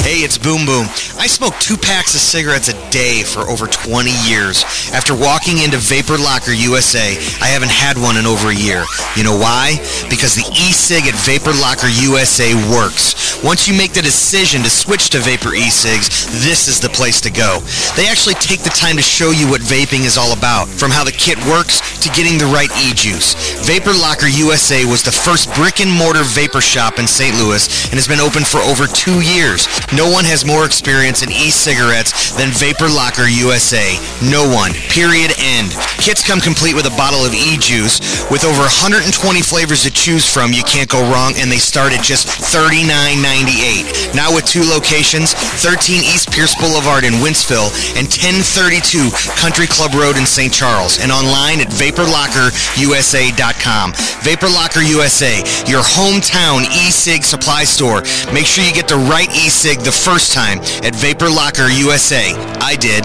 Hey, it's Boom Boom. I smoke 2 packs of cigarettes a day for over 20 years. After walking into Vapor Locker USA, I haven't had one in over a year. You know why? Because the e-cig at Vapor Locker USA works. Once you make the decision to switch to Vapor e-cigs, this is the place to go. They actually take the time to show you what vaping is all about, from how the kit works to getting the right e-juice. Vapor Locker USA was the first brick-and-mortar vapor shop in St. Louis and has been open for over 2 years. No one has more experience in e-cigarettes than Vapor Locker USA. No one. Period. End. Kits come complete with a bottle of e-juice. With over 120 flavors to choose from, you can't go wrong, and they start at just $39.98. Now with 2 locations, 13 East Pierce Boulevard in Winceville and 1032 Country Club Road in St. Charles, and online at VaporLockerUSA.com. Vapor Locker USA, your hometown e-cig supply store. Make sure you get the right e-cig the first time at Vapor Locker USA. I did.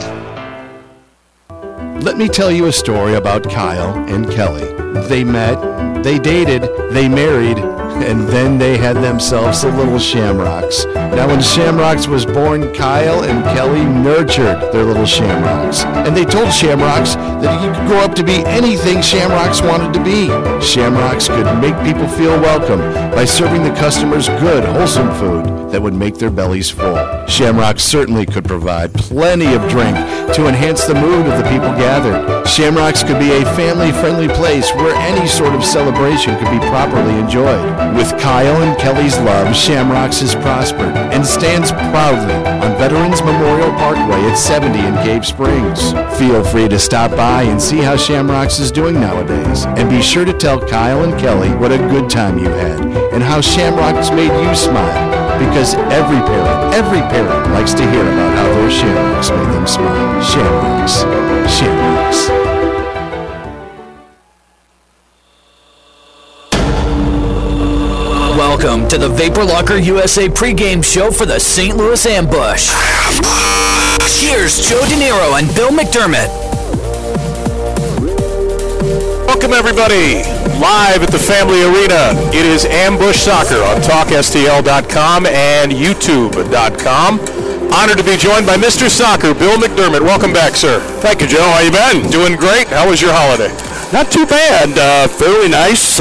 Let me tell you a story about Kyle and Kelly. They met, they dated, they married, and then they had themselves a little Shamrocks. Now when Shamrocks was born, Kyle and Kelly nurtured their little Shamrocks. And they told Shamrocks that he could grow up to be anything Shamrocks wanted to be. Shamrocks could make people feel welcome by serving the customers good, wholesome food that would make their bellies full. Shamrocks certainly could provide plenty of drink to enhance the mood of the people gathered. Shamrocks could be a family-friendly place where any sort of celebration could be properly enjoyed. With Kyle and Kelly's love, Shamrocks has prospered and stands proudly on Veterans Memorial Parkway at 70 in Cave Springs. Feel free to stop by and see how Shamrocks is doing nowadays. And be sure to tell Kyle and Kelly what a good time you had and how Shamrocks made you smile. Because every parent likes to hear about how their Shamrocks made them smile. Shamrocks. Shamrocks. Welcome to the Vapor Locker USA pregame show for the St. Louis Ambush. Here's Joe De Niro and Bill McDermott. Welcome, everybody, live at the Family Arena. It is Ambush Soccer on TalkSTL.com and YouTube.com. Honored to be joined by Mr. Soccer, Bill McDermott. Welcome back, sir. Thank you, Joe. How you been? Doing great. How was your holiday? Not too bad. Fairly nice.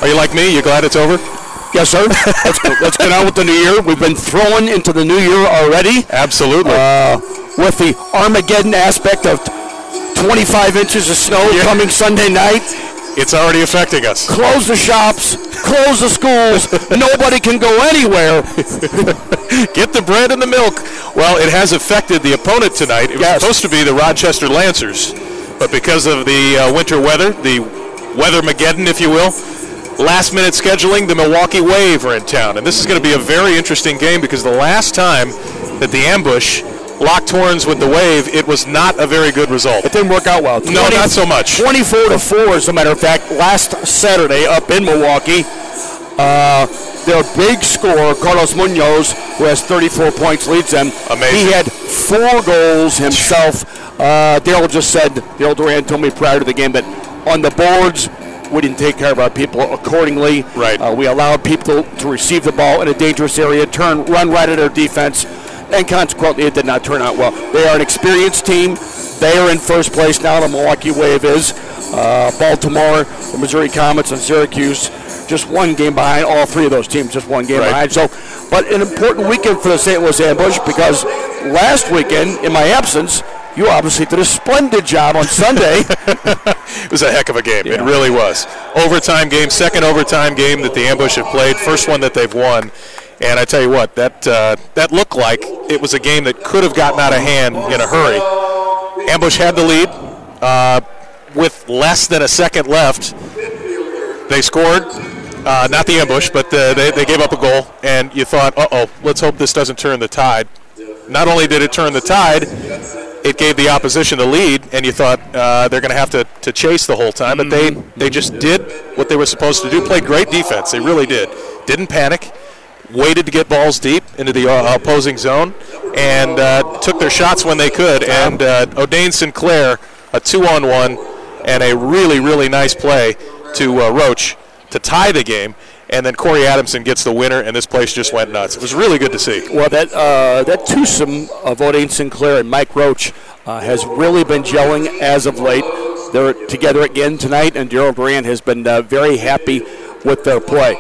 Are you like me? You glad it's over? Yes, sir. Let's get on with the new year. We've been thrown into the new year already. Absolutely. With the Armageddon aspect of 25 inches of snow coming Sunday night. It's already affecting us. Close the shops. Close the schools. Nobody can go anywhere. Get the bread and the milk. Well, it has affected the opponent tonight. It was supposed to be the Rochester Lancers, but because of the winter weather, the Weathermageddon, if you will, last-minute scheduling, the Milwaukee Wave are in town. And this is going to be a very interesting game because the last time that the Ambush locked horns with the Wave, it was not a very good result. It didn't work out well. No, not so much. 24-4, as a matter of fact, last Saturday up in Milwaukee. Their big scorer, Carlos Munoz, who has 34 points, leads them. Amazing. He had 4 goals himself. Daryl Duran told me prior to the game that on the boards, we didn't take care of our people accordingly. Right. We allowed people to receive the ball in a dangerous area, run right at our defense, and consequently it did not turn out well. They are an experienced team. They are in first place now. The Milwaukee Wave is. Baltimore, the Missouri Comets, and Syracuse, just one game behind. All 3 of those teams just one game behind. So, but an important weekend for the St. Louis Ambush because last weekend, in my absence, you obviously did a splendid job on Sunday. It was a heck of a game. Yeah. It really was. Overtime game, second overtime game that the Ambush have played, first one that they've won. And I tell you what, that looked like it was a game that could have gotten out of hand in a hurry. Ambush had the lead with less than a second left. They scored, not the Ambush, but they gave up a goal. And you thought, let's hope this doesn't turn the tide. Not only did it turn the tide, it gave the opposition the lead, and you thought they're going to have to chase the whole time. But they just did what they were supposed to do, played great defense. They really did. Didn't panic, waited to get balls deep into the opposing zone, and took their shots when they could. And O'Dane Sinclair, a 2-on-1, and a really, really nice play to Roach to tie the game. And then Corey Adamson gets the winner, and this place just went nuts. It was really good to see. Well, that twosome of O'Dane Sinclair and Mike Roach has really been gelling as of late. They're together again tonight, and Daryl Duran has been very happy with their play.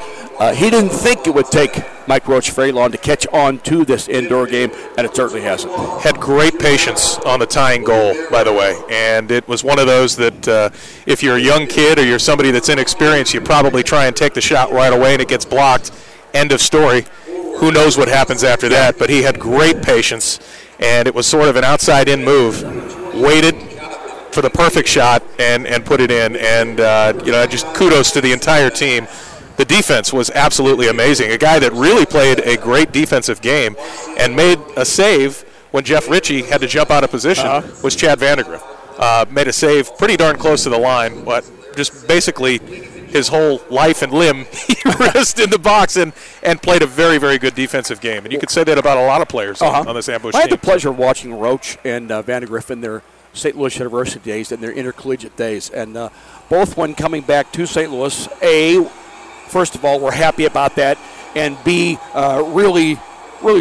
He didn't think it would take Mike Roach very long to catch on to this indoor game, and it certainly hasn't. Had great patience on the tying goal, by the way, and it was one of those that if you're a young kid or you're somebody that's inexperienced, you probably try and take the shot right away and it gets blocked. End of story. Who knows what happens after that, but he had great patience, and it was sort of an outside-in move. Waited for the perfect shot and put it in, and just kudos to the entire team. The defense was absolutely amazing. A guy that really played a great defensive game and made a save when Jeff Ritchie had to jump out of position was Chad Vandegrift. Made a save pretty darn close to the line, but just basically his whole life and limb he risked in the box and played a very, very good defensive game. And you could say that about a lot of players on this Ambush team. I had the pleasure of watching Roach and Vandegrift in their St. Louis University days and their intercollegiate days. And both when coming back to St. Louis, first of all, we're happy about that, and B, really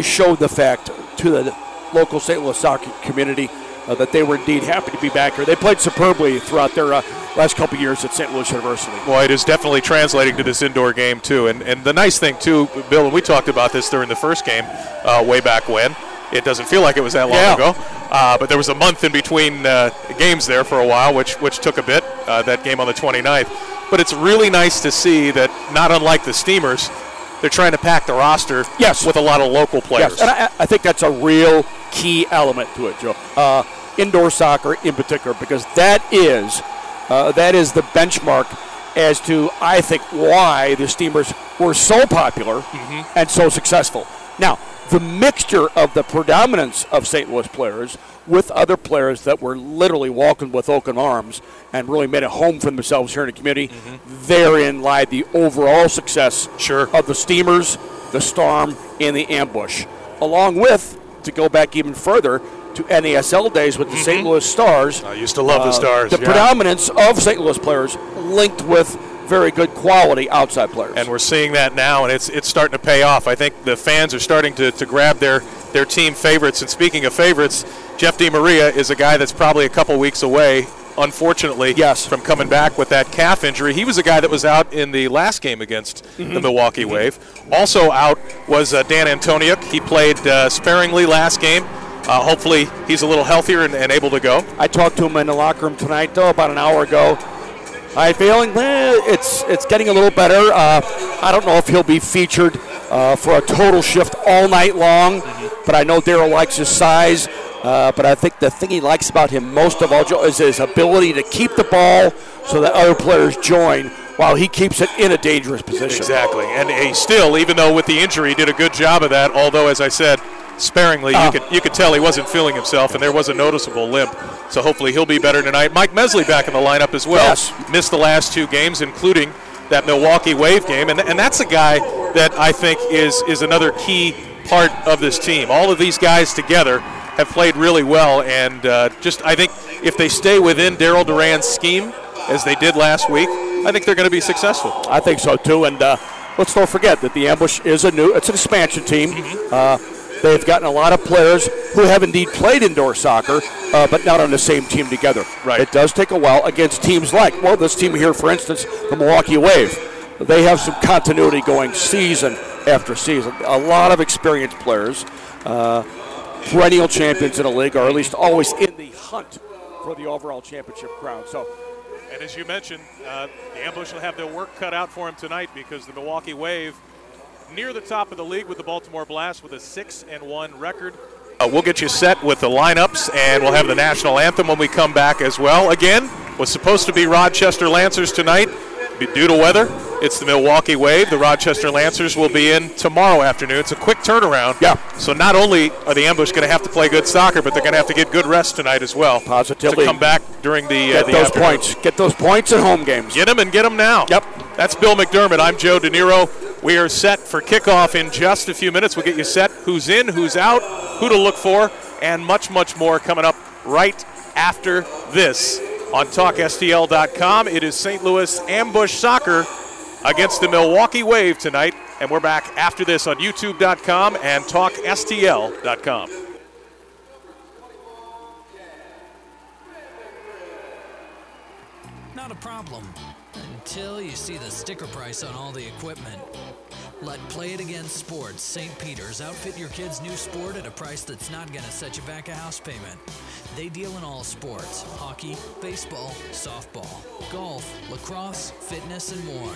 showed the fact to the local St. Louis soccer community that they were indeed happy to be back here. They played superbly throughout their last couple years at St. Louis University. Well, it is definitely translating to this indoor game, too. And the nice thing, too, Bill, and we talked about this during the first game way back when. It doesn't feel like it was that long ago. But there was a month in between games there for a while, which took a bit, that game on the 29th. But it's really nice to see that, not unlike the Steamers, they're trying to pack the roster with a lot of local players. Yes, and I think that's a real key element to it, Joe. Indoor soccer in particular, because that is the benchmark as to, I think, why the Steamers were so popular and so successful. Now, the mixture of the predominance of St. Louis players with other players that were literally walking with open arms and really made a home for themselves here in the community, therein lied the overall success of the Steamers, the Storm, and the Ambush. Along with, to go back even further, to NASL days with the St. Louis Stars. I used to love the Stars. The predominance of St. Louis players linked with very good quality outside players. And we're seeing that now, and it's starting to pay off. I think the fans are starting to grab their team favorites. And speaking of favorites, Jeff DiMaria is a guy that's probably a couple weeks away, unfortunately, from coming back with that calf injury. He was a guy that was out in the last game against the Milwaukee Wave. Also out was Dan Antoniuk. He played sparingly last game. Hopefully he's a little healthier and able to go. I talked to him in the locker room tonight, though, about an hour ago. I'm feeling it's getting a little better. I don't know if he'll be featured for a total shift all night long, but I know Darryl likes his size. But I think the thing he likes about him most of all, Joe, is his ability to keep the ball so that other players join while he keeps it in a dangerous position. Exactly. And he still, even though with the injury, did a good job of that, although, as I said, sparingly, you could tell he wasn't feeling himself, and there was a noticeable limp. So hopefully he'll be better tonight. Mike Mesley back in the lineup as well. Yes. Missed the last 2 games, including that Milwaukee Wave game. And that's a guy that I think is another key part of this team. All of these guys together have played really well, and I think if they stay within Darryl Duran's scheme, as they did last week, I think they're going to be successful. I think so, too. And let's not forget that the Ambush is it's an expansion team. They've gotten a lot of players who have indeed played indoor soccer, but not on the same team together. Right. It does take a while against teams like, this team here, for instance, the Milwaukee Wave. They have some continuity going season after season. A lot of experienced players, perennial champions in the league, or at least always in the hunt for the overall championship crown. And as you mentioned, the Ambush will have their work cut out for them tonight, because the Milwaukee Wave near the top of the league with the Baltimore Blast with a 6-1 record. We'll get you set with the lineups, and we'll have the national anthem when we come back as well. Again, was supposed to be Rochester Lancers tonight. Due to weather, it's the Milwaukee Wave. The Rochester Lancers will be in tomorrow afternoon. It's a quick turnaround. Yeah. So not only are the Ambush going to have to play good soccer, but they're going to have to get good rest tonight as well. Positively. To come back during the Get those afternoon. points. Get those points in home games. Get them and get them now. Yep. That's Bill McDermott. I'm Joe De Niro. We are set for kickoff in just a few minutes. We'll get you set who's in, who's out, who to look for, and much, much more coming up right after this on TalkSTL.com. It is St. Louis Ambush Soccer against the Milwaukee Wave tonight, and we're back after this on YouTube.com and TalkSTL.com. Not a problem until you see the sticker price on all the equipment. Let Play It Again Sports St. Peter's outfit your kid's new sport at a price that's not going to set you back a house payment. They deal in all sports: hockey, baseball, softball, golf, lacrosse, fitness, and more.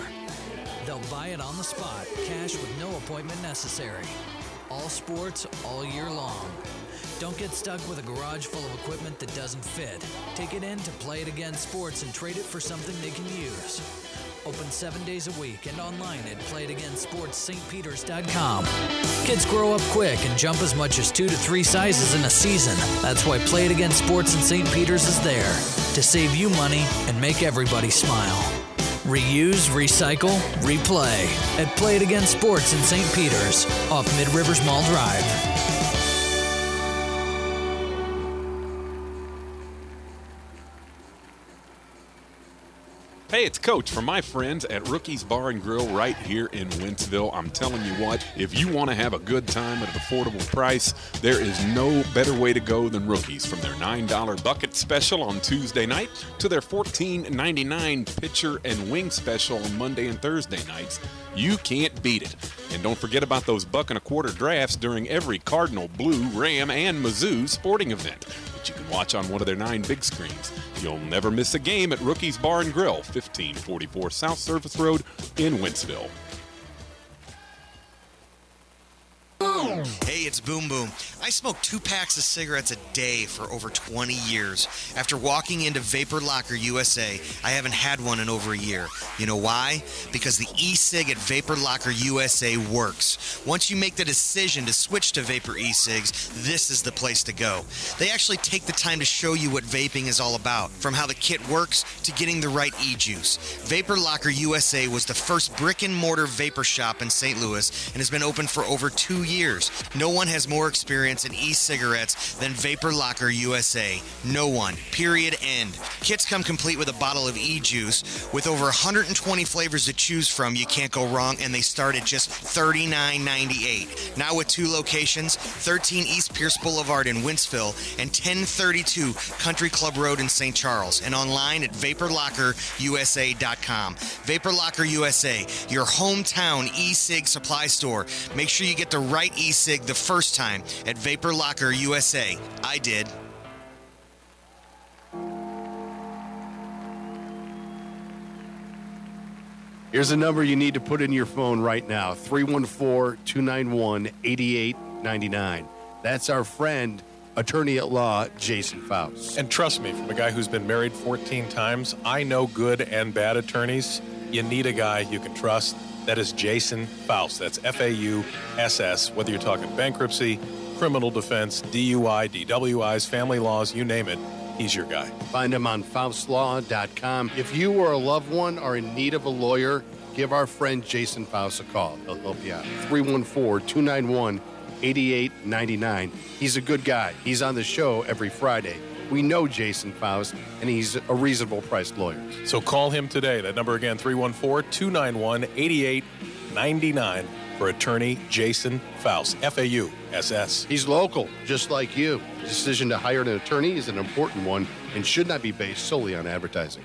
They'll buy it on the spot, cash with no appointment necessary. All sports, all year long. Don't get stuck with a garage full of equipment that doesn't fit. Take it in to Play It Again Sports and trade it for something they can use. Open 7 days a week and online at playitagainsportsstpeters.com. Kids grow up quick and jump as much as 2 to 3 sizes in a season. That's why Play It Again Sports in St. Peter's is there to save you money and make everybody smile. Reuse, recycle, replay at Play It Again Sports in St. Peter's off Mid Rivers Mall Drive. Hey, it's Coach from my friends at Rookie's Bar and Grill right here in Wentzville. I'm telling you what, if you want to have a good time at an affordable price, there is no better way to go than Rookie's. From their $9 bucket special on Tuesday night to their $14.99 pitcher and wing special on Monday and Thursday nights, you can't beat it. And don't forget about those $1.25 drafts during every Cardinal, Blue, Ram, and Mizzou sporting event that you can watch on one of their 9 big screens. You'll never miss a game at Rookie's Bar and Grill, 1544 South Service Road in Wentzville. Hey, it's Boom Boom. I smoke 2 packs of cigarettes a day for over 20 years. After walking into Vapor Locker USA, I haven't had one in over a year. You know why? Because the e-cig at Vapor Locker USA works. Once you make the decision to switch to Vapor e-cigs, this is the place to go. They actually take the time to show you what vaping is all about, from how the kit works to getting the right e-juice. Vapor Locker USA was the first brick-and-mortar vapor shop in St. Louis and has been open for over 2 years. No one has more experience in e-cigarettes than Vapor Locker USA. No one. Period. End. Kits come complete with a bottle of e-juice. With over 120 flavors to choose from, you can't go wrong, and they start at just $39.98. Now with 2 locations, 13 East Pierce Boulevard in Wentzville and 1032 Country Club Road in St. Charles, and online at VaporLockerUSA.com. Vapor Locker USA, your hometown e-cig supply store. Make sure you get the right e-cig the first time at Vapor Locker USA. I did. Here's a number you need to put in your phone right now, 314-291-8899. That's our friend, attorney at law, Jason Faust. And trust me, from a guy who's been married 14 times, I know good and bad attorneys. You need a guy you can trust. That is Jason Faust. That's F-A-U-S-S. Whether you're talking bankruptcy, criminal defense, DUI, DWIs, family laws, you name it, he's your guy. Find him on faustlaw.com. If you or a loved one are in need of a lawyer, give our friend Jason Faust a call. He'll help you out. 314-291-8899. He's a good guy. He's on the show every Friday. We know Jason Faust, and he's a reasonable priced lawyer. So call him today. That number again, 314-291-8899 for attorney Jason Faust, F-A-U-S-S. He's local, just like you. The decision to hire an attorney is an important one and should not be based solely on advertising.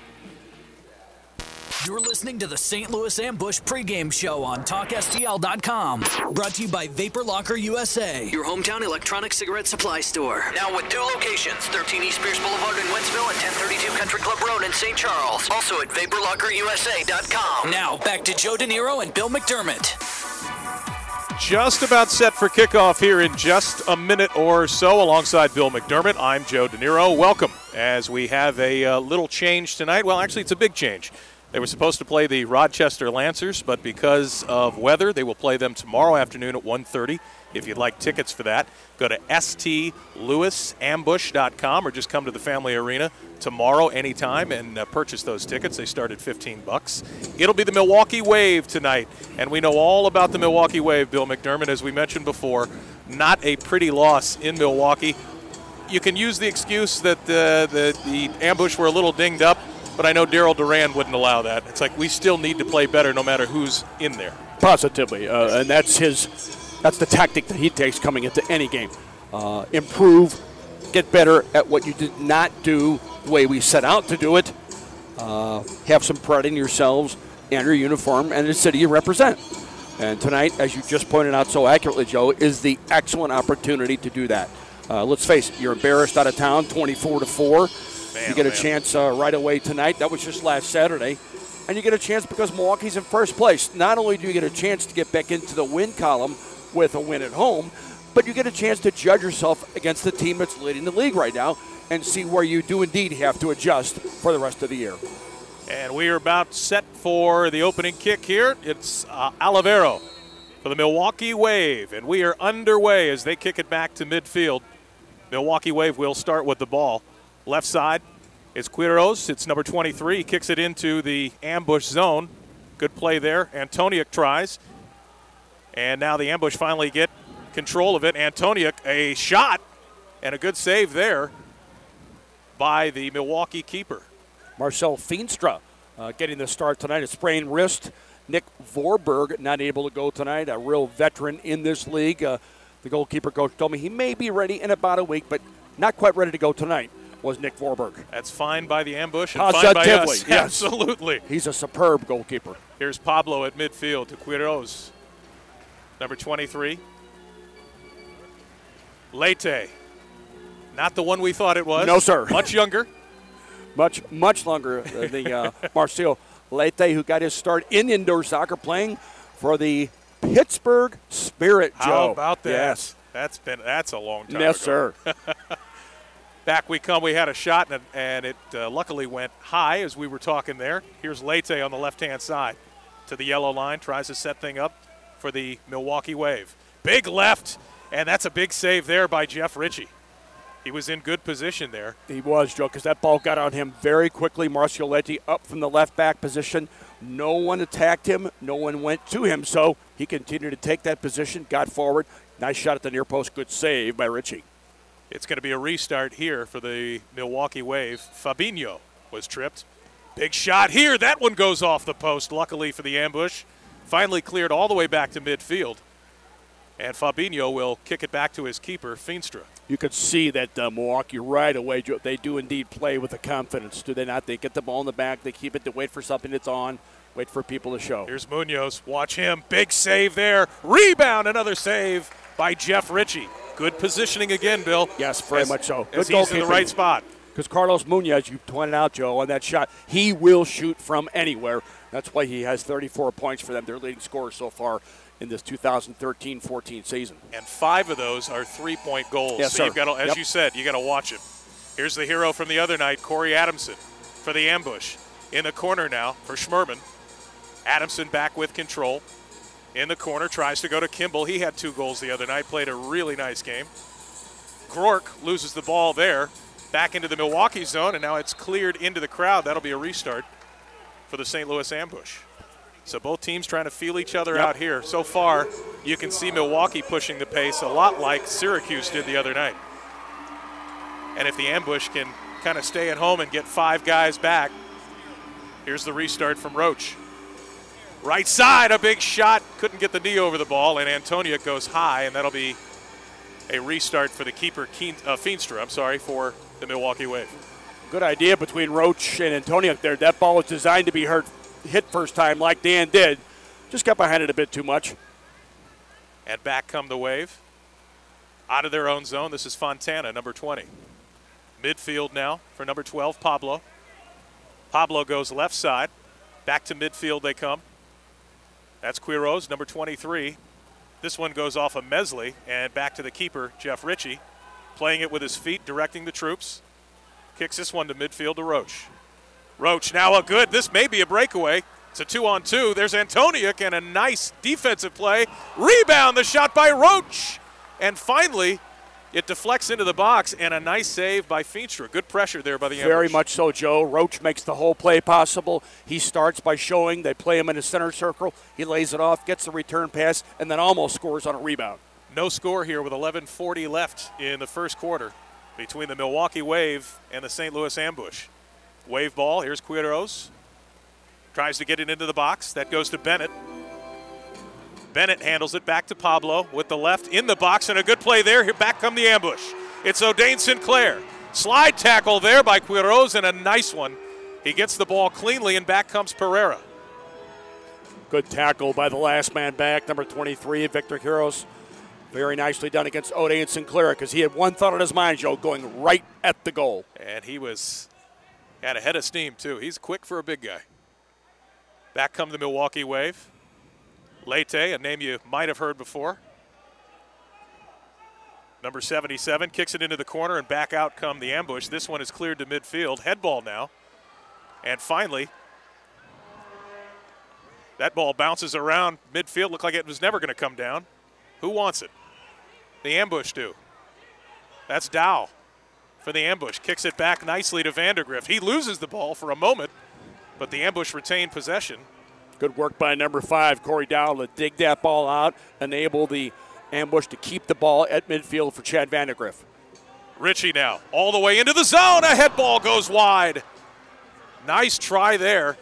You're listening to the St. Louis Ambush pregame show on TalkSTL.com. Brought to you by Vapor Locker USA, your hometown electronic cigarette supply store. Now with 2 locations, 13 East Pierce Boulevard in Wentzville and 1032 Country Club Road in St. Charles. Also at VaporLockerUSA.com. Now back to Joe De Niro and Bill McDermott. Just about set for kickoff here in just a minute or so. Alongside Bill McDermott, I'm Joe De Niro. Welcome as we have a little change tonight. Well, actually, it's a big change. They were supposed to play the Rochester Lancers, but because of weather, they will play them tomorrow afternoon at 1:30. If you'd like tickets for that, go to stlewisambush.com or just come to the Family Arena tomorrow anytime and purchase those tickets. They start at $15. It'll be the Milwaukee Wave tonight, and we know all about the Milwaukee Wave, Bill McDermott. As we mentioned before, not a pretty loss in Milwaukee. You can use the excuse that the Ambush were a little dinged up, but I know Daryl Duran wouldn't allow that. It's like we still need to play better no matter who's in there. Positively, and that's the tactic that he takes coming into any game. Improve, get better at what you did not do the way we set out to do it. Have some pride in yourselves and your uniform and the city you represent. And tonight, as you just pointed out so accurately, Joe, is the excellent opportunity to do that. Let's face it, you're embarrassed out of town, 24-4. You get a chance right away tonight. That was just last Saturday. And you get a chance because Milwaukee's in first place. Not only do you get a chance to get back into the win column with a win at home, but you get a chance to judge yourself against the team that's leading the league right now and see where you do indeed have to adjust for the rest of the year. And we are about set for the opening kick here. It's Olivero for the Milwaukee Wave. And we are underway as they kick it back to midfield. Milwaukee Wave will start with the ball. Left side is Quiros. It's number 23. He kicks it into the ambush zone. Good play there. Antoniuk tries. And now the ambush finally get control of it. Antoniuk, a shot and a good save there by the Milwaukee keeper. Marcel Feenstra getting the start tonight. A sprained wrist. Nick Vorberg not able to go tonight. A real veteran in this league. The goalkeeper coach told me he may be ready in about a week, but not quite ready to go tonight. Was Nick Vorberg. That's fine by the ambush and fine by us. Yes. Absolutely. He's a superb goalkeeper. Here's Pablo at midfield to Quiros. Number 23. Leite. Not the one we thought it was. No, sir. Much younger. Much longer. The Marcel Leite, who got his start in indoor soccer playing for the Pittsburgh Spirit, Joe. How about that? Yes. That's a long time Yes, ago. sir. Back we come. We had a shot, and it luckily went high as we were talking there. Here's Leite on the left-hand side to the yellow line, tries to set thing up for the Milwaukee Wave. Big left, and that's a big save there by Jeff Ritchie. He was in good position there. He was, Joe, because that ball got on him very quickly. Marcio Leite up from the left back position. No one attacked him. No one went to him, so he continued to take that position, got forward. Nice shot at the near post. Good save by Ritchie. It's going to be a restart here for the Milwaukee Wave. Fabinho was tripped. Big shot here. That one goes off the post, luckily for the ambush. Finally cleared all the way back to midfield. And Fabinho will kick it back to his keeper, Feenstra. You could see that Milwaukee right away, Joe, they do indeed play with the confidence, do they not? They get the ball in the back. They keep it to wait for something that's on, wait for people to show. Here's Munoz. Watch him. Big save there. Rebound. Another save by Jeff Ritchie. Good positioning again, Bill. Yes, very much so. Good goal. He's in the right spot. Because Carlos Munoz, you pointed out, Joe, on that shot, he will shoot from anywhere. That's why he has 34 points for them, their leading scorer so far in this 2013-14 season. And 5 of those are three-point goals. Yes, so sir. You've got to, as you said, you got to watch it. Here's the hero from the other night, Corey Adamson, for the ambush. In the corner now for Schmerman. Adamson back with control. In the corner, tries to go to Kimball. He had 2 goals the other night, played a really nice game. Grork loses the ball there, back into the Milwaukee zone, and now it's cleared into the crowd. That'll be a restart for the St. Louis ambush. So both teams trying to feel each other out here. So far, you can see Milwaukee pushing the pace a lot like Syracuse did the other night. And if the ambush can kind of stay at home and get 5 guys back, here's the restart from Roach. Right side, a big shot. Couldn't get the knee over the ball, and Antonia goes high, and that'll be a restart for the keeper, Feenstra, for the Milwaukee Wave. Good idea between Roach and Antonia there. That ball was designed to be hit first time like Dan did. Just got behind it a bit too much. And back come the Wave. Out of their own zone, this is Fontana, number 20. Midfield now for number 12, Pablo. Pablo goes left side. Back to midfield they come. That's Quiroz, number 23. This one goes off of Mesley and back to the keeper, Jeff Ritchie. Playing it with his feet, directing the troops. Kicks this one to midfield to Roach. Roach now a good, this may be a breakaway. It's a 2-on-2. There's Antoniuk and a nice defensive play. Rebound, the shot by Roach. And finally, it deflects into the box, and a nice save by Feenstra. Good pressure there by the ambush. Very much so, Joe. Roach makes the whole play possible. He starts by showing. They play him in the center circle. He lays it off, gets the return pass, and then almost scores on a rebound. No score here with 11:40 left in the first quarter between the Milwaukee Wave and the St. Louis ambush. Wave ball, here's Quiroz. Tries to get it into the box. That goes to Bennett. Bennett handles it back to Pablo with the left in the box, and a good play there. Here back come the ambush. It's O'Dane Sinclair. Slide tackle there by Quiroz, and a nice one. He gets the ball cleanly, and back comes Pereira. Good tackle by the last man back, number 23, Victor Quiroz. Very nicely done against O'Dane Sinclair, because he had one thought on his mind, Joe, going right at the goal. And he had a head of steam, too. He's quick for a big guy. Back come the Milwaukee Wave. Leite, a name you might have heard before. Number 77 kicks it into the corner, and back out come the ambush. This one is cleared to midfield. Head ball now. And finally, that ball bounces around midfield. Looked like it was never going to come down. Who wants it? The ambush do. That's Dow for the ambush. Kicks it back nicely to Vandergrift. He loses the ball for a moment, but the ambush retained possession. Good work by number 5, Corey Dow, to dig that ball out, enable the ambush to keep the ball at midfield for Chad Vandergrift. Ritchie now, all the way into the zone. A head ball goes wide. Nice try there.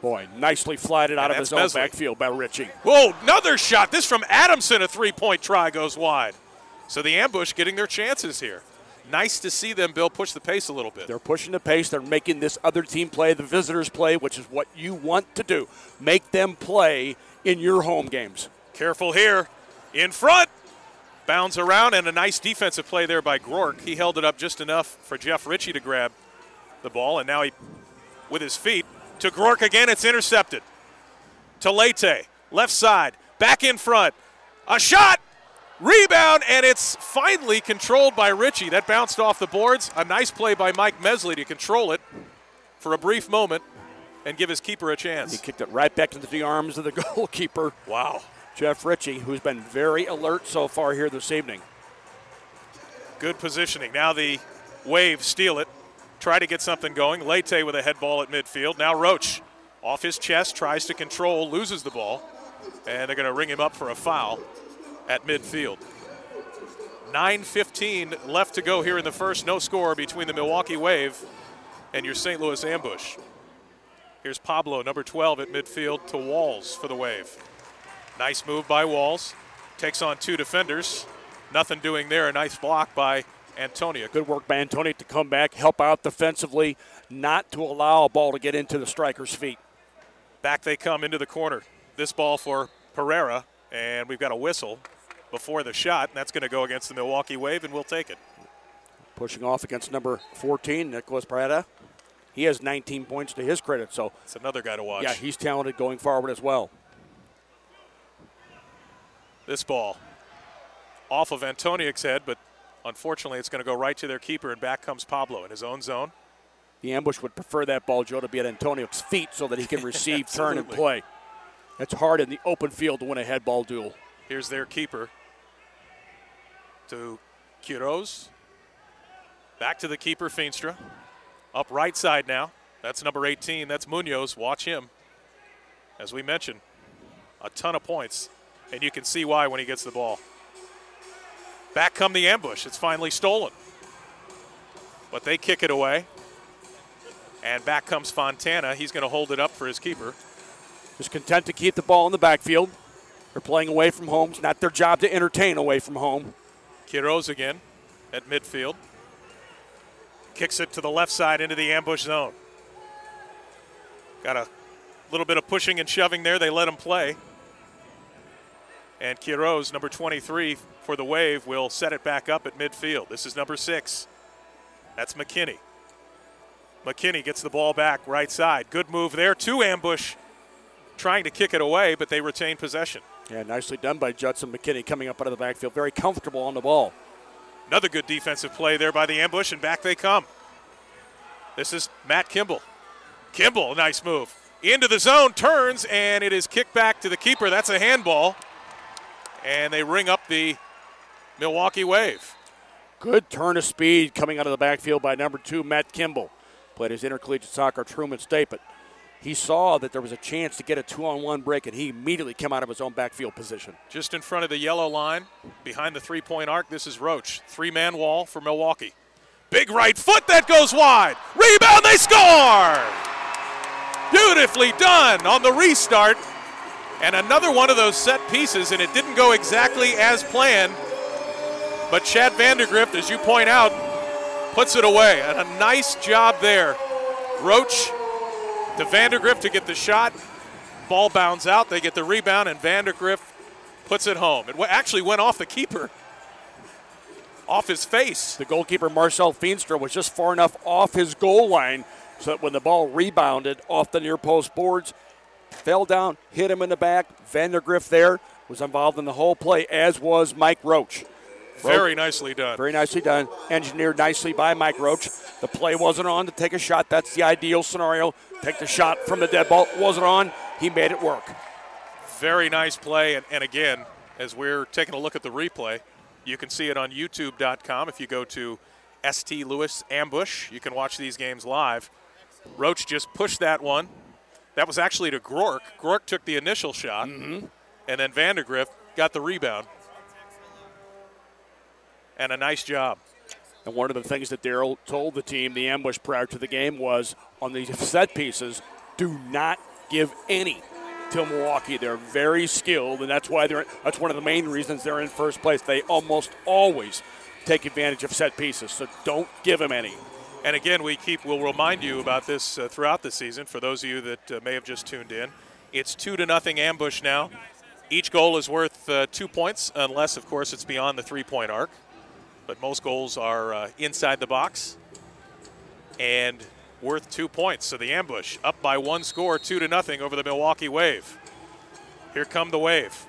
Boy, nicely flatted out of his own backfield by Ritchie. Whoa, another shot. This from Adamson, a three-point try goes wide. So the ambush getting their chances here. Nice to see them, Bill, push the pace a little bit. They're pushing the pace. They're making this other team play, the visitors play, which is what you want to do. Make them play in your home games. Careful here. In front. Bounds around, and a nice defensive play there by Grork. He held it up just enough for Jeff Ritchie to grab the ball, and now he, with his feet, to Grork again. It's intercepted. To Leite, left side, back in front. A shot. Rebound, and it's finally controlled by Ritchie. That bounced off the boards. A nice play by Mike Mesley to control it for a brief moment and give his keeper a chance. He kicked it right back into the arms of the goalkeeper. Wow. Jeff Ritchie, who's been very alert so far here this evening. Good positioning. Now the Wave steal it. Try to get something going. Leite with a head ball at midfield. Now Roach off his chest, tries to control, loses the ball. And they're going to ring him up for a foul at midfield. 9:15 left to go here in the first. No score between the Milwaukee Wave and your St. Louis Ambush. Here's Pablo, number 12 at midfield, to Walls for the Wave. Nice move by Walls. Takes on two defenders. Nothing doing there. A nice block by Antonia. Good work by Antonia to come back, help out defensively, not to allow a ball to get into the striker's feet. Back they come into the corner. This ball for Pereira, and we've got a whistle before the shot, and that's going to go against the Milwaukee Wave, and we'll take it. Pushing off against number 14, Nicholas Pereira. He has 19 points to his credit, so it's another guy to watch. Yeah, he's talented going forward as well. This ball off of Antoniuk's head, but unfortunately it's going to go right to their keeper, and back comes Pablo in his own zone. The Ambush would prefer that ball, Joe, to be at Antoniuk's feet so that he can receive, turn, and play. It's hard in the open field to win a head ball duel. Here's their keeper to Quiroz. Back to the keeper, Feenstra. Up right side now. That's number 18. That's Munoz. Watch him. As we mentioned, a ton of points. And you can see why when he gets the ball. Back come the Ambush. It's finally stolen. But they kick it away. And back comes Fontana. He's going to hold it up for his keeper. Just content to keep the ball in the backfield. They're playing away from home. It's not their job to entertain away from home. Quiroz again at midfield. Kicks it to the left side into the Ambush zone. Got a little bit of pushing and shoving there. They let him play. And Quiroz, number 23 for the Wave, will set it back up at midfield. This is number 6. That's McKinney. McKinney gets the ball back right side. Good move there to Ambush, trying to kick it away, but they retain possession. Yeah, nicely done by Judson McKinney coming up out of the backfield. Very comfortable on the ball. Another good defensive play there by the Ambush, and back they come. This is Matt Kimball. Kimball, nice move. Into the zone, turns, and it is kicked back to the keeper. That's a handball. And they ring up the Milwaukee Wave. Good turn of speed coming out of the backfield by number 2, Matt Kimball. Played his intercollegiate soccer at Truman State, but he saw that there was a chance to get a 2-on-1 break, and he immediately came out of his own backfield position. Just in front of the yellow line, behind the three-point arc, this is Roach. 3-man wall for Milwaukee. Big right foot, that goes wide. Rebound, they score! Beautifully done on the restart. And another one of those set pieces, and it didn't go exactly as planned. But Chad Vandergrift, as you point out, puts it away. And a nice job there. Roach to Vandergrift to get the shot. Ball bounds out. They get the rebound, and Vandergrift puts it home. It actually went off the keeper, off his face. The goalkeeper, Marcel Feenstra, was just far enough off his goal line so that when the ball rebounded off the near post boards, fell down, hit him in the back. Vandergrift there was involved in the whole play, as was Mike Roach. Very nicely done. Very nicely done. Engineered nicely by Mike Roach. The play wasn't on to take a shot. That's the ideal scenario. Take the shot from the dead ball. Wasn't on. He made it work. Very nice play. And again, as we're taking a look at the replay, you can see it on YouTube.com. If you go to St. Louis Ambush, you can watch these games live. Roach just pushed that one. That was actually to Grork. Grork took the initial shot, and then Vandergrift got the rebound. And a nice job. And one of the things that Darryl told the team, the Ambush, prior to the game was on these set pieces, do not give any to Milwaukee. They're very skilled, and that's why that's one of the main reasons they're in first place. They almost always take advantage of set pieces, so don't give them any. And again, we'll remind you about this throughout the season. For those of you that may have just tuned in, it's 2-0 Ambush now. Each goal is worth 2 points, unless, of course, it's beyond the 3-point arc. But most goals are inside the box and worth 2 points. So the Ambush up by 1 score, 2-0 over the Milwaukee Wave. Here come the Wave.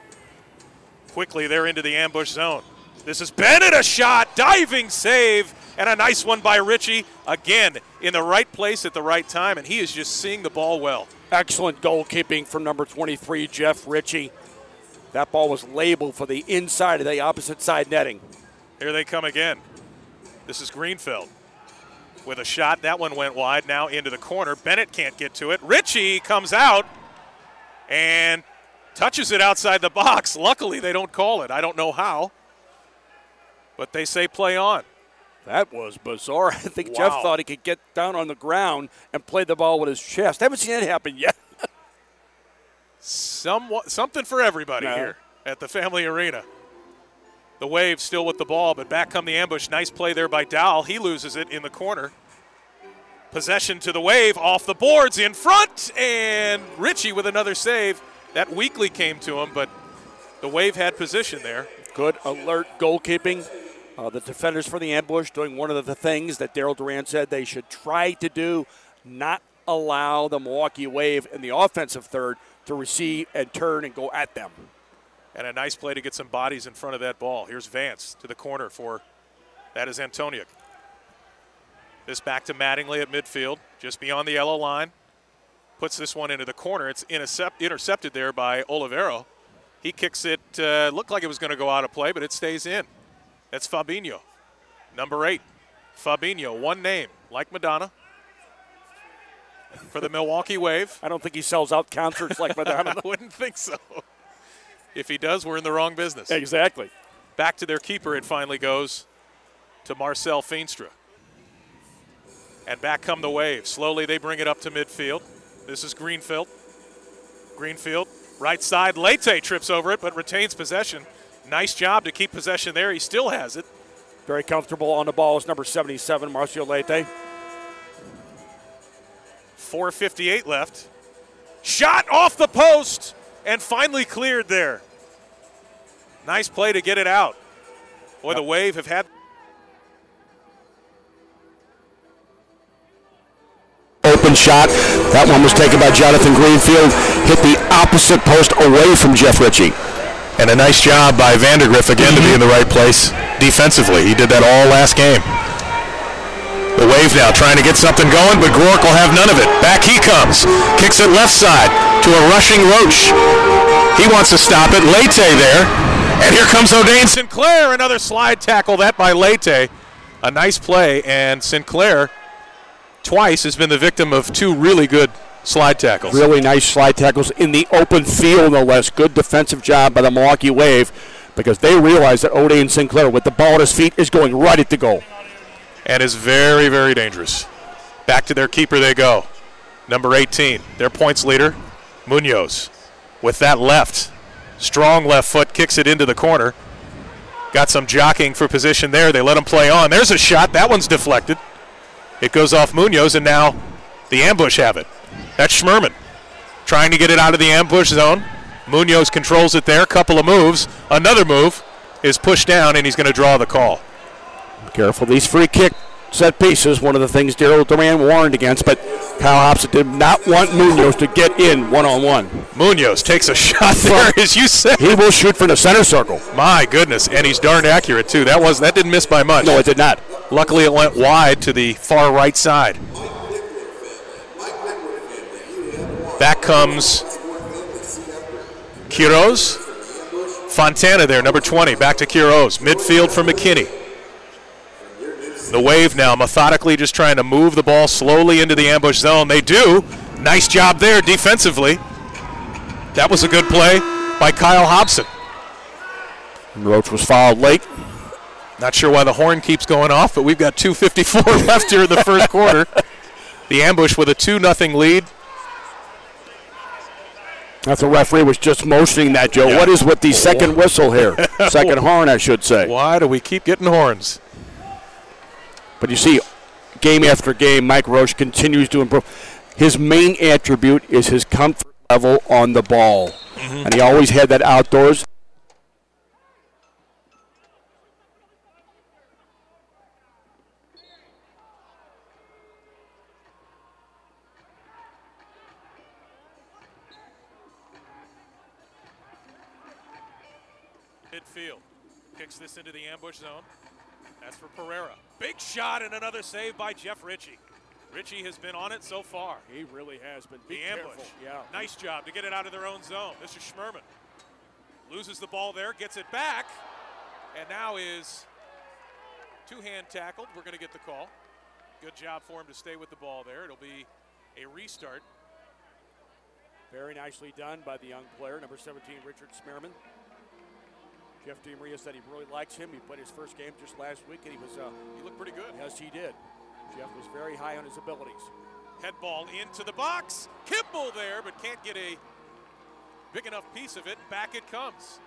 Quickly, they're into the ambush zone. This is Bennett, a shot, diving save, and a nice one by Ritchie. Again, in the right place at the right time, and he is just seeing the ball well. Excellent goalkeeping from number 23, Jeff Ritchie. That ball was labeled for the inside of the opposite side netting. Here they come again. This is Greenfield with a shot. That one went wide, now into the corner. Bennett can't get to it. Ritchie comes out and touches it outside the box. Luckily, they don't call it. I don't know how, but they say play on. That was bizarre. I think Wow. Jeff thought he could get down on the ground and play the ball with his chest. I haven't seen that happen yet. Something for everybody here at the Family Arena. The Wave still with the ball, but back come the ambush. Nice play there by Dowell. He loses it in the corner. Possession to the Wave, off the boards, in front, and Ritchie with another save. That weakly came to him, but the Wave had position there. Good alert goalkeeping. The defenders for the ambush doing one of the things that Daryl Duran said they should try to do, not allow the Milwaukee Wave in the offensive third to receive and turn and go at them. And a nice play to get some bodies in front of that ball. Here's Vance to the corner for, that is Antoniuk. This back to Mattingly at midfield, just beyond the yellow line. Puts this one into the corner. It's intercepted there by Olivero. He kicks it, looked like it was going to go out of play, but it stays in. That's Fabinho, number 8. Fabinho, one name, like Madonna, for the Milwaukee Wave. I don't think he sells out concerts like Madonna. I wouldn't think so. If he does, we're in the wrong business. Exactly. Back to their keeper, it finally goes to Marcel Feenstra. And back come the Wave. Slowly they bring it up to midfield. This is Greenfield. Greenfield, right side. Leite trips over it, but retains possession. Nice job to keep possession there. He still has it. Very comfortable on the ball is number 77, Marcio Leite. 4:58 left. Shot off the post and finally cleared there. Nice play to get it out. Boy, the Wave have had open shot. That one was taken by Jonathan Greenfield. Hit the opposite post away from Jeff Ritchie. And a nice job by Vandergriff again to be in the right place defensively. He did that all last game. The Wave now trying to get something going, but Gork will have none of it. Back he comes. Kicks it left side to a rushing Roach. He wants to stop it. Leite there. And here comes O'Dane Sinclair. Another slide tackle, that by Leite. A nice play, and Sinclair twice has been the victim of two really good slide tackles. Really nice slide tackles in the open field, no less. Good defensive job by the Milwaukee Wave because they realize that O'Dane Sinclair, with the ball at his feet, is going right at the goal. And is very, very dangerous. Back to their keeper they go. Number 18, their points leader, Munoz. With that left, strong left foot, kicks it into the corner. Got some jockeying for position there. They let him play on. There's a shot. That one's deflected. It goes off Munoz, and now the ambush have it. That's Schmerman trying to get it out of the ambush zone. Munoz controls it there. Couple of moves. Another move is pushed down, and he's going to draw the call. Careful, these free kick set pieces, one of the things Daryl Duran warned against, but Kyle Hobson did not want Munoz to get in one-on-one. Munoz takes a shot there, as you said. He will shoot from the center circle. My goodness, and he's darn accurate, too. That didn't miss by much. No, it did not. Luckily, it went wide to the far right side. Back comes Quiroz. Fontana there, number 20, back to Quiroz. Midfield for McKinney. The Wave now methodically just trying to move the ball slowly into the ambush zone. They do. Nice job there defensively. That was a good play by Kyle Hobson. Roach was fouled late. Not sure why the horn keeps going off, but we've got 2:54 left here in the first quarter. The ambush with a 2-0 lead. That's the referee was just motioning that, Joe. Yeah. What is with the second whistle here? Second horn, I should say. Why do we keep getting horns? But you see, game after game, Mike Roche continues to improve. His main attribute is his comfort level on the ball. And he always had that outdoors. Midfield. Kicks this into the ambush zone. That's for Pereira. Big shot and another save by Jeff Ritchie. Ritchie has been on it so far. He really has been. The ambush. Yeah. Nice job to get it out of their own zone. This is Schmerman. Loses the ball there, gets it back, and now is two-hand tackled. We're going to get the call. Good job for him to stay with the ball there. It'll be a restart. Very nicely done by the young player, number 17, Richard Schmerman. Jeff DeMaria said he really likes him. He played his first game just last week, and he looked pretty good. Yes, he did. Jeff was very high on his abilities. Head ball into the box. Kimball there, but can't get a big enough piece of it. Back it comes.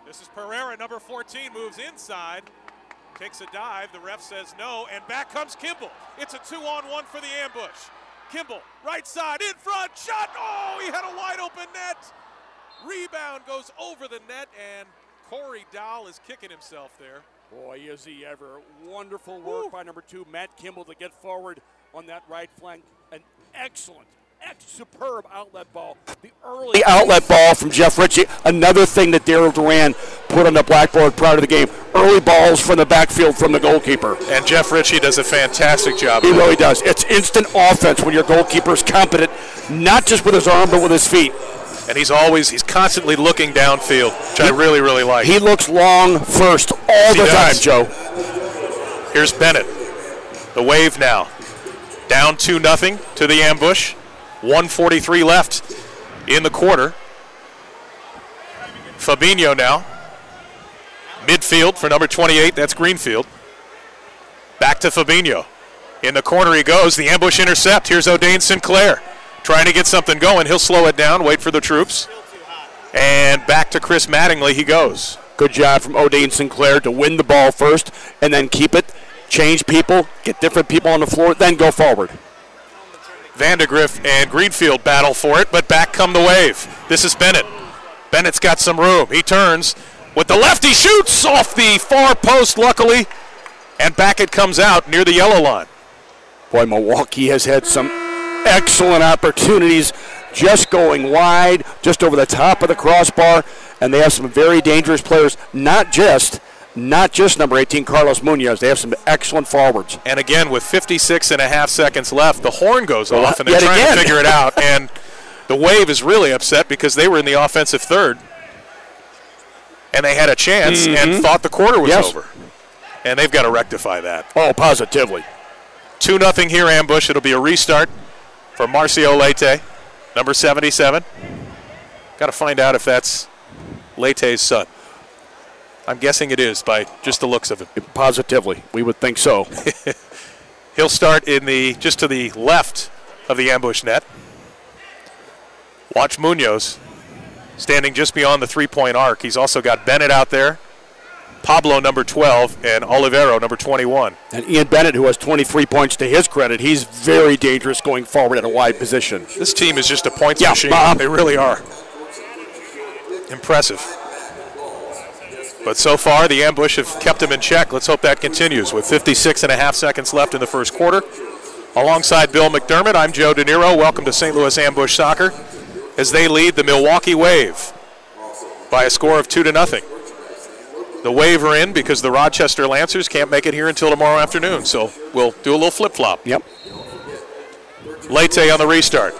This is Pereira, number 14, moves inside, takes a dive. The ref says no, and back comes Kimball. It's a 2-on-1 for the ambush. Kimball, right side, in front, shot. Oh, he had a wide open net. Rebound goes over the net, and Corey Dahl is kicking himself there. Boy, is he ever. Wonderful work by number 2, Matt Kimball, to get forward on that right flank. An excellent, superb outlet ball. The early outlet ball from Jeff Ritchie. Another thing that Daryl Duran put on the blackboard prior to the game. Early balls from the backfield from the goalkeeper. And Jeff Ritchie does a fantastic job. He really does. It's instant offense when your goalkeeper is competent, not just with his arm, but with his feet. And he's constantly looking downfield, which I really, really like. He looks long first all the time, Joe. Here's Bennett. The Wave now. Down 2-0 to the ambush. 1:43 left in the quarter. Fabinho now. Midfield for number 28, that's Greenfield. Back to Fabinho. In the corner he goes, the ambush intercept. Here's O'Dane Sinclair. Trying to get something going. He'll slow it down, wait for the troops. And back to Chris Mattingly he goes. Good job from O'Dane Sinclair to win the ball first and then keep it, change people, get different people on the floor, then go forward. Vandegrift and Greenfield battle for it, but back come the Wave. This is Bennett. Bennett's got some room. He turns with the left. He shoots off the far post, luckily. And back it comes out near the yellow line. Boy, Milwaukee has had some excellent opportunities, just going wide, just over the top of the crossbar, and they have some very dangerous players, not just number 18, Carlos Munoz. They have some excellent forwards. And again, with 56.5 seconds left, the horn goes off, and they're trying to figure it out. And the Wave is really upset because they were in the offensive third, and they had a chance and thought the quarter was over. And they've got to rectify that. Oh, positively. 2-0 here, ambush. It'll be a restart for Marcio Leite, number 77. Got to find out if that's Leite's son. I'm guessing it is by just the looks of him. Positively, we would think so. He'll start in just to the left of the ambush net. Watch Munoz standing just beyond the three-point arc. He's also got Bennett out there, Pablo, number 12, and Olivero, number 21. And Ian Bennett, who has 23 points to his credit, he's very dangerous going forward at a wide position. This team is just a points machine. They really are. Impressive. But so far, the ambush have kept him in check. Let's hope that continues with 56.5 seconds left in the first quarter. Alongside Bill McDermott, I'm Joe DeNiro. Welcome to St. Louis Ambush Soccer as they lead the Milwaukee Wave by a score of 2-0. The Wave are in because the Rochester Lancers can't make it here until tomorrow afternoon, so we'll do a little flip-flop. Yep. Leite on the restart.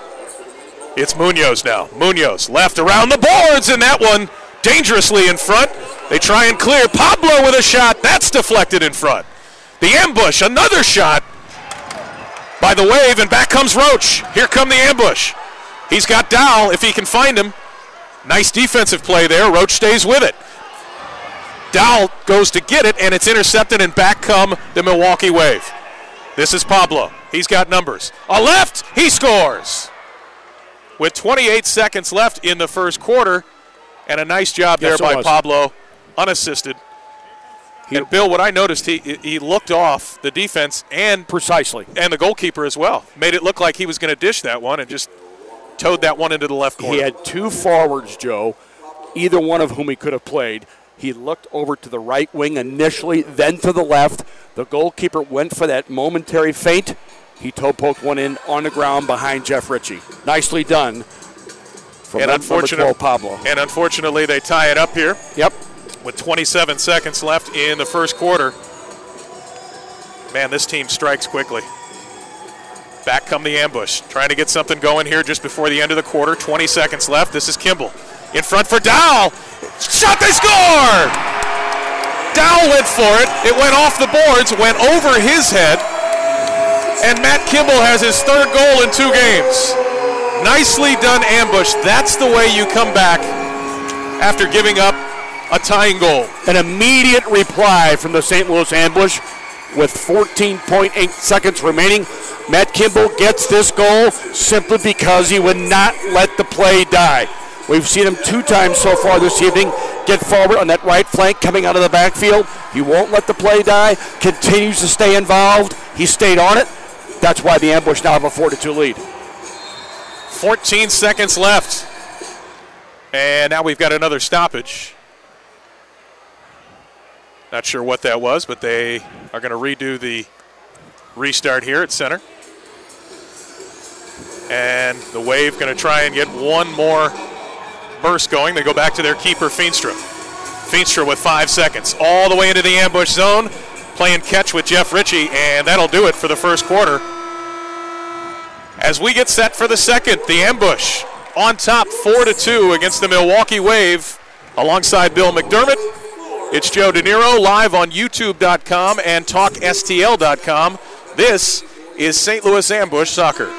It's Munoz now. Munoz left around the boards, and that one dangerously in front. They try and clear. Pablo with a shot. That's deflected in front. The ambush, another shot by the Wave, and back comes Roach. Here come the ambush. He's got Dahl if he can find him. Nice defensive play there. Roach stays with it. Dahl goes to get it, and it's intercepted, and back come the Milwaukee Wave. This is Pablo. He's got numbers. A left, he scores. With 28 seconds left in the first quarter, and a nice job there by Pablo, unassisted. And Bill, what I noticed, he looked off the defense and precisely, and the goalkeeper as well. Made it look like he was going to dish that one and just towed that one into the left corner. He had two forwards, Joe, either one of whom he could have played. He looked over to the right wing initially, then to the left. The goalkeeper went for that momentary feint. He toe-poked one in on the ground behind Jeff Ritchie. Nicely done from number 12, Pablo. And unfortunately, they tie it up here. Yep. with 27 seconds left in the first quarter. Man, this team strikes quickly. Back come the ambush. Trying to get something going here just before the end of the quarter. 20 seconds left. This is Kimball. In front for Dowell. Shot, they score! Dowell went for it. It went off the boards, went over his head. And Matt Kimball has his third goal in 2 games. Nicely done ambush. That's the way you come back after giving up a tying goal. An immediate reply from the St. Louis ambush with 14.8 seconds remaining. Matt Kimball gets this goal simply because he would not let the play die. We've seen him 2 times so far this evening get forward on that right flank coming out of the backfield. He won't let the play die, continues to stay involved. He stayed on it. That's why the ambush now have a 4-2 lead. 14 seconds left. And now we've got another stoppage. Not sure what that was, but they are going to redo the restart here at center. And the Wave going to try and get one more burst going. They go back to their keeper, Feenstra. Feenstra with 5 seconds. All the way into the ambush zone. Playing catch with Jeff Ritchie, and that'll do it for the first quarter. As we get set for the second, the ambush on top 4-2 against the Milwaukee Wave. Alongside Bill McDermott, it's Joe DeNiro live on YouTube.com and TalkSTL.com. This is St. Louis Ambush Soccer.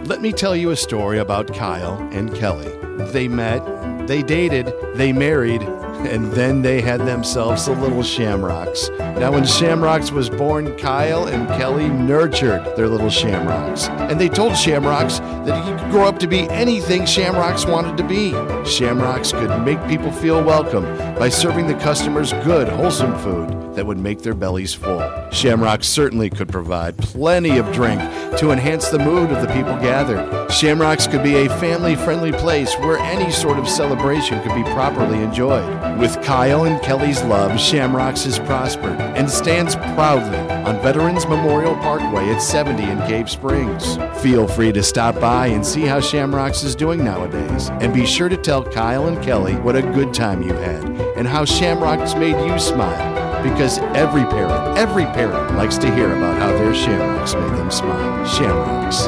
Let me tell you a story about Kyle and Kelly. They met, they dated, they married, and then they had themselves the little Shamrocks. Now, when Shamrocks was born, Kyle and Kelly nurtured their little Shamrocks. And they told Shamrocks that he could grow up to be anything Shamrocks wanted to be. Shamrocks could make people feel welcome by serving the customers good, wholesome food that would make their bellies full. Shamrocks certainly could provide plenty of drink to enhance the mood of the people gathered. Shamrocks could be a family-friendly place where any sort of celebration could be properly enjoyed. With Kyle and Kelly's love, Shamrocks has prospered and stands proudly on Veterans Memorial Parkway at 70 in Cave Springs. Feel free to stop by and see how Shamrocks is doing nowadays. And be sure to tell Kyle and Kelly what a good time you had and how Shamrocks made you smile. Because every parent likes to hear about how their Shamrocks made them smile. Shamrocks.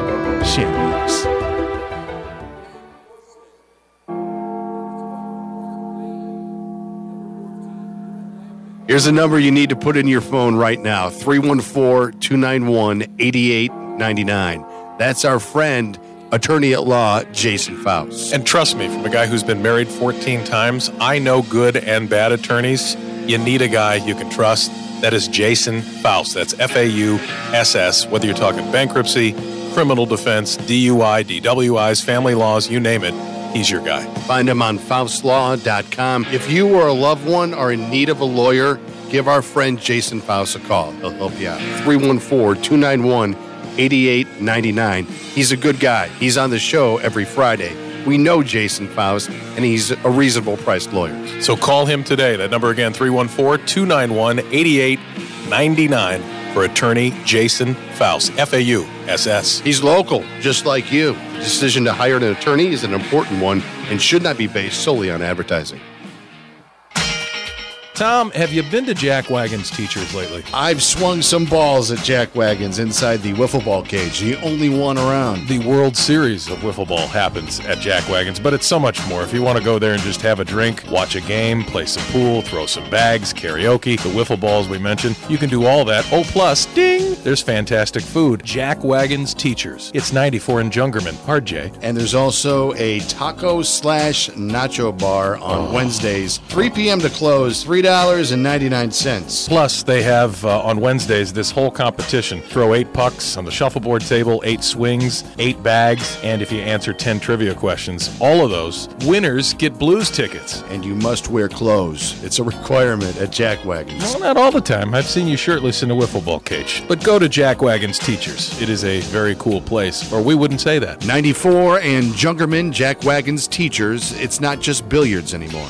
Shamrocks. Here's a number you need to put in your phone right now, 314-291-8899. That's our friend, attorney at law, Jason Faust. And trust me, from a guy who's been married 14 times, I know good and bad attorneys. You need a guy you can trust. That is Jason Faust. That's F-A-U-S-S. Whether you're talking bankruptcy, criminal defense, DUI, DWIs, family laws, you name it, he's your guy. Find him on faustlaw.com. If you or a loved one are in need of a lawyer, give our friend Jason Faust a call. He'll help you out. 314-291-8899. He's a good guy. He's on the show every Friday. We know Jason Faust, and he's a reasonable priced lawyer. So call him today. That number again, 314-291-8899 for attorney Jason Faust, F-A-U-S-S. He's local, just like you. The decision to hire an attorney is an important one and should not be based solely on advertising. Tom, have you been to Jack Wagon's Teachers lately? I've swung some balls at Jack Wagon's inside the wiffle ball cage, the only one around. The World Series of wiffle ball happens at Jack Wagon's, but it's so much more. If you want to go there and just have a drink, watch a game, play some pool, throw some bags, karaoke, the wiffle balls we mentioned, you can do all that. Oh, plus, ding, there's fantastic food. Jack Wagon's Teachers. It's 94 in Jungerman. Hard J. And there's also a taco/nacho bar on Wednesdays, 3 p.m. to close, $3.99. Plus, they have on Wednesdays this whole competition. Throw 8 pucks on the shuffleboard table, 8 swings, 8 bags, and if you answer 10 trivia questions, all of those, winners get Blues tickets. And you must wear clothes. It's a requirement at Jack Wagon's. Well, not all the time. I've seen you shirtless in a wiffle ball cage. But go to Jack Wagon's Teachers. It is a very cool place, or we wouldn't say that. 94 and Jungerman, Jack Wagon's Teachers. It's not just billiards anymore.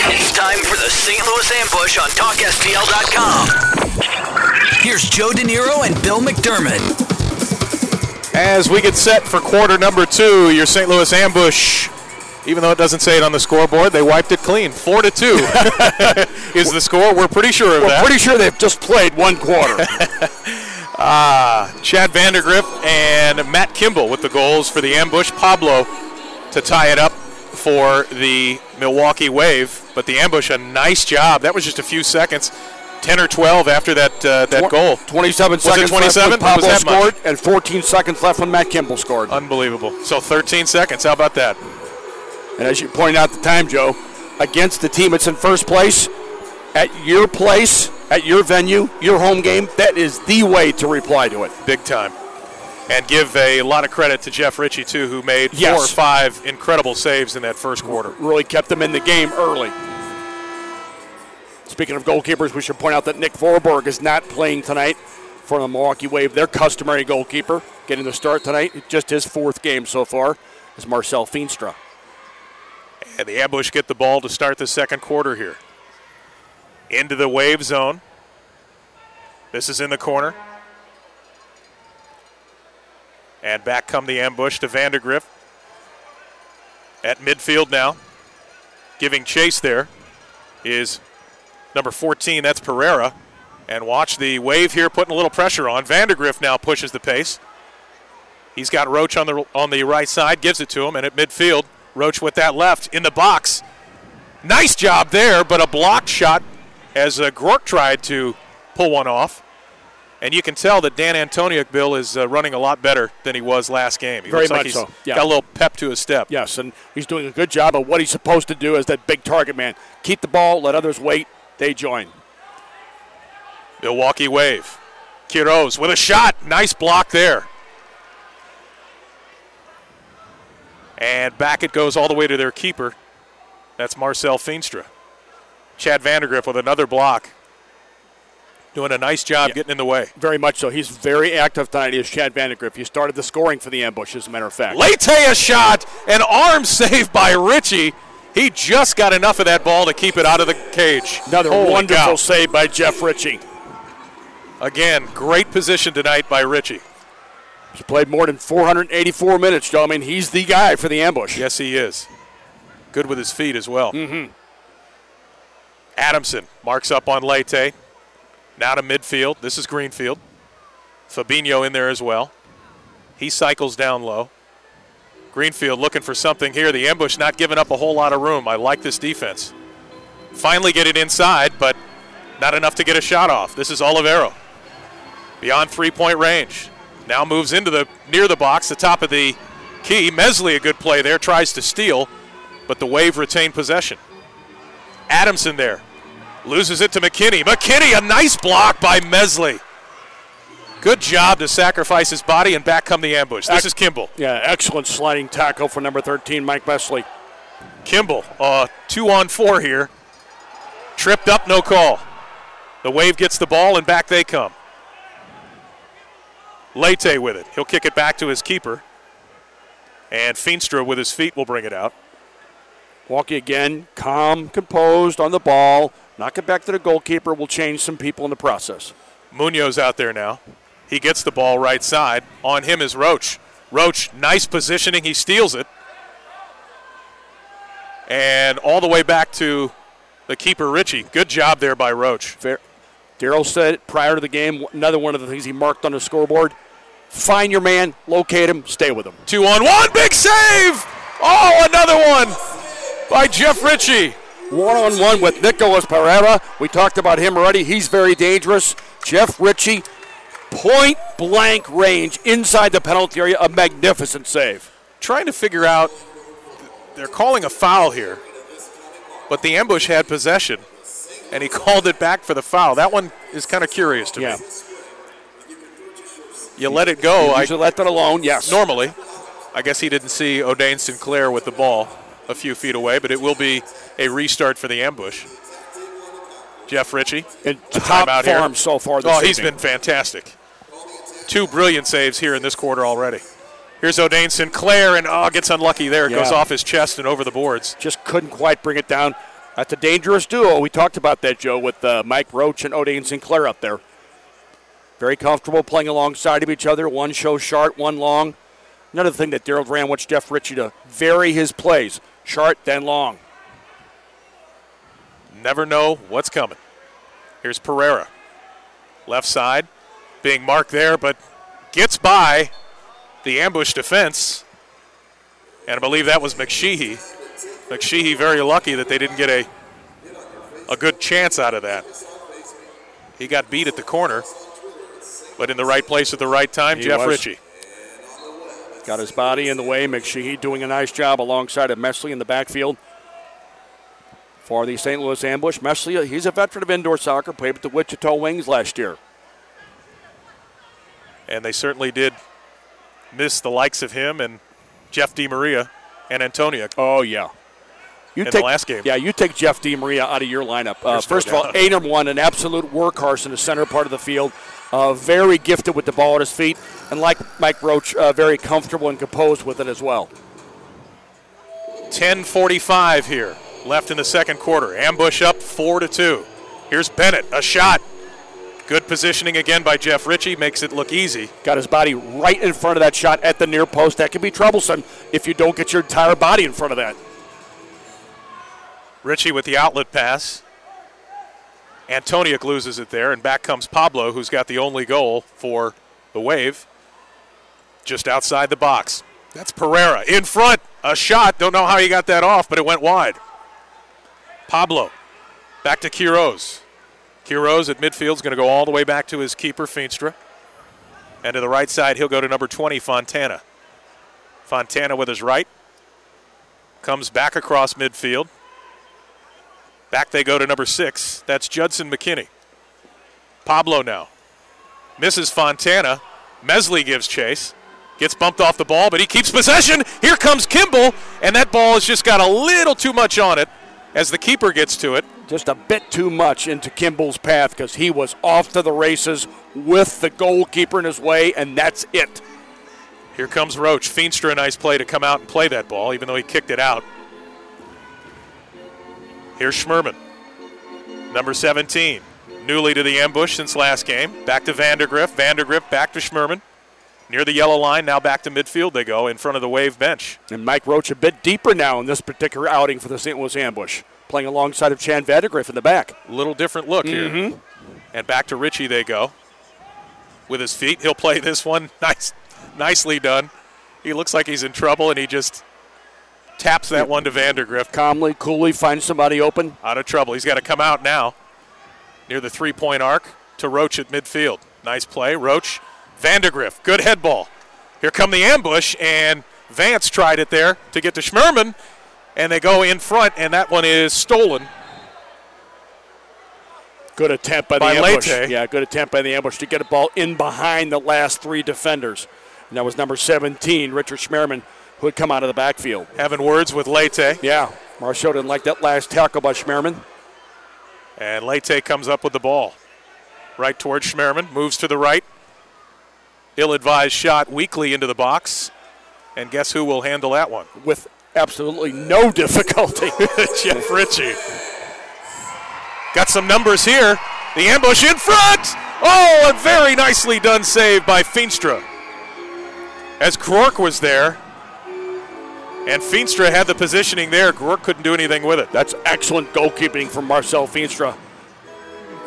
It's time for the St. Louis Ambush on TalkSTL.com. Here's Joe DeNiro and Bill McDermott. As we get set for quarter number 2, your St. Louis Ambush, even though it doesn't say it on the scoreboard, they wiped it clean. 4-2 is the score. We're pretty sure of that. We're pretty sure they've just played one quarter. Chad Vandergrift and Matt Kimball with the goals for the Ambush. Pablo to tie it up for the Milwaukee Wave. But the Ambush, a nice job. That was just a few seconds. 10 or 12 after that goal. 27 seconds 27? left when Pablo scored, and 14 seconds left when Matt Kimball scored. Unbelievable. So 13 seconds. How about that? And as you pointed out at the time, Joe, against the team that's in first place, at your place, at your venue, your home game, that is the way to reply to it. Big time. And give a lot of credit to Jeff Ritchie, too, who made 4 or 5 incredible saves in that first quarter. Really kept them in the game early. Speaking of goalkeepers, we should point out that Nick Vorberg is not playing tonight for the Milwaukee Wave. Their customary goalkeeper getting the start tonight. Just his 4th game so far is Marcel Feenstra. And the Ambush get the ball to start the second quarter here. Into the Wave zone. This is in the corner. And back come the Ambush to Vandergrift. At midfield now. Giving chase there is number 14, that's Pereira. And watch the Wave here putting a little pressure on. Vandergrift now pushes the pace. He's got Roach on the right side, gives it to him, and at midfield, Roach with that left in the box. Nice job there, but a blocked shot as Gork tried to pull one off. And you can tell that Dan Antoniuk, Bill, is running a lot better than he was last game. He Very looks like much he's so. Yeah. got a little pep to his step. Yes, and he's doing a good job of what he's supposed to do as that big target man. Keep the ball, let others wait. They join. Milwaukee Wave. Quiroz with a shot. Nice block there. And back it goes all the way to their keeper. That's Marcel Feenstra. Chad Vandergrift with another block. Doing a nice job getting in the way. Very much so. He's very active tonight. He is Chad Vandergrift. He started the scoring for the Ambush, as a matter of fact. Leite a shot. An arm save by Ritchie. He just got enough of that ball to keep it out of the cage. Another wonderful save by Jeff Ritchie. Again, great position tonight by Ritchie. He's played more than 484 minutes, Joe. I mean, he's the guy for the Ambush. Yes, he is. Good with his feet as well. Mm-hmm. Adamson marks up on Leite. Now to midfield. This is Greenfield. Fabinho in there as well. He cycles down low. Greenfield looking for something here. The Ambush not giving up a whole lot of room. I like this defense. Finally get it inside, but not enough to get a shot off. This is Olivero. Beyond three-point range. Now moves into near the box, the top of the key. Mesley, a good play there, tries to steal, but the Wave retain possession. Adamson there. Loses it to McKinney. McKinney, a nice block by Mesley. Good job to sacrifice his body, and back come the Ambush. This is Kimball. Yeah, excellent sliding tackle for number 13, Mike Mesley. Kimball, 2-on-4 here. Tripped up, no call. The Wave gets the ball, and back they come. Leite with it. He'll kick it back to his keeper. And Feenstra with his feet will bring it out. Milwaukee again, calm, composed on the ball. Knock it back to the goalkeeper. Will change some people in the process. Munoz out there now. He gets the ball right side. On him is Roach. Roach, nice positioning. He steals it. And all the way back to the keeper, Ritchie. Good job there by Roach. Fair. Darryl said prior to the game, another one of the things he marked on the scoreboard, find your man, locate him, stay with him. 2-on-1, big save! Oh, another one by Jeff Ritchie. One-on-one with Nicolas Pereira. We talked about him already. He's very dangerous. Jeff Ritchie, point-blank range inside the penalty area, a magnificent save. Trying to figure out, they're calling a foul here, but the Ambush had possession, and he called it back for the foul. That one is kind of curious to me. You let it go. I should let that alone, yes. Normally. I guess he didn't see O'Dane Sinclair with the ball a few feet away, but it will be a restart for the Ambush. Jeff Ritchie. In top form so far this evening. He's been fantastic. 2 brilliant saves here in this quarter already. Here's O'Dane Sinclair, and gets unlucky there. It goes off his chest and over the boards. Just couldn't quite bring it down. That's a dangerous duo. We talked about that, Joe, with Mike Roach and O'Dane Sinclair up there. Very comfortable playing alongside of each other. One shows short, one long. Another thing that Darryl Duran wants Jeff Ritchie to vary his plays. Short, then long. Never know what's coming. Here's Pereira. Left side, being marked there, but gets by the ambush defense. And I believe that was McSheehy. McSheehy very lucky that they didn't get a good chance out of that. He got beat at the corner, but in the right place at the right time, Jeff Ritchie. Got his body in the way. McSheehy doing a nice job alongside of Mesley in the backfield for the St. Louis Ambush. Mesley, he's a veteran of indoor soccer, played with the Wichita Wings last year. And they certainly did miss the likes of him and Jeff DiMaria and Antonia. Oh, yeah. In the last game. Yeah, you take Jeff DiMaria out of your lineup. First of all, A1, an absolute workhorse in the center part of the field. Very gifted with the ball at his feet. And like Mike Roach, very comfortable and composed with it as well. 10:45 here left in the second quarter. Ambush up 4-2. Here's Bennett, a shot. Good positioning again by Jeff Ritchie, makes it look easy. Got his body right in front of that shot at the near post. That can be troublesome if you don't get your entire body in front of that. Ritchie with the outlet pass. Antoniuk loses it there, and back comes Pablo, who's got the only goal for the Wave. Just outside the box. That's Pereira in front. A shot. Don't know how he got that off, but it went wide. Pablo back to Quiroz. Quiroz at midfield is going to go all the way back to his keeper, Feenstra. And to the right side, he'll go to number 20, Fontana. Fontana with his right. Comes back across midfield. Back they go to number 6. That's Judson McKinney. Pablo now. Misses Fontana. Mesley gives chase. Gets bumped off the ball, but he keeps possession. Here comes Kimball, and that ball has just got a little too much on it as the keeper gets to it. Just a bit too much into Kimball's path because he was off to the races with the goalkeeper in his way, and that's it. Here comes Roach. Feenstra, a nice play to come out and play that ball, even though he kicked it out. Here's Schmerman, number 17, newly to the ambush since last game. Back to Vandergriff. Vandergriff back to Schmerman. Near the yellow line, now back to midfield they go in front of the Wave bench. And Mike Roach a bit deeper now in this particular outing for the St. Louis Ambush, playing alongside of Chan Vandergriff in the back. Little different look here. And back to Ritchie they go. With his feet, he'll play this one. Nicely done. He looks like he's in trouble, and he just taps that one to Vandergriff. Calmly, coolly finds somebody open. Out of trouble. He's got to come out now near the three-point arc to Roach at midfield. Nice play. Roach, Vandergriff, good head ball. Here come the ambush, and Vance tried it there to get to Schmerman, and they go in front, and that one is stolen. Good attempt by the ambush. Leite. Yeah, good attempt by the ambush to get a ball in behind the last 3 defenders. And that was number 17, Richard Schmerman, who had come out of the backfield. Having words with Leite. Yeah, Marceau didn't like that last tackle by Schmerman. And Leite comes up with the ball. Right towards Schmerman, moves to the right. Ill-advised shot weakly into the box. And guess who will handle that one? With absolutely no difficulty. Jeff Ritchie. Got some numbers here. The ambush in front. Oh, a very nicely done save by Feenstra. As Grork was there. And Feenstra had the positioning there. Grork couldn't do anything with it. That's excellent goalkeeping from Marcel Feenstra.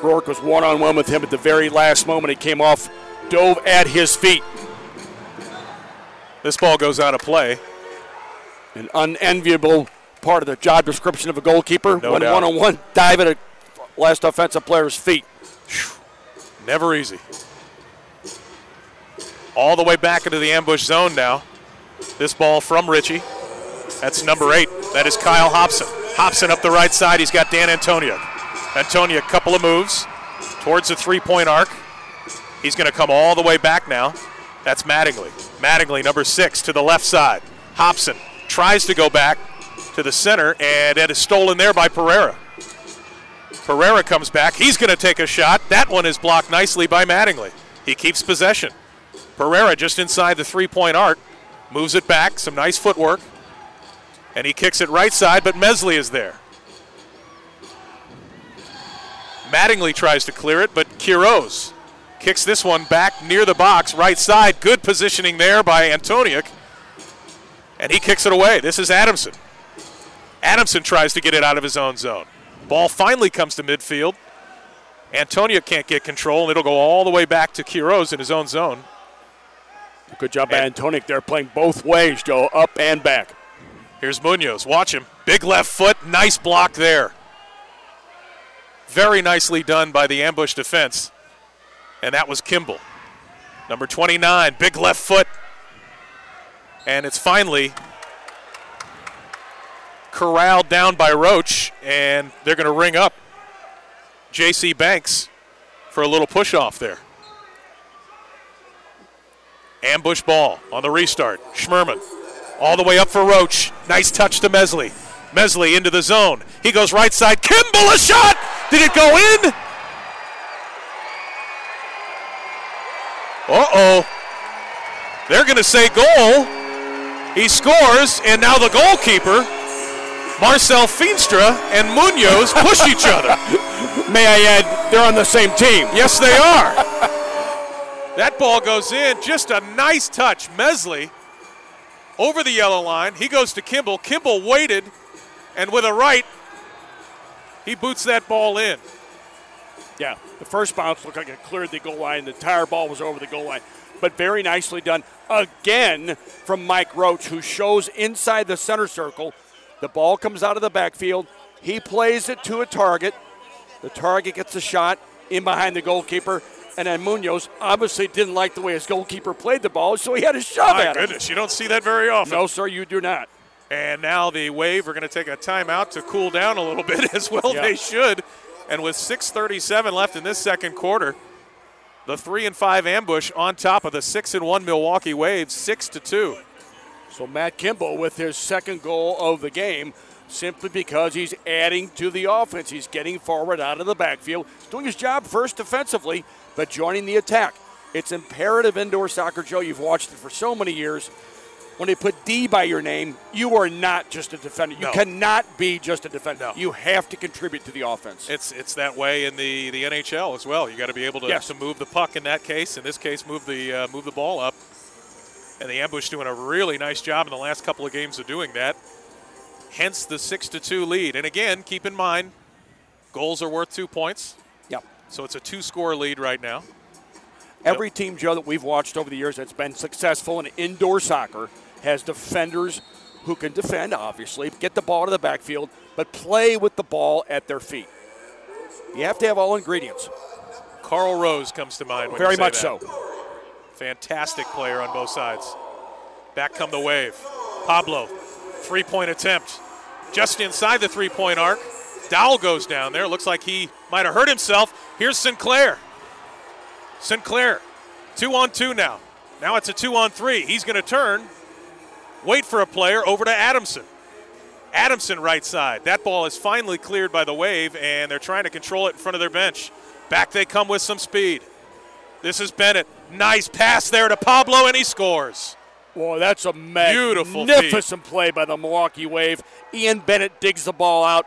Grork was one-on-one with him at the very last moment. He came off, dove at his feet. This ball goes out of play. An unenviable part of the job description of a goalkeeper. No doubt. One-on-one dive at a last offensive player's feet. Never easy. All the way back into the ambush zone now. This ball from Ritchie. That's number 8. That is Kyle Hobson. Hobson up the right side. He's got Dan Antonio. Antonio, a couple of moves towards the three-point arc. He's going to come all the way back now. That's Mattingly. Mattingly, number 6, to the left side. Hobson tries to go back to the center, and it is stolen there by Pereira. Pereira comes back. He's going to take a shot. That one is blocked nicely by Mattingly. He keeps possession. Pereira just inside the three-point arc. Moves it back, some nice footwork. And he kicks it right side, but Mesley is there. Mattingly tries to clear it, but Quiroz Kicks this one back near the box, right side. Good positioning there by Antoniuk. And he kicks it away. This is Adamson. Adamson tries to get it out of his own zone. Ball finally comes to midfield. Antoniuk can't get control, and it'll go all the way back to Quiroz in his own zone. Good job by Antoniuk there, playing both ways, Joe, up and back. Here's Munoz. Watch him. Big left foot. Nice block there. Very nicely done by the ambush defense. And that was Kimball. Number 29, big left foot. And it's finally corralled down by Roach, and they're going to ring up J.C. Banks for a little push-off there. Ambush ball on the restart. Schmerman all the way up for Roach. Nice touch to Mesley. Mesley into the zone. He goes right side. Kimball, a shot! Did it go in? Uh-oh. They're going to say goal. He scores, and now the goalkeeper, Marcel Feenstra and Munoz, push each other. May I add, they're on the same team. Yes, they are. That ball goes in. Just a nice touch. Mesley over the yellow line. He goes to Kimball. Kimball waited, and with a right, he boots that ball in. Yeah, the first bounce looked like it cleared the goal line. The entire ball was over the goal line. But very nicely done again from Mike Roach, who shows inside the center circle. The ball comes out of the backfield. He plays it to a target. The target gets a shot in behind the goalkeeper. And then Munoz obviously didn't like the way his goalkeeper played the ball, so he had a shove at him. My goodness, you don't see that very often. No, sir, you do not. And now the Wave are going to take a timeout to cool down a little bit as well. Yeah. They should. And with 6:37 left in this second quarter, the 3-5 ambush on top of the 6-1 Milwaukee Waves, 6-2. So Matt Kimball with his second goal of the game, simply because he's adding to the offense. He's getting forward out of the backfield. He's doing his job first defensively, but joining the attack. It's imperative indoor soccer, Joe. You've watched it for so many years. When they put D by your name, you are not just a defender. You cannot be just a defender. No. You have to contribute to the offense. It's that way in the NHL as well. You got to be able to move the puck in that case. In this case, move the ball up. And the ambush doing a really nice job in the last couple of games of doing that. Hence the 6-2 lead. And again, keep in mind, goals are worth 2 points. Yep. So it's a 2-score lead right now. Every team, Joe, that we've watched over the years that's been successful in indoor soccer has defenders who can defend, obviously, get the ball to the backfield, but play with the ball at their feet. You have to have all ingredients. Carl Rose comes to mind. Very much so. Fantastic player on both sides. Back come the Wave. Pablo, three-point attempt. Just inside the three-point arc. Dowell goes down there. Looks like he might have hurt himself. Here's Sinclair. Sinclair, 2-on-2 now. Now it's a 2-on-3. He's going to turn, wait for a player, over to Adamson. Adamson right side. That ball is finally cleared by the Wave, and they're trying to control it in front of their bench. Back they come with some speed. This is Bennett. Nice pass there to Pablo, and he scores. Boy, that's a magnificent play by the Milwaukee Wave. Ian Bennett digs the ball out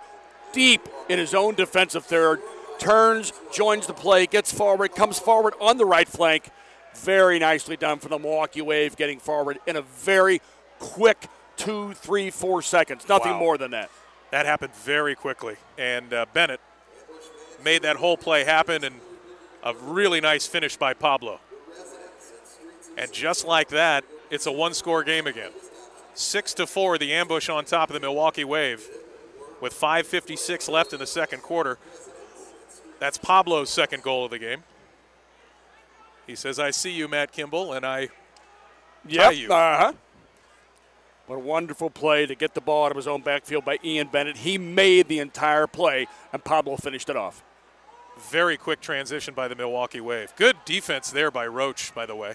deep in his own defensive third, turns, joins the play, gets forward, comes forward on the right flank. Very nicely done for the Milwaukee Wave, getting forward in a very quick 2, 3, 4 seconds. Nothing more than that. That happened very quickly, and Bennett made that whole play happen, and a really nice finish by Pablo. And just like that, it's a one-score game again. 6-4, the ambush on top of the Milwaukee Wave with 5:56 left in the second quarter. That's Pablo's second goal of the game. He says, I see you, Matt Kimball, and I tie you. What a wonderful play to get the ball out of his own backfield by Ian Bennett. He made the entire play, and Pablo finished it off. Very quick transition by the Milwaukee Wave. Good defense there by Roach, by the way.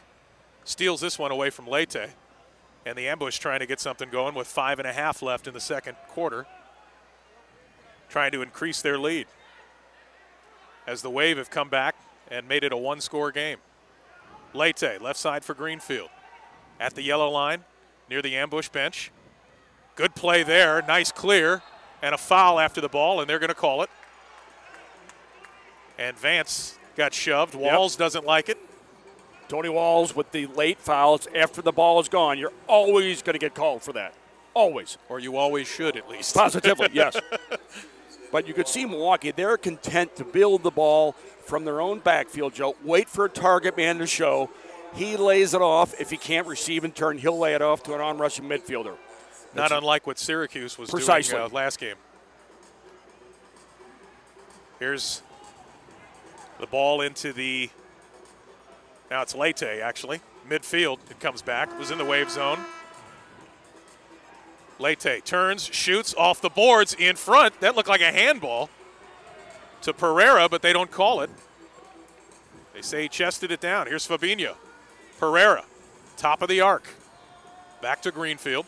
Steals this one away from Leite. And the ambush trying to get something going with 5.5 left in the second quarter. Trying to increase their lead. As the Wave have come back and made it a one-score game. Leite, left side for Greenfield. At the yellow line, near the ambush bench. Good play there, nice clear, and a foul after the ball, and they're going to call it. And Vance got shoved. Walls doesn't like it. Tony Walls with the late fouls after the ball is gone. You're always going to get called for that. Always. Or you always should, at least. Positively, yes. But you could see Milwaukee, they're content to build the ball from their own backfield, Joe. Wait for a target man to show. He lays it off. If he can't receive in turn, he'll lay it off to an on-rushing midfielder. Not unlike what Syracuse was doing last game. Here's the ball into the, now it's Leite, actually. Midfield, it comes back. It was in the wave zone. Leite turns, shoots off the boards in front. That looked like a handball to Pereira, but they don't call it. They say he chested it down. Here's Fabinho. Pereira, top of the arc. Back to Greenfield.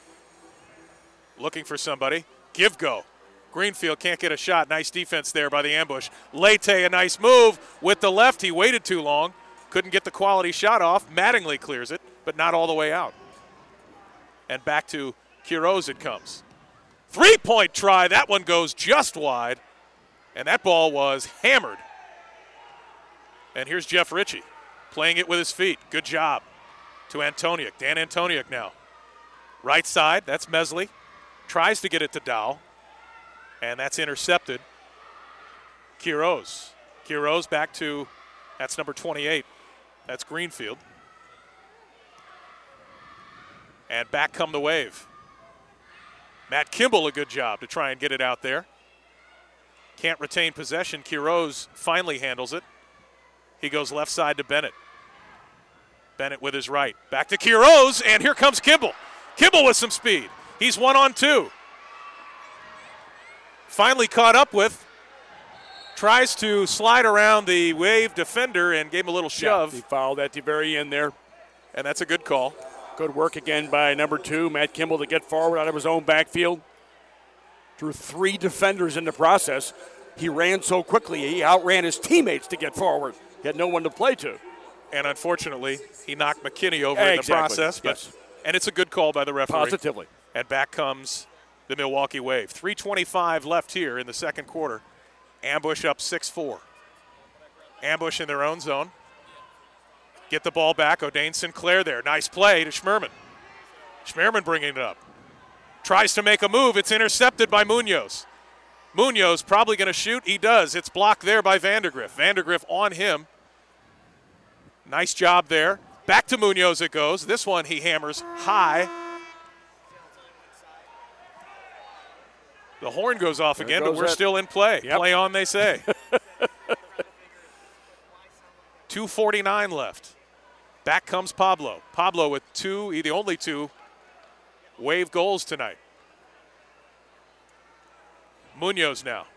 Looking for somebody. Give go. Greenfield can't get a shot. Nice defense there by the ambush. Leite, a nice move with the left. He waited too long. Couldn't get the quality shot off. Mattingly clears it, but not all the way out. And back to Quiroz it comes. Three-point try. That one goes just wide. And that ball was hammered. And here's Jeff Ritchie playing it with his feet. Good job to Antoniuk. Dan Antoniuk now. Right side, that's Mesley. Tries to get it to Dow. And that's intercepted. Quiroz. Quiroz back to, that's number 28. That's Greenfield. And back come the Wave. Matt Kimball, a good job to try and get it out there. Can't retain possession. Quiroz finally handles it. He goes left side to Bennett. Bennett with his right. Back to Quiroz, and here comes Kimball. Kimball with some speed. He's 1-on-2. Finally caught up with. Tries to slide around the Wave defender and gave him a little shove. Yeah, he fouled at the very end there. And that's a good call. Good work again by number 2, Matt Kimball, to get forward out of his own backfield. Drew 3 defenders in the process. He ran so quickly, he outran his teammates to get forward. He had no one to play to. And unfortunately, he knocked McKinney over in the process. But, yes. And it's a good call by the referee. Positively. And back comes the Milwaukee Wave. 3:25 left here in the second quarter. Ambush up 6-4. Ambush in their own zone. Get the ball back. O'Dane Sinclair there. Nice play to Schmerman. Schmerman bringing it up. Tries to make a move. It's intercepted by Munoz. Munoz probably going to shoot. He does. It's blocked there by Vandergriff. Vandergriff on him. Nice job there. Back to Munoz it goes. This one he hammers high. The horn goes off again, but we're still in play. Yep. Play on, they say. 2:49 left. Back comes Pablo. Pablo with the only 2 Wave goals tonight. Munoz now.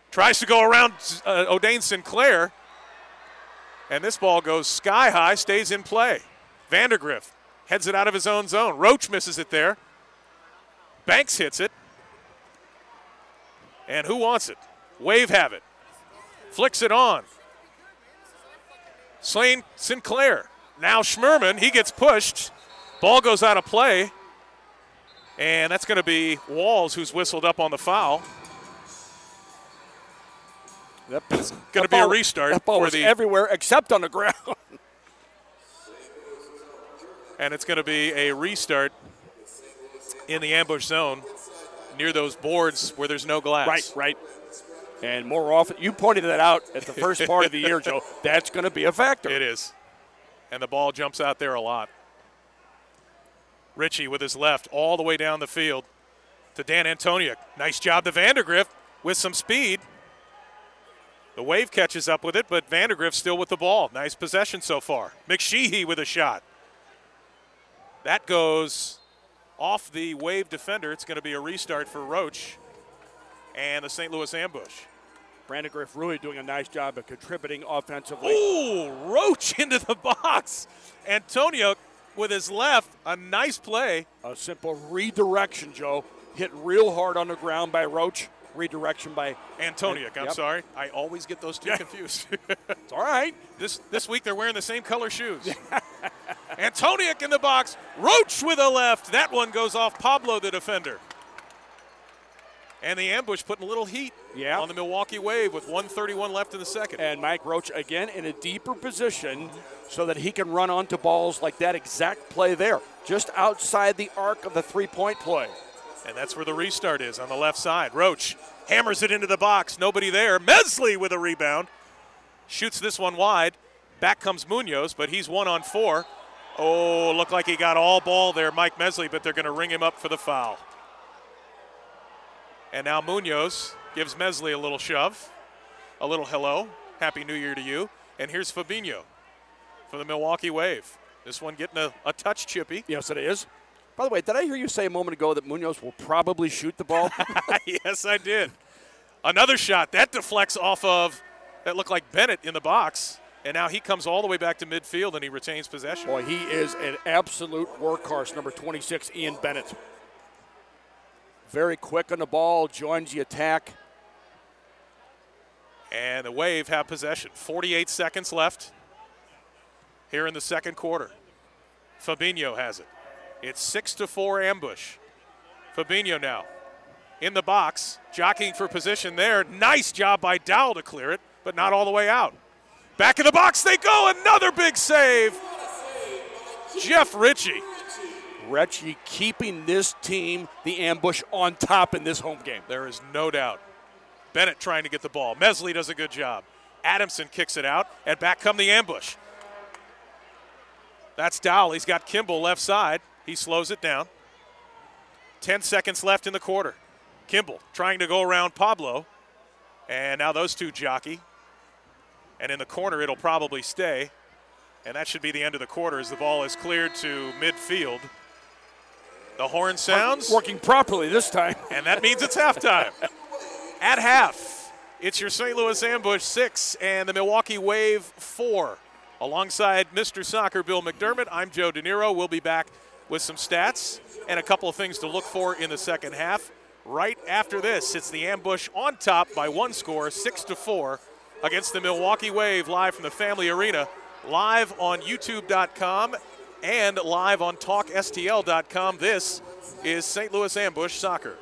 Tries to go around O'Dane Sinclair. And this ball goes sky high, stays in play. Vandergriff heads it out of his own zone. Roach misses it there. Banks hits it. And who wants it? Wave have it. Flicks it on. Slane Sinclair. Now Schmerman, he gets pushed. Ball goes out of play. And that's going to be Walls, who's whistled up on the foul. It's going to be a restart. That ball was everywhere except on the ground. And it's going to be a restart in the ambush zone near those boards where there's no glass. Right. And more often, you pointed that out at the first part of the year, Joe. That's going to be a factor. It is. And the ball jumps out there a lot. Ritchie with his left all the way down the field to Dan Antoniuk. Nice job to Vandergriff with some speed. The Wave catches up with it, but Vandergriff still with the ball. Nice possession so far. McSheehy with a shot. That goes off the Wave defender. It's going to be a restart for Roach and the St. Louis Ambush. Vandergriff really doing a nice job of contributing offensively. Ooh, Roach into the box. Antoniuk with his left, a nice play. A simple redirection, Joe. Hit real hard on the ground by Roach. Redirection by Antoniuk, I'm sorry. I always get those two confused. It's all right. This week they're wearing the same color shoes. Antoniuk in the box. Roach with a left. That one goes off Pablo, the defender. And the ambush putting a little heat on the Milwaukee Wave with 1:31 left in the second. And Mike Roach, again, in a deeper position so that he can run onto balls like that exact play there, just outside the arc of the three-point play. And that's where the restart is, on the left side. Roach hammers it into the box. Nobody there. Mesley with a rebound. Shoots this one wide. Back comes Munoz, but he's 1 on 4. Oh, looked like he got all ball there, Mike Mesley, but they're going to ring him up for the foul. And now Munoz gives Mesley a little shove, a little hello, Happy New Year to you. And here's Fabinho for the Milwaukee Wave. This one getting a touch chippy. Yes, it is. By the way, did I hear you say a moment ago that Munoz will probably shoot the ball? Yes, I did. Another shot. That deflects off of, that looked like Bennett in the box. And now he comes all the way back to midfield and he retains possession. Boy, he is an absolute workhorse, number 26, Ian Bennett. Very quick on the ball, joins the attack. And the Wave have possession. 48 seconds left here in the second quarter. Fabinho has it. It's 6-4 ambush. Fabinho now in the box, jockeying for position there. Nice job by Dowell to clear it, but not all the way out. Back in the box they go. Another big save. Jeff Ritchie. Ritchie keeping this team, the ambush, on top in this home game. There is no doubt. Bennett trying to get the ball. Mesley does a good job. Adamson kicks it out, and back come the ambush. That's Dowell. He's got Kimball left side. He slows it down. 10 seconds left in the quarter. Kimball trying to go around Pablo. And now those two jockey. And in the corner, it'll probably stay. And that should be the end of the quarter as the ball is cleared to midfield. The horn sounds. Working properly this time. And that means it's halftime. At half, it's your St. Louis Ambush 6 and the Milwaukee Wave 4. Alongside Mr. Soccer Bill McDermott, I'm Joe De Niro. We'll be back with some stats and a couple of things to look for in the second half. Right after this, it's the Ambush on top by one score, 6-4, against the Milwaukee Wave, live from the Family Arena, live on YouTube.com and live on TalkSTL.com. This is St. Louis Ambush Soccer.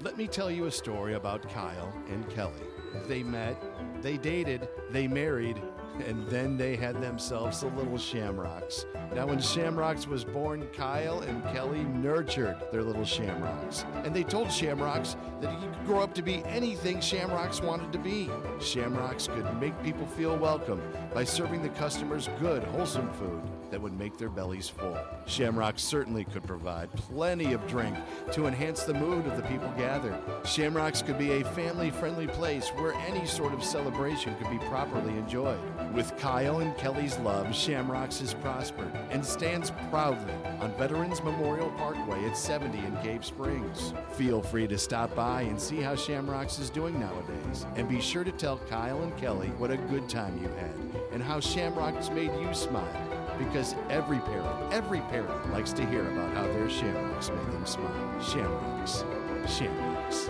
Let me tell you a story about Kyle and Kelly. They met, they dated, they married, and then they had themselves the little Shamrocks. Now, when Shamrocks was born, Kyle and Kelly nurtured their little Shamrocks. And they told Shamrocks that he could grow up to be anything Shamrocks wanted to be. Shamrocks could make people feel welcome by serving the customers good, wholesome food that would make their bellies full. Shamrocks certainly could provide plenty of drink to enhance the mood of the people gathered. Shamrocks could be a family-friendly place where any sort of celebration could be properly enjoyed. With Kyle and Kelly's love, Shamrocks has prospered and stands proudly on Veterans Memorial Parkway at 70 in Cave Springs. Feel free to stop by and see how Shamrocks is doing nowadays. And be sure to tell Kyle and Kelly what a good time you had and how Shamrocks made you smile. Because every parent likes to hear about how their Shamrocks made them smile. Shamrocks. Shamrocks.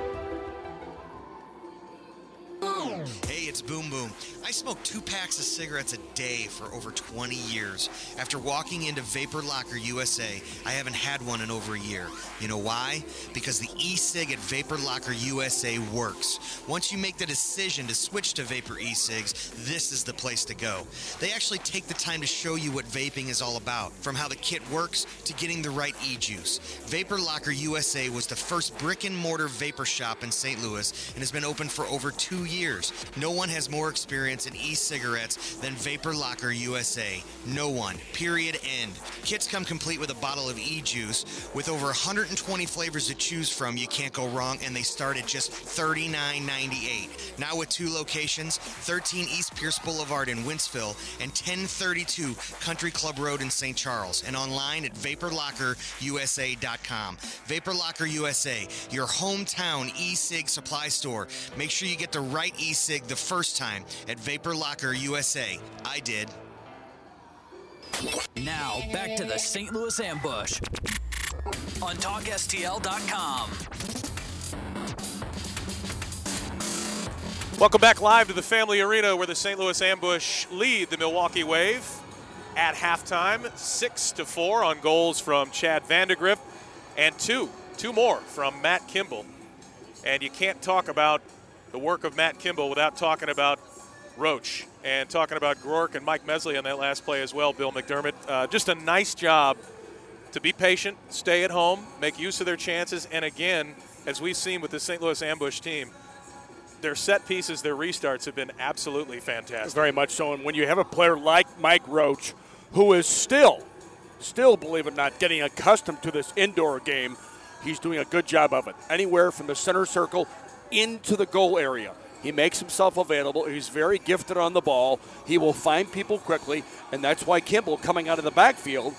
Hey, it's Boom Boom. I smoke 2 packs of cigarettes a day for over 20 years. After walking into Vapor Locker USA, I haven't had one in over a year. You know why? Because the e-cig at Vapor Locker USA works. Once you make the decision to switch to Vapor e-cigs, this is the place to go. They actually take the time to show you what vaping is all about, from how the kit works to getting the right e-juice. Vapor Locker USA was the first brick-and-mortar vapor shop in St. Louis and has been open for over 2 years. No one has more experience in e-cigarettes than Vapor Locker USA. No one. Period. End. Kits come complete with a bottle of e-juice. With over 120 flavors to choose from, you can't go wrong, and they start at just $39.98. Now with 2 locations, 13 East Pierce Boulevard in Wentzville and 1032 Country Club Road in St. Charles, and online at VaporLockerUSA.com. Vapor Locker USA, your hometown e-cig supply store. Make sure you get the right e-cig the first time at Vapor Locker USA. I did. Now, back to the St. Louis Ambush on TalkSTL.com. Welcome back live to the Family Arena where the St. Louis Ambush lead the Milwaukee Wave at halftime, 6-4 on goals from Chad Vandegrift and two more from Matt Kimball. And you can't talk about the work of Matt Kimball without talking about Roach and talking about Groark and Mike Mesley on that last play as well, Bill McDermott. Just a nice job to be patient, stay at home, make use of their chances. And again, as we've seen with the St. Louis Ambush team, their set pieces, their restarts have been absolutely fantastic. Very much so. And when you have a player like Mike Roach, who is still, believe it or not, getting accustomed to this indoor game, he's doing a good job of it. Anywhere from the center circle into the goal area. He makes himself available. He's very gifted on the ball. He will find people quickly, and that's why Kimball, coming out of the backfield,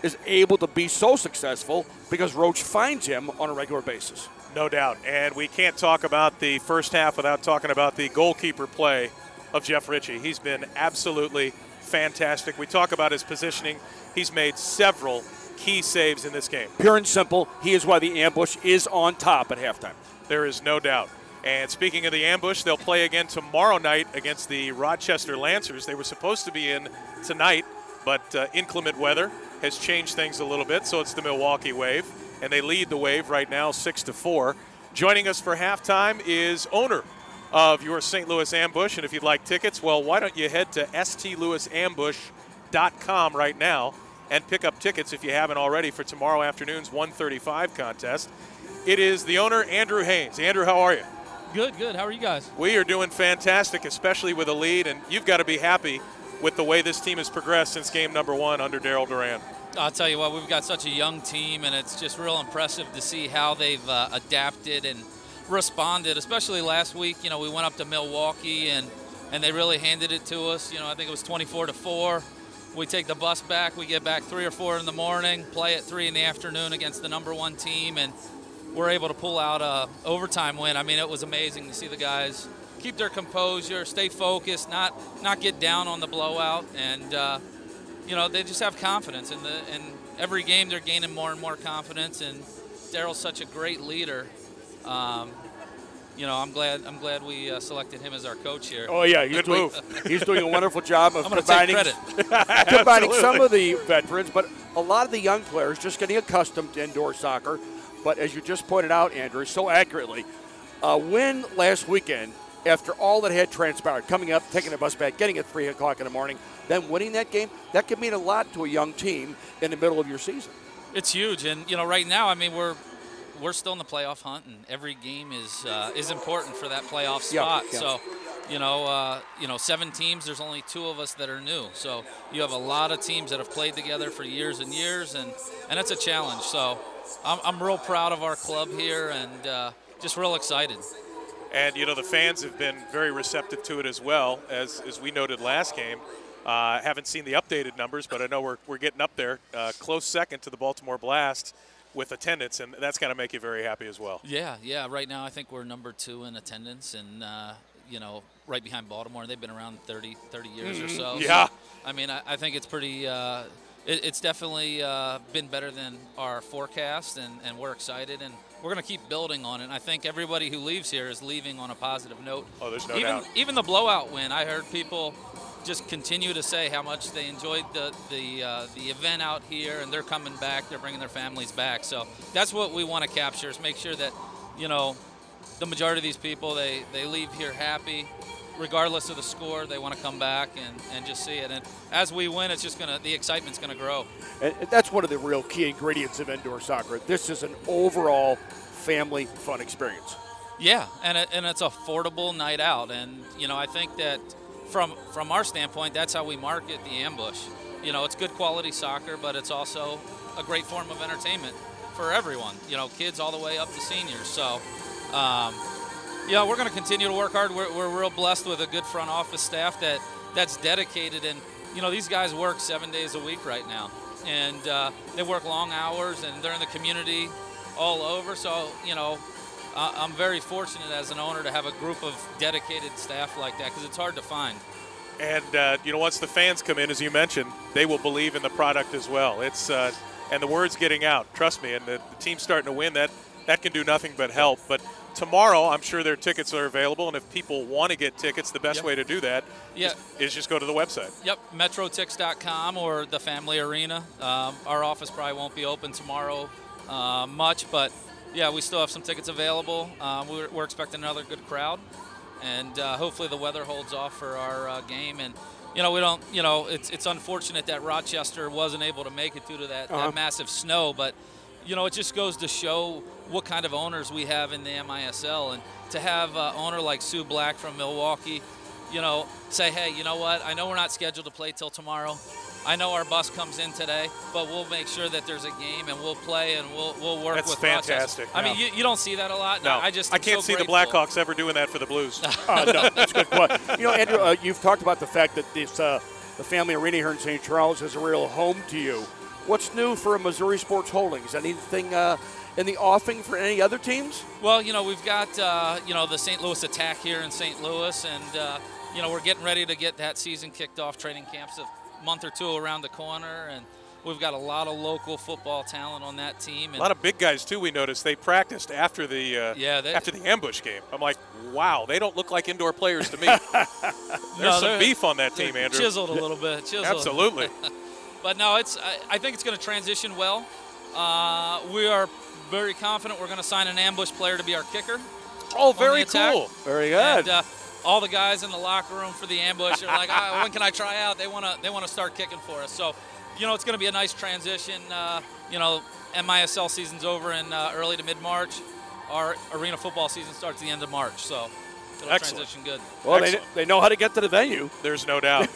is able to be so successful because Roach finds him on a regular basis. No doubt. And we can't talk about the first half without talking about the goalkeeper play of Jeff Ritchie. He's been absolutely fantastic. We talk about his positioning. He's made several key saves in this game. Pure and simple, he is why the Ambush is on top at halftime. There is no doubt. And speaking of the Ambush, they'll play again tomorrow night against the Rochester Lancers. They were supposed to be in tonight, but inclement weather has changed things a little bit, so it's the Milwaukee Wave. And they lead the Wave right now 6-4. Joining us for halftime is owner of your St. Louis Ambush. And if you'd like tickets, well, why don't you head to stlouisambush.com right now and pick up tickets if you haven't already for tomorrow afternoon's 1:35 contest. It is the owner, Andrew Haynes. Andrew, how are you? Good. How are you guys? We are doing fantastic, especially with a lead, and you've got to be happy with the way this team has progressed since game number 1 under Daryl Duran. I'll tell you what, we've got such a young team, and it's just real impressive to see how they've adapted and responded, especially last week. You know, we went up to Milwaukee, and they really handed it to us. You know, I think it was 24-4. We take the bus back. We get back 3 or 4 in the morning, play at 3 in the afternoon against the number 1 team, and we're able to pull out a overtime win. I mean, it was amazing to see the guys keep their composure, stay focused, not get down on the blowout, and you know, they just have confidence. In every game, they're gaining more and more confidence. And Daryl's such a great leader. You know, I'm glad we selected him as our coach here. Oh yeah, he's doing a wonderful job of combining combining some of the veterans, but a lot of the young players just getting accustomed to indoor soccer. But as you just pointed out, Andrew, so accurately, win last weekend after all that had transpired, coming up, taking the bus back, getting at 3 o'clock in the morning, then winning that game, that could mean a lot to a young team in the middle of your season. It's huge, and you know, right now, I mean, we're still in the playoff hunt, and every game is important for that playoff spot. Yeah. So, you know, 7 teams. There's only 2 of us that are new. So you have a lot of teams that have played together for years and years, and it's a challenge. So I'm real proud of our club here, and just real excited. And, you know, the fans have been very receptive to it as well, as we noted last game. Haven't seen the updated numbers, but I know we're getting up there. Close second to the Baltimore Blast with attendance, and that's got to make you very happy as well. Yeah. Right now I think we're number 2 in attendance, and, you know, right behind Baltimore. They've been around 30 years or so. Yeah. So, I mean, I think it's pretty it's definitely been better than our forecast, and we're excited, and we're going to keep building on it. And I think everybody who leaves here is leaving on a positive note. Oh, there's no doubt. Even the blowout win, I heard people just continue to say how much they enjoyed the event out here, and they're coming back. They're bringing their families back. So that's what we want to capture, is make sure that, you know, the majority of these people, they leave here happy. Regardless of the score, they want to come back and just see it. And as we win, it's just the excitement's going to grow. And that's one of the real key ingredients of indoor soccer. This is an overall family fun experience. Yeah, and it's an affordable night out. And, you know, I think that from our standpoint, that's how we market the Ambush. You know, it's good quality soccer, but it's also a great form of entertainment for everyone, you know, kids all the way up to seniors. So, yeah, we're going to continue to work hard. We're real blessed with a good front office staff that's dedicated. And, you know, these guys work 7 days a week right now. And they work long hours, and they're in the community all over. So, you know, I'm very fortunate as an owner to have a group of dedicated staff like that, because it's hard to find. And, you know, once the fans come in, as you mentioned, they will believe in the product as well. It's and the word's getting out, trust me, and the team's starting to win. That can do nothing but help. But tomorrow, I'm sure their tickets are available, and if people want to get tickets, the best way to do that is just go to the website. Yep, metrotix.com or the Family Arena. Our office probably won't be open tomorrow much, but yeah, we still have some tickets available. We're expecting another good crowd, and hopefully the weather holds off for our game. And we don't. It's unfortunate that Rochester wasn't able to make it due to that massive snow, but it just goes to show what kind of owners we have in the MISL, and to have an owner like Sue Black from Milwaukee, say, hey, you know what? I know we're not scheduled to play till tomorrow. I know our bus comes in today, but we'll make sure that there's a game and we'll play and we'll work That's with fantastic. Rochester. I mean, you don't see that a lot. No, I can't see the Blackhawks ever doing that for the Blues. No, that's a good point. Andrew, you've talked about the fact that the family arena here in St. Charles is a real home to you. What's new for Missouri Sports Holdings? Anything in the offing for any other teams? Well, we've got the St. Louis Attack here in St. Louis, and we're getting ready to get that season kicked off. Training camps a month or two around the corner, and we've got a lot of local football talent on that team. And a lot of big guys too. We noticed they practiced after the after the ambush game. I'm like, wow, they don't look like indoor players to me. There's some beef on that team, Andrew. Chiseled a little bit. Absolutely. But no, I think it's going to transition well. We are very confident we're going to sign an ambush player to be our kicker. Oh, very cool. Very good. And, all the guys in the locker room for the ambush are like, when can I try out? They want to start kicking for us. So, it's going to be a nice transition. MISL season's over in early to mid-March. Our arena football season starts at the end of March. So it'll transition good. Well, they know how to get to the venue. There's no doubt.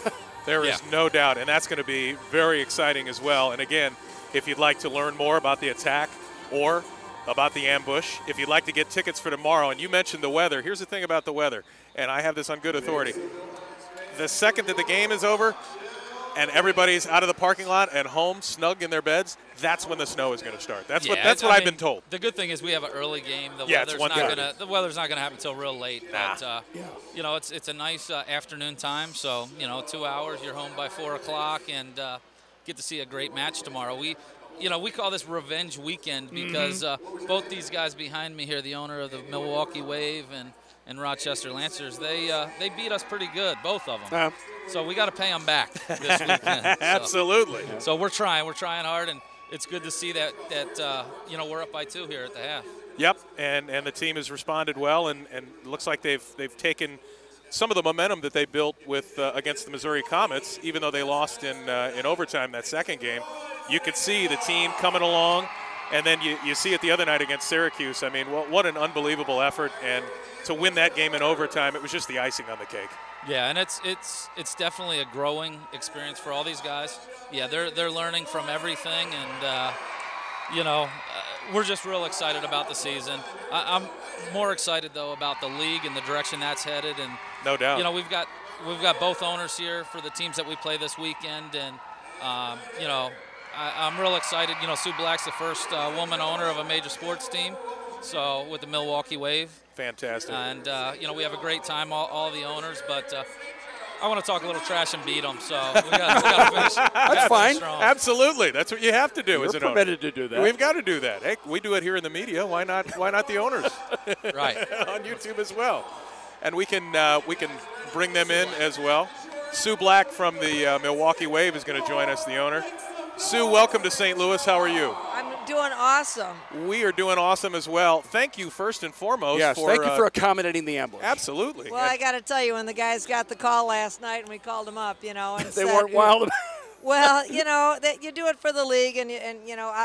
There is no doubt, and that's going to be very exciting as well. And again, if you'd like to learn more about the Attack or about the ambush, if you'd like to get tickets for tomorrow, and you mentioned the weather, here's the thing about the weather, and I have this on good authority. The second that the game is over and everybody's out of the parking lot and home, snug in their beds, that's when the snow is going to start. That's what I've been told. The good thing is we have an early game. The weather's not going to happen until real late. Nah. But it's a nice afternoon time. So 2 hours, you're home by 4 o'clock, and get to see a great match tomorrow. We call this revenge weekend because both these guys behind me here, the owner of the Milwaukee Wave and Rochester Lancers, they beat us pretty good, both of them. So we got to pay them back this weekend. Absolutely. So we're trying hard, and it's good to see that we're up by 2 here at the half. Yep, and the team has responded well, and it looks like they've taken some of the momentum that they built with against the Missouri Comets, even though they lost in overtime that second game. You could see the team coming along, and then you see it the other night against Syracuse. I mean, what an unbelievable effort, and to win that game in overtime, it was just the icing on the cake. Yeah, and it's definitely a growing experience for all these guys. Yeah, they're learning from everything, and we're just real excited about the season. I'm more excited though about the league and the direction that's headed, and no doubt. We've got both owners here for the teams that we play this weekend, and I'm real excited. Sue Black's the first woman owner of a major sports team, so with the Milwaukee Wave. Fantastic. And, we have a great time, all the owners, but I want to talk a little trash and beat them, so we got to finish. That's fine. Strong. Absolutely. That's what you have to do. You're as an permitted owner. to do that. We've got to do that. Hey, we do it here in the media. Why not the owners? Right. On YouTube as well. And we can bring them in as well. Sue Black from the Milwaukee Wave is going to join us, the owner. Sue, welcome to St. Louis. How are you? I'm doing awesome. We are doing awesome as well. Thank you first and foremost. Yes, thank you for accommodating the ambush. Absolutely. Well, I got to tell you, when the guys got the call last night and we called them up, and they weren't wild. Well, that you do it for the league, and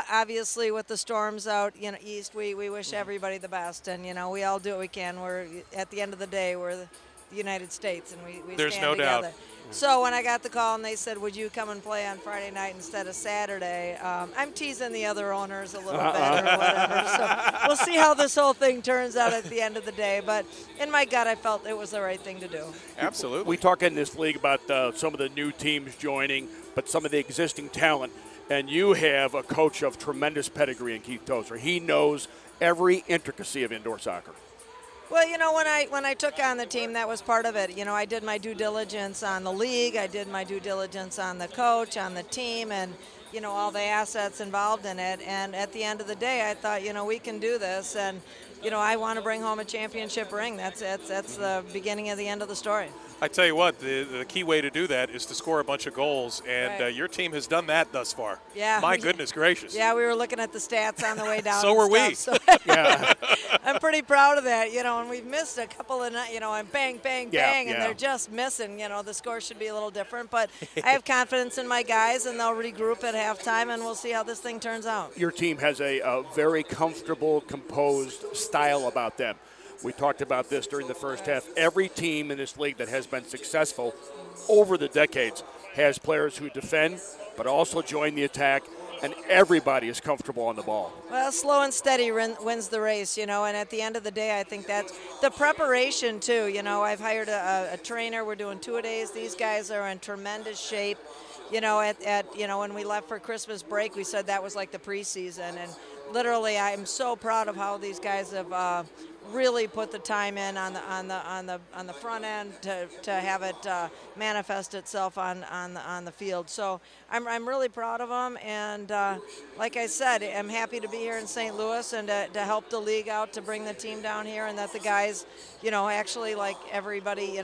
obviously with the storms out, east, we wish everybody the best, and we all do what we can. We're at the end of the day, we're the United States, and we There's stand no together. doubt. So when I got the call and they said, would you come and play on Friday night instead of Saturday, I'm teasing the other owners a little bit or whatever. So we'll see how this whole thing turns out at the end of the day. But in my gut, I felt it was the right thing to do. Absolutely. We talk in this league about some of the new teams joining, but some of the existing talent. And you have a coach of tremendous pedigree in Keith Tozer. He knows every intricacy of indoor soccer. Well, when I took on the team, that was part of it. I did my due diligence on the league. I did my due diligence on the coach, on the team, and, all the assets involved in it. And at the end of the day, I thought, we can do this. And, I want to bring home a championship ring. That's the beginning of the end of the story. I tell you what, the key way to do that is to score a bunch of goals, and Right. Your team has done that thus far. Yeah. My goodness gracious. Yeah, we were looking at the stats on the way down. So and were we. stuff, so Yeah. I'm pretty proud of that, and we've missed a couple of, and bang, bang, Yeah, bang, and yeah. they're just missing. The score should be a little different, but I have confidence in my guys, and they'll regroup at halftime, and we'll see how this thing turns out. Your team has a very comfortable, composed style about them. We talked about this during the first half. Every team in this league that has been successful over the decades has players who defend but also join the attack, and everybody is comfortable on the ball. Well, slow and steady wins the race, and at the end of the day, I think that's the preparation, too. I've hired a trainer. We're doing 2-a-days. These guys are in tremendous shape. When we left for Christmas break, we said that was like the preseason, and literally, I'm so proud of how these guys have really put the time in on the front end to have it manifest itself on the field. So I'm really proud of them, and like I said, I'm happy to be here in St. Louis and to help the league out, to bring the team down here, and that the guys, actually, like everybody,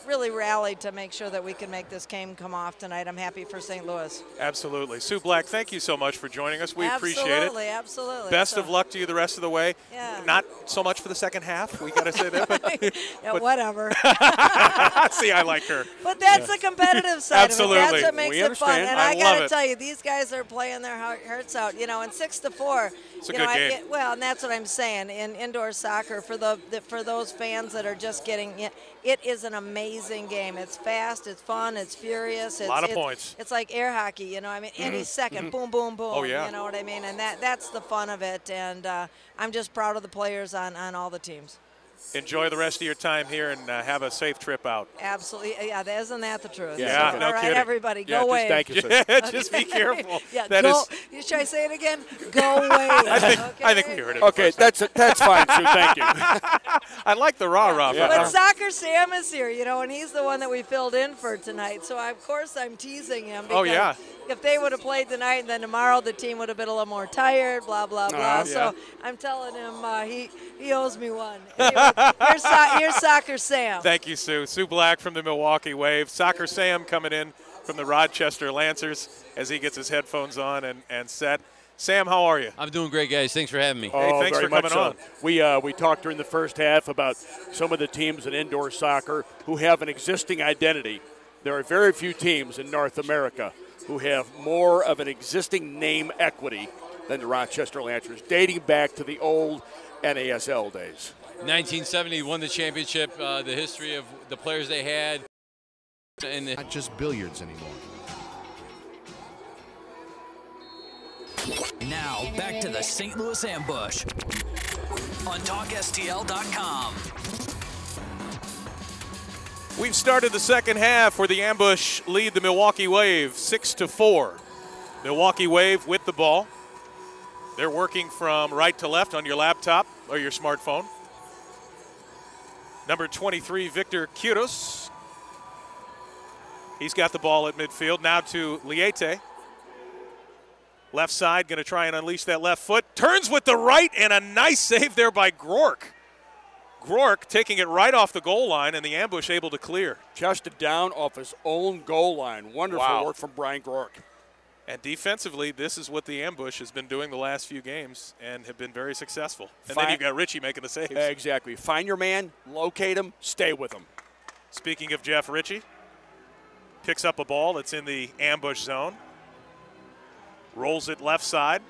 really rallied to make sure that we can make this game come off tonight. I'm happy for St. Louis. Absolutely. Sue Black, thank you so much for joining us. We appreciate it. Absolutely. Best of luck to you the rest of the way. Yeah. Not so much for the second half, we got to say that. But, Yeah, whatever. see, I like her. But that's the competitive side Absolutely. of it. That's what makes We it fun. understand. And I I got love to it. tell you, these guys are playing their hearts out. And 6-4. It's a good game. Well, and that's what I'm saying. In indoor soccer, for those fans that are just getting it, it is an amazing game. It's fast, it's fun, it's furious. A lot of points. It's like air hockey, any second, boom, boom, boom. Oh, yeah. You know what I mean? And that's the fun of it. And I'm just proud of the players on all the teams. Enjoy the rest of your time here and have a safe trip out. Absolutely. Yeah, isn't that the truth? Yeah, So, no all right, kidding. everybody, Yeah, go just away. thank you, sir. Just be careful. Yeah, That go. is- Should I say it again? Go away. I think we heard it. Okay, that's fine, Sue. Thank you. I like the rah-rah. Yeah. But Soccer Sam is here, and he's the one that we filled in for tonight. So, of course, I'm teasing him. Oh, because yeah. If they would have played tonight and then tomorrow the team would have been a little more tired, blah, blah, blah. Yeah. So I'm telling him he owes me one. Anyway, here's Soccer Sam. Thank you, Sue. Sue Black from the Milwaukee Wave. Soccer Sam coming in from the Rochester Lancers as he gets his headphones on and set. Sam, how are you? I'm doing great, guys. Thanks for having me. Hey, thanks very for coming much so. on. We talked during the first half about some of the teams in indoor soccer who have an existing identity. There are very few teams in North America who have more of an existing name equity than the Rochester Lancers, dating back to the old NASL days. 1970 won the championship. The history of the players they had, and Not just billiards anymore. Now, back to the St. Louis Ambush on TalkSTL.com. We've started the second half where the Ambush lead the Milwaukee Wave 6-4. Milwaukee Wave with the ball. They're working from right to left on your laptop or your smartphone. Number 23, Victor Quiros. He's got the ball at midfield. Now to Liete. Left side, going to try and unleash that left foot. Turns with the right, and a nice save there by Grork. Grork taking it right off the goal line, and the Ambush able to clear. Chested down off his own goal line. Wonderful Wow. work from Brian Grork. And defensively, this is what the Ambush has been doing the last few games and have been very successful. And then you've got Richie making the saves. Exactly. Find your man, locate him, stay with him. Speaking of Jeff Ritchie, picks up a ball that's in the Ambush zone. Rolls it left side.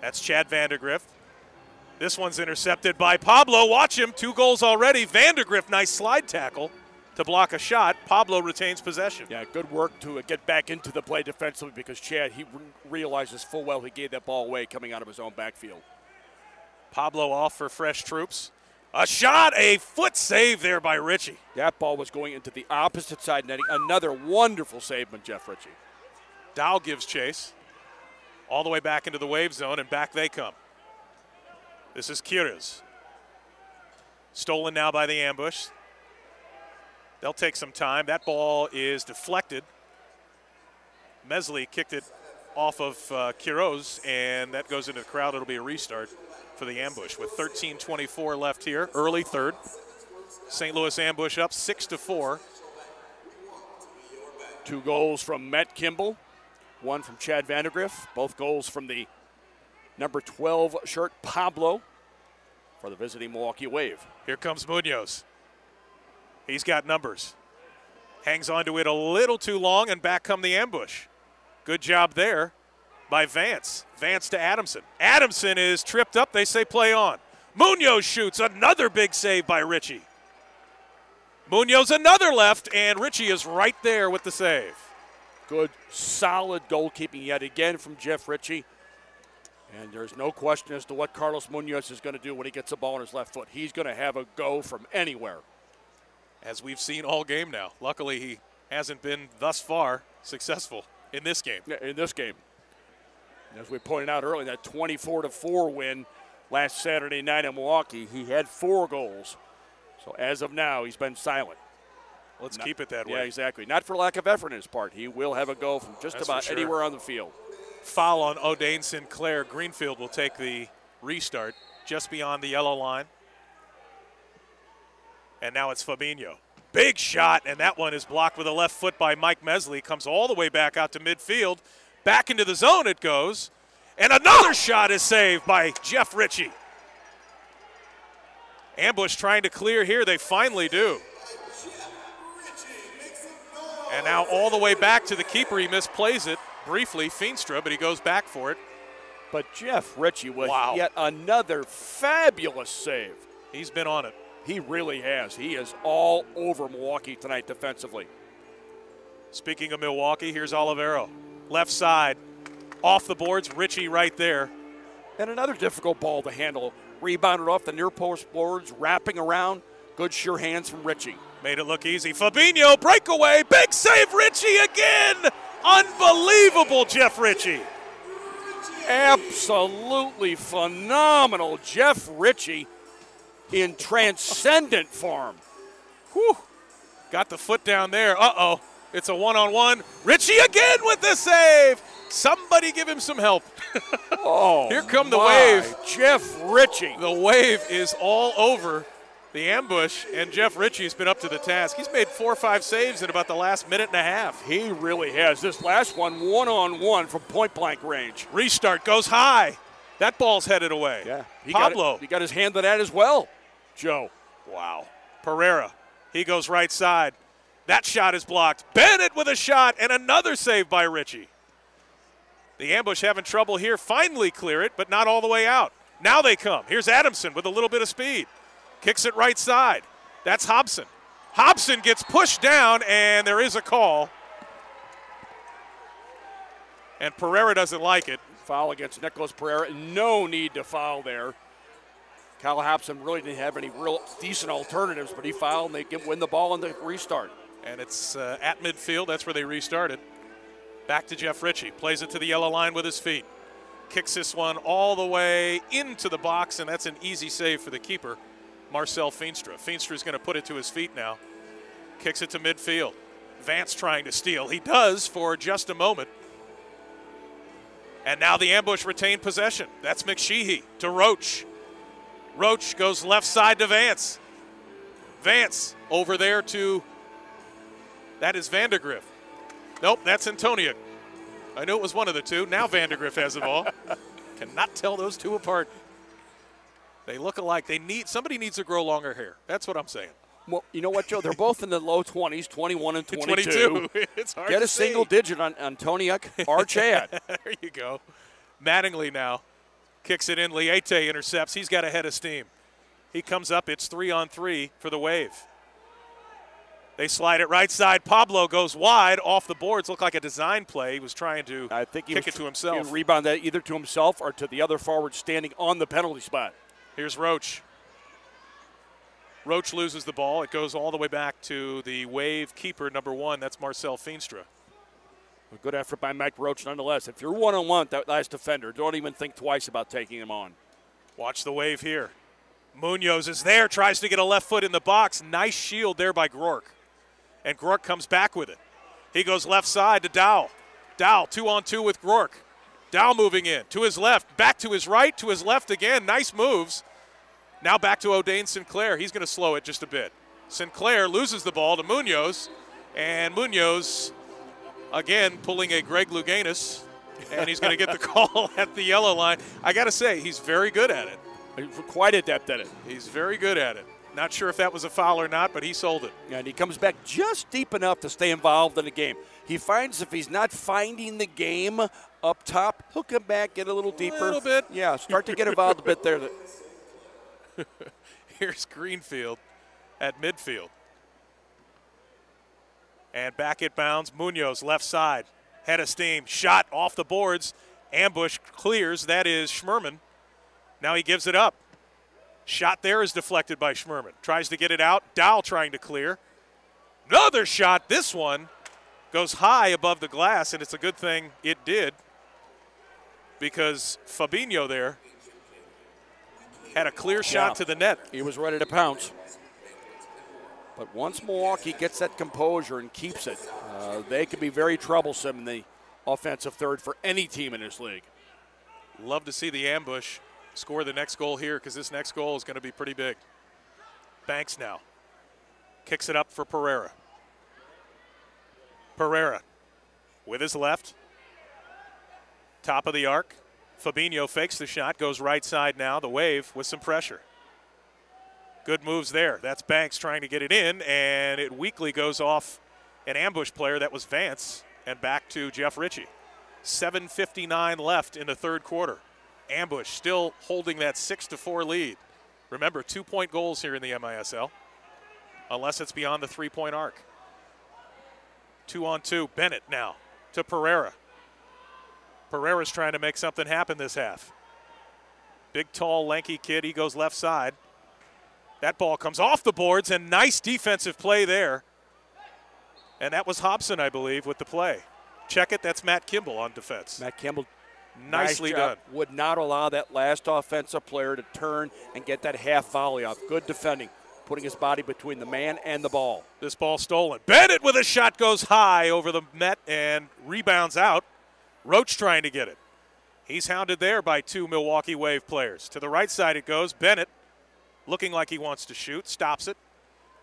That's Chad Vandergrift. This one's intercepted by Pablo. Watch him. 2 goals already. Vandergrift, nice slide tackle to block a shot. Pablo retains possession. Yeah, good work to get back into the play defensively because Chad, he realizes full well he gave that ball away coming out of his own backfield. Pablo off for fresh troops. A shot, a foot save there by Ritchie. That ball was going into the opposite side netting. Another wonderful save by Jeff Ritchie. Dow gives chase. All the way back into the Wave zone, and back they come. This is Quiros. Stolen now by the Ambush. They'll take some time. That ball is deflected. Mesley kicked it off of Quiros, and that goes into the crowd. It'll be a restart for the Ambush with 13:24 left here, early third. St. Louis ambush up 6-4. 2 goals from Matt Kimball, 1 from Chad Vandergriff. Both goals from the number 12 shirt, Pablo, for the visiting Milwaukee Wave. Here comes Munoz. He's got numbers. Hangs on to it a little too long, and back come the ambush. Good job there by Vance. Vance to Adamson. Adamson is tripped up. They say play on. Munoz shoots. Another big save by Ritchie. Munoz another left, and Ritchie is right there with the save. Good, solid goalkeeping yet again from Jeff Ritchie. And there's no question as to what Carlos Munoz is going to do when he gets the ball on his left foot. He's going to have a go from anywhere. As we've seen all game now. Luckily, he hasn't been thus far successful in this game. Yeah, in this game. As we pointed out earlier, that 24-4 win last Saturday night in Milwaukee, he had 4 goals. So as of now, he's been silent. Let's keep it that way. Yeah, exactly. Not for lack of effort on his part. He will have a go from just about anywhere on the field. Foul on O'Dane Sinclair. Greenfield will take the restart just beyond the yellow line. And now it's Fabinho. Big shot, and that one is blocked with a left foot by Mike Mesley. Comes all the way back out to midfield. Back into the zone it goes. And another shot is saved by Jeff Ritchie. Ambush trying to clear here. They finally do. And now all the way back to the keeper. He misplays it briefly, Feenstra, but he goes back for it. But Jeff Ritchie with yet another fabulous save. He's been on it. He really has. He is all over Milwaukee tonight defensively. Speaking of Milwaukee, here's Olivero. Left side, off the boards, Ritchie right there. And another difficult ball to handle. Rebounded off the near post boards, wrapping around. Good sure hands from Ritchie. Made it look easy. Fabinho, breakaway, big save, Ritchie again! Unbelievable, Jeff Ritchie. Absolutely phenomenal, Jeff Ritchie in transcendent form. Whew. Got the foot down there. Uh-oh. It's a one-on-one. Ritchie again with the save. Somebody give him some help. Oh, here come the wave. Jeff Ritchie. The wave is all over the ambush, and Jeff Ritchie's been up to the task. He's made 4 or 5 saves in about the last minute and a half. He really has. This last one-on-one from point-blank range. Restart goes high. That ball's headed away. Yeah. Pablo. He got his hand to that as well, Joe. Wow. Pereira. He goes right side. That shot is blocked. Bennett with a shot, and another save by Ritchie. The ambush having trouble here. Finally clear it, but not all the way out. Now they come. Here's Adamson with a little bit of speed. Kicks it right side. That's Hobson. Hobson gets pushed down, and there is a call. And Pereira doesn't like it. Foul against Nicholas Pereira. No need to foul there. Kyle Hobson really didn't have any real decent alternatives, but he fouled, and they win the ball in the restart. And it's at midfield. That's where they restarted. Back to Jeff Ritchie. Plays it to the yellow line with his feet. Kicks this one all the way into the box, and that's an easy save for the keeper, Marcel Feenstra. Feenstra's going to put it to his feet now. Kicks it to midfield. Vance trying to steal. He does for just a moment. And now the ambush retained possession. That's McSheehy to Roach. Roach goes left side to Vance. Vance over there to, that is Vandergriff. Nope, that's Antonia. I knew it was one of the two. Now Vandergriff has the ball. Cannot tell those two apart. They look alike. Somebody needs to grow longer hair. That's what I'm saying. Well, you know what, Joe? They're both in the low 20s, 21 and 22. 22. It's hard Get to a single digit on Antoniuk or Chad. There you go. Mattingly now kicks it in. Liete intercepts. He's got a head of steam. He comes up. It's 3-on-3 for the Wave. They slide it right side. Pablo goes wide off the boards. Looked like a design play. He was trying to kick it to himself. He would rebound that either to himself or to the other forward standing on the penalty spot. Here's Roach. Roach loses the ball. It goes all the way back to the Wave keeper, number 1. That's Marcel Feenstra. A good effort by Mike Roach nonetheless. If you're one-on-one with that last defender, don't even think twice about taking him on. Watch the Wave here. Munoz is there, tries to get a left foot in the box. Nice shield there by Grork. And Grork comes back with it. He goes left side to Dow. Dow 2-on-2 with Grork. Dow moving in to his left, back to his right, to his left again. Nice moves. Now back to O'Dane Sinclair. He's going to slow it just a bit. Sinclair loses the ball to Munoz, and Munoz, again, pulling a Greg Louganis, and he's going to get the call at the yellow line. I got to say, he's very good at it. Quite adept at it. He's very good at it. Not sure if that was a foul or not, but he sold it. And he comes back just deep enough to stay involved in the game. He finds if he's not finding the game up top, he'll come back, get a little deeper. A little bit. Yeah, start to get involved a bit there. Here's Greenfield at midfield. And back it bounds. Munoz, left side. Head of steam. Shot off the boards. Ambush clears. That is Schmerman. Now he gives it up. Shot there is deflected by Schmerman. Tries to get it out. Dow trying to clear. Another shot. This one goes high above the glass, and it's a good thing it did because Fabinho there had a clear shot to the net. He was ready to pounce. But once Milwaukee gets that composure and keeps it, they could be very troublesome in the offensive third for any team in this league. Love to see the ambush score the next goal here because this next goal is going to be pretty big. Banks now kicks it up for Pereira. Pereira with his left. Top of the arc. Fabinho fakes the shot, goes right side now. The wave with some pressure. Good moves there. That's Banks trying to get it in, and it weakly goes off an ambush player. That was Vance, and back to Jeff Ritchie. 7:59 left in the third quarter. Ambush still holding that 6-4 lead. Remember, 2-point goals here in the MISL, unless it's beyond the 3-point arc. 2-on-2. Bennett now to Pereira. Pereira's trying to make something happen this half. Big, tall, lanky kid. He goes left side. That ball comes off the boards, and nice defensive play there. And that was Hobson, I believe, with the play. Check it. That's Matt Kimball on defense. Matt Kimball, nicely done. Would not allow that last offensive player to turn and get that half volley off. Good defending, putting his body between the man and the ball. This ball stolen. Bennett with a shot goes high over the net and rebounds out. Roach trying to get it. He's hounded there by two Milwaukee Wave players. To the right side it goes. Bennett looking like he wants to shoot. Stops it.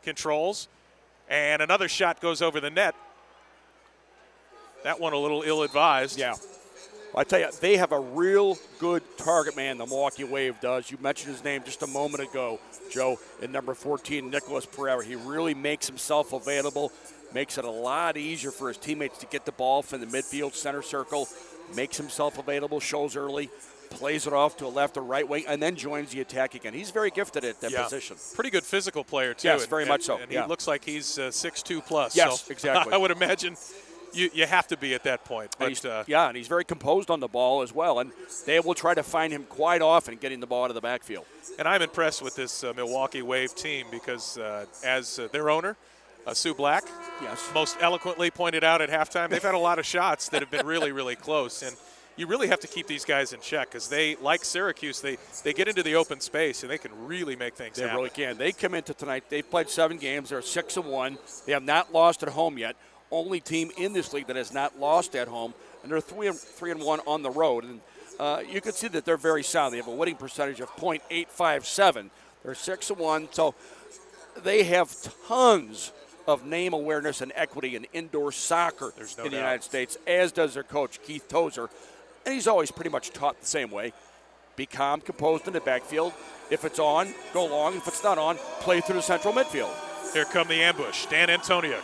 Controls. And another shot goes over the net. That one a little ill-advised. Yeah. Well, I tell you, they have a real good target man, the Milwaukee Wave does. You mentioned his name just a moment ago, Joe, in number 14, Nicholas Pereira. He really makes himself available, makes it a lot easier for his teammates to get the ball from the midfield center circle, makes himself available, shows early, plays it off to a left or right wing, and then joins the attack again. He's very gifted at that position. Pretty good physical player, too. Yes, very much so. And he looks like he's 6'2 plus. Yes, so exactly. I would imagine you have to be at that point. But, and he's very composed on the ball as well, and they will try to find him quite often getting the ball out of the backfield. And I'm impressed with this Milwaukee Wave team because as their owner, Sue Black, most eloquently pointed out at halftime, they've had a lot of shots that have been really, really close. And you really have to keep these guys in check because they, like Syracuse, they get into the open space and they can really make things happen. They really can. They come into tonight. They've played 7 games. They're 6-1. They have not lost at home yet. Only team in this league that has not lost at home, and they're 3-1 on the road. And you can see that they're very sound. They have a winning percentage of .857. They're 6-1, so they have tons of name awareness and equity in indoor soccer in the United States, as does their coach, Keith Tozer. And he's always pretty much taught the same way. Be calm, composed in the backfield. If it's on, go long. If it's not on, play through the central midfield. Here come the ambush. Dan Antoniuk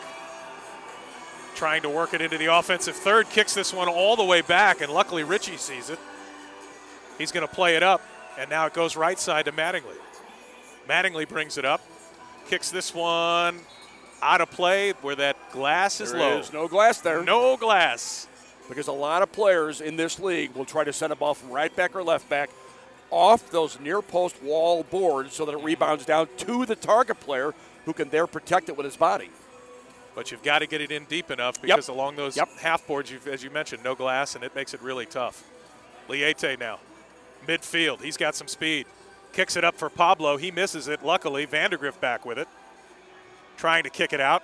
trying to work it into the offensive third, kicks this one all the way back, and luckily Ritchie sees it. He's going to play it up, and now it goes right side to Mattingly. Mattingly brings it up, kicks this one out of play where that glass is low. There's no glass there. No glass. Because a lot of players in this league will try to send a ball from right back or left back off those near post wall boards so that it rebounds down to the target player who can there protect it with his body. But you've got to get it in deep enough because along those half boards, as you mentioned, no glass, and it makes it really tough. Liete now, midfield. He's got some speed. Kicks it up for Pablo. He misses it. Luckily, Vandergrift back with it. Trying to kick it out.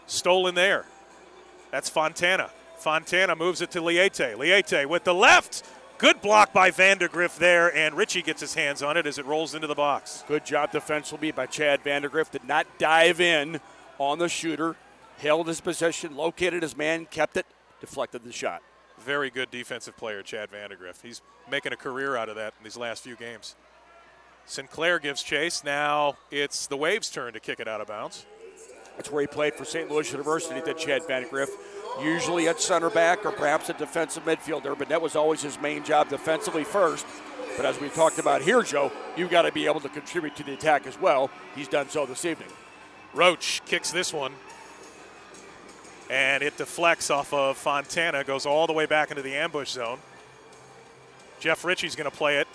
Stolen there. That's Fontana. Fontana moves it to Liete. Liete with the left. Good block by Vandergrift there, and Ritchie gets his hands on it as it rolls into the box. Good job defensively by Chad Vandergrift. Did not dive in on the shooter. Held his position, located his man, kept it, deflected the shot. Very good defensive player, Chad Vandergrift. He's making a career out of that in these last few games. Sinclair gives chase. Now it's the Waves' turn to kick it out of bounds. That's where he played for St. Louis University, did Chad Vandergrift. Usually at center back or perhaps a defensive midfielder, but that was always his main job defensively first. But as we talked about here, Joe, you've got to be able to contribute to the attack as well. He's done so this evening. Roach kicks this one, and it deflects off of Fontana, goes all the way back into the ambush zone. Jeff Ritchie's going to play it.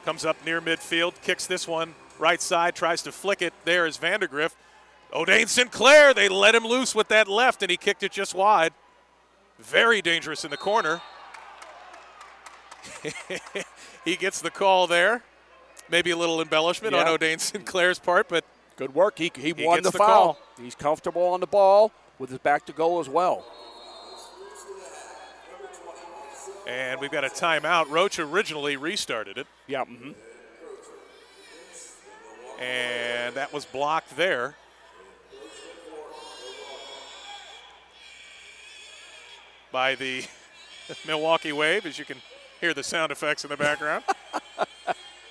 Comes up near midfield, kicks this one right side, tries to flick it. There is Vandergrift. O'Dane Sinclair, they let him loose with that left, and he kicked it just wide. Very dangerous in the corner. He gets the call there. Maybe a little embellishment on O'Dane Sinclair's part, but good work. He won the foul. Call. He's comfortable on the ball with his back to goal as well. And we've got a timeout. Roach originally restarted it. Yeah. And that was blocked there. By the Milwaukee Wave, as you can hear the sound effects in the background.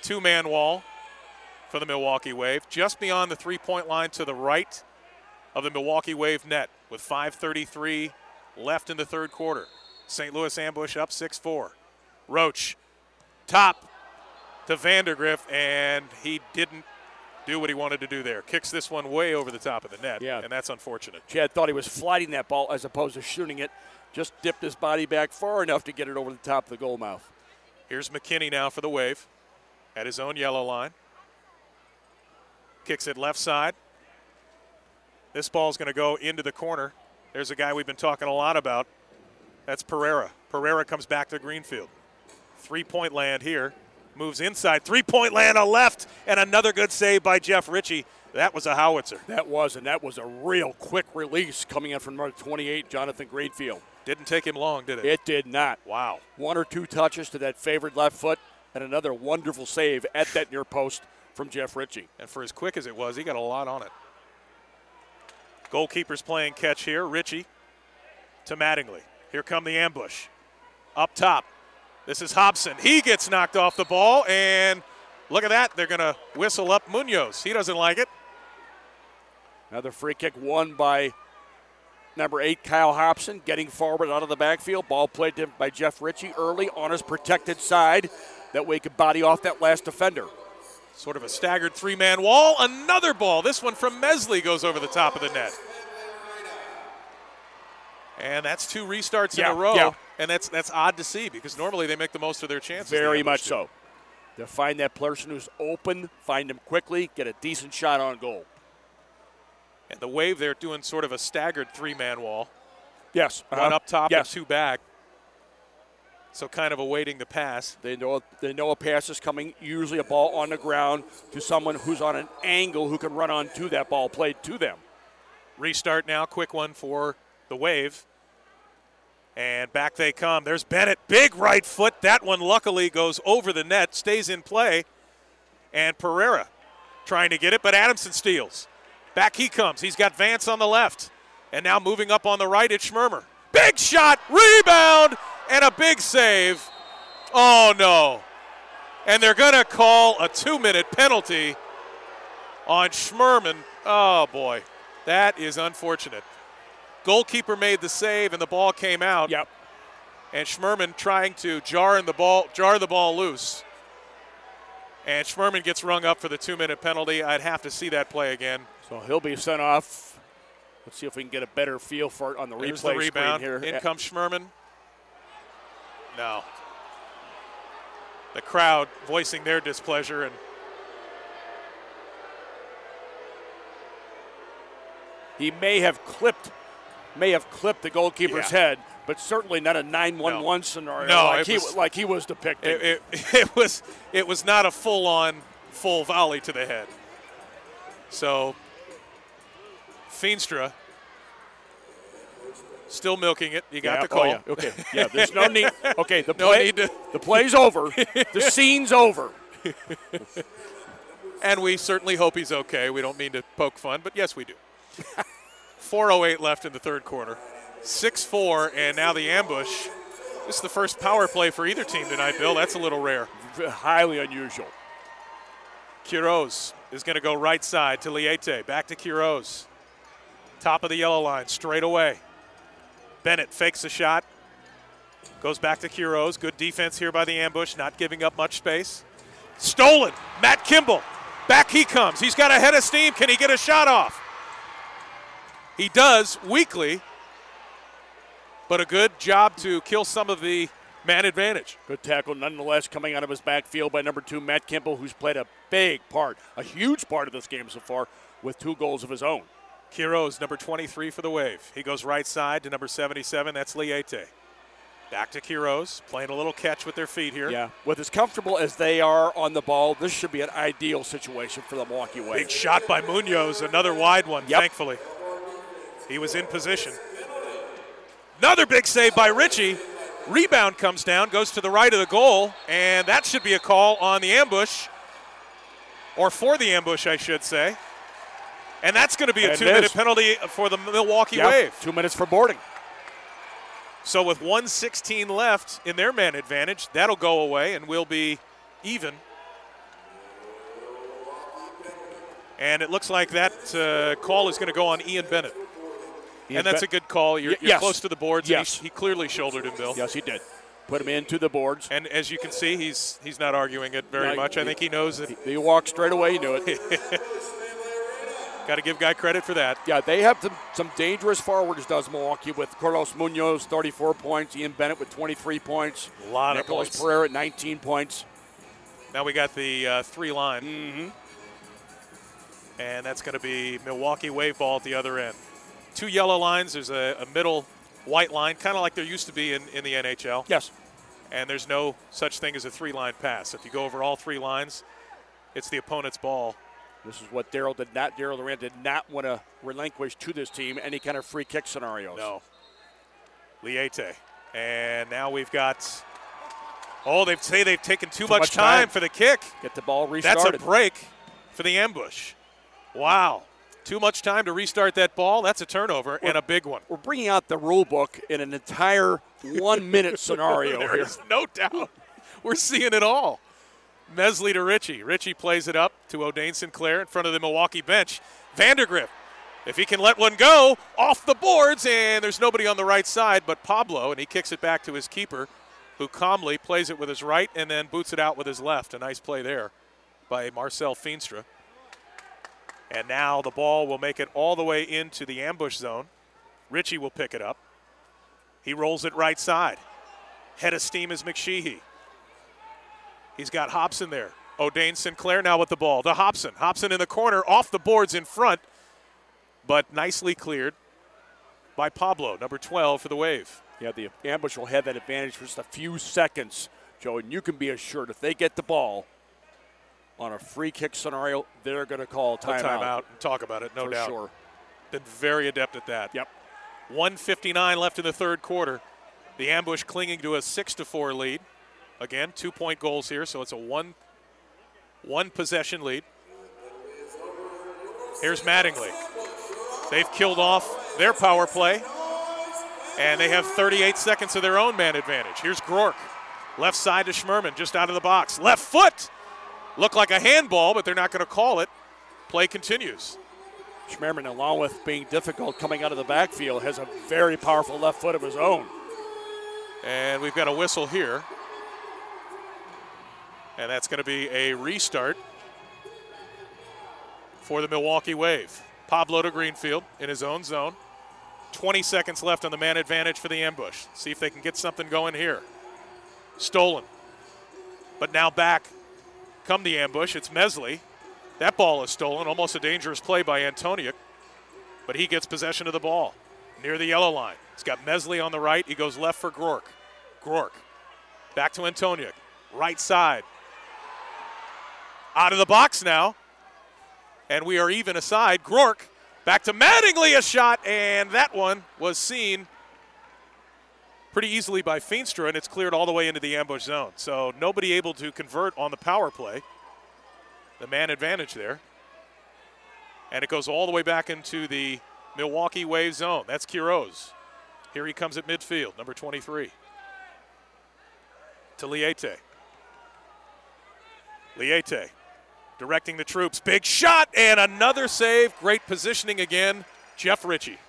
Two-man wall for the Milwaukee Wave, just beyond the three-point line to the right of the Milwaukee Wave net with 5:33 left in the third quarter. St. Louis ambush up 6-4. Roach, top to Vandergrift, and he didn't do what he wanted to do there. Kicks this one way over the top of the net, and that's unfortunate. Chad thought he was flighting that ball as opposed to shooting it. Just dipped his body back far enough to get it over the top of the goal mouth. Here's McKinney now for the Wave at his own yellow line. Kicks it left side. This ball's going to go into the corner. There's a guy we've been talking a lot about. That's Pereira. Pereira comes back to Greenfield. Three-point land here. Moves inside. Three-point land on left. And another good save by Jeff Ritchie. That was a howitzer. That was, and that was a real quick release coming in from number 28, Jonathan Greenfield. Didn't take him long, did it? It did not. Wow. One or two touches to that favored left foot, and another wonderful save at that near post from Jeff Ritchie. And for as quick as it was, he got a lot on it. Goalkeeper's playing catch here. Ritchie to Mattingly. Here come the ambush. Up top. This is Hobson. He gets knocked off the ball, and look at that. They're going to whistle up Munoz. He doesn't like it. Another free kick won by number 8, Kyle Hobson, getting forward out of the backfield. Ball played by Jeff Ritchie early on his protected side. That way he could body off that last defender. Sort of a staggered three-man wall. Another ball. This one from Mesley goes over the top of the net. And that's two restarts in a row. Yeah. And that's odd to see because normally they make the most of their chances. Very much so. To find that person who's open, find him quickly, get a decent shot on goal. And the Wave, they're doing sort of a staggered three-man wall. Yes. One up top and two back. So kind of awaiting the pass. They know a pass is coming, usually a ball on the ground to someone who's on an angle who can run on to that ball played to them. Restart now, quick one for the Wave. And back they come. There's Bennett, big right foot. That one luckily goes over the net, stays in play. And Pereira trying to get it, but Adamson steals. Back he comes. He's got Vance on the left. And now moving up on the right, it's Schmermer. Big shot, rebound, and a big save. Oh, no. And they're going to call a 2-minute penalty on Schmerman. Oh, boy. That is unfortunate. Goalkeeper made the save, and the ball came out. Yep. And Schmerman trying to jar the ball loose. And Schmerman gets rung up for the 2-minute penalty. I'd have to see that play again. So he'll be sent off. Let's see if we can get a better feel for it on the There's replay the rebound. screen here. In comes Schmerman. No. The crowd voicing their displeasure. And he may have clipped the goalkeeper's head, but certainly not a 9-1-1 scenario like he was depicting. It was not a full volley to the head. So Feenstra Still milking it. You got the call. Oh, yeah. Okay. Yeah, there's no need. Okay, the play's over. The scene's over. And we certainly hope he's okay. We don't mean to poke fun, but yes, we do. 4:08 left in the third quarter. 6-4, and now the ambush. This is the first power play for either team tonight, Bill. That's a little rare. Highly unusual. Quiroz is going to go right side to Liete. Back to Quiroz. Top of the yellow line, straight away. Bennett fakes a shot. Goes back to Quiroz. Good defense here by the ambush, not giving up much space. Stolen. Matt Kimball. Back he comes. He's got a head of steam. Can he get a shot off? He does, weakly. But a good job to kill some of the man advantage. Good tackle nonetheless coming out of his backfield by number 2, Matt Kimball, who's played a big part, a huge part of this game so far with 2 goals of his own. Quiroz, number 23 for the Wave. He goes right side to number 77. That's Liete. Back to Quiroz, playing a little catch with their feet here. Yeah, with as comfortable as they are on the ball, this should be an ideal situation for the Milwaukee Wave. Big shot by Munoz, another wide one, thankfully. He was in position. Another big save by Ritchie. Rebound comes down, goes to the right of the goal, and that should be a call on the ambush, or for the ambush, I should say. And that's going to be a 2-minute penalty for the Milwaukee Wave. 2 minutes for boarding. So with 1:16 left in their man advantage, that'll go away and we'll be even. And it looks like that call is going to go on Ian Bennett. And that's a good call. You're close to the boards. Yes. He clearly shouldered him, Bill. Yes, he did. Put him into the boards. And as you can see, he's not arguing it very much. I think he knows it. He walked straight away. He knew it. Got to give Guy credit for that. Yeah, they have some dangerous forwards, does Milwaukee, with Carlos Munoz, 34 points, Ian Bennett with 23 points. A lot Nicholas of points. Pereira at 19 points. Now we got the 3 line. Mm-hmm. And that's going to be Milwaukee Wave ball at the other end. 2 yellow lines. There's a middle white line, kind of like there used to be in the NHL. Yes. And there's no such thing as a 3-line pass. If you go over all 3 lines, it's the opponent's ball. This is what Daryl Durant did not want to relinquish to this team, any kind of free kick scenarios. No. Liete. And now we've got, they say they've taken too much time for the kick. Get the ball restarted. That's a break for the ambush. Wow. Too much time to restart that ball. That's a turnover and a big one. We're bringing out the rule book in an entire 1-minute scenario here. There's no doubt. We're seeing it all. Mesley to Ritchie. Ritchie plays it up to O'Dane Sinclair in front of the Milwaukee bench. Vandergrift, if he can let one go, off the boards, and there's nobody on the right side but Pablo, and he kicks it back to his keeper, who calmly plays it with his right and then boots it out with his left. A nice play there by Marcel Feenstra. And now the ball will make it all the way into the ambush zone. Ritchie will pick it up. He rolls it right side. Head of steam is McSheehy. He's got Hobson there. O'Dane Sinclair now with the ball to Hobson. Hobson in the corner, off the boards in front, but nicely cleared by Pablo, number 12 for the Wave. Yeah, the ambush will have that advantage for just a few seconds, Joe, and you can be assured if they get the ball on a free kick scenario, they're going to call timeout. And talk about it, no doubt. Sure. Been very adept at that. Yep. 1:59 left in the third quarter. The ambush clinging to a 6-4 lead. Again, 2-point goals here, so it's a one possession lead. Here's Mattingly. They've killed off their power play, and they have 38 seconds of their own man advantage. Here's Grork. Left side to Schmerman, just out of the box. Left foot! Looked like a handball, but they're not going to call it. Play continues. Schmerman, along with being difficult coming out of the backfield, has a very powerful left foot of his own. And we've got a whistle here. And that's going to be a restart for the Milwaukee Wave. Pablo to Greenfield in his own zone. 20 seconds left on the man advantage for the ambush. See if they can get something going here. Stolen. But now back come the ambush. It's Mesley. That ball is stolen. Almost a dangerous play by Antoniuk. But he gets possession of the ball near the yellow line. He's got Mesley on the right. He goes left for Grork. Grork. Back to Antoniuk. Right side. Out of the box now. And we are even aside. Grork back to Mattingly, a shot, and that one was seen pretty easily by Feenstra, and it's cleared all the way into the ambush zone. So nobody able to convert on the power play. The man advantage there. And it goes all the way back into the Milwaukee Wave zone. That's Quiroz. Here he comes at midfield, number 23. To Liete. Liete directing the troops. Big shot and another save. Great positioning again. Jeff Ritchie.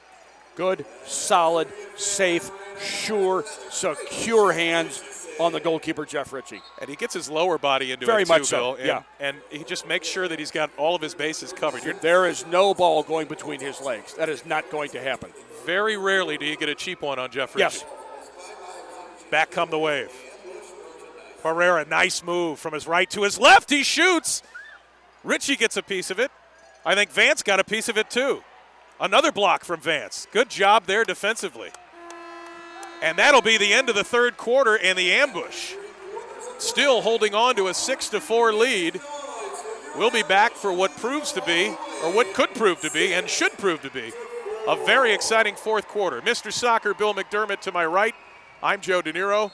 Good, solid, safe, sure, secure hands on the goalkeeper, Jeff Ritchie. And he gets his lower body into Very it, much too, so, Bill. yeah. And he just makes sure that he's got all of his bases covered. There is no ball going between his legs. That is not going to happen. Very rarely do you get a cheap one on Jeff Ritchie. Yes. Back come the Wave. Pereira, nice move from his right to his left. He shoots. Ritchie gets a piece of it. I think Vance got a piece of it too. Another block from Vance. Good job there defensively. And that'll be the end of the third quarter and the ambush. Still holding on to a 6-4 lead. We'll be back for what proves to be, or what could prove to be, and should prove to be, a very exciting fourth quarter. Mr. Soccer, Bill McDermott to my right. I'm Joe DeNiro.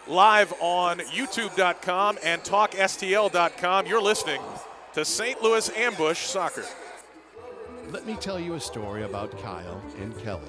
Live on YouTube.com and TalkSTL.com. You're listening to St. Louis Ambush Soccer. Let me tell you a story about Kyle and Kelly.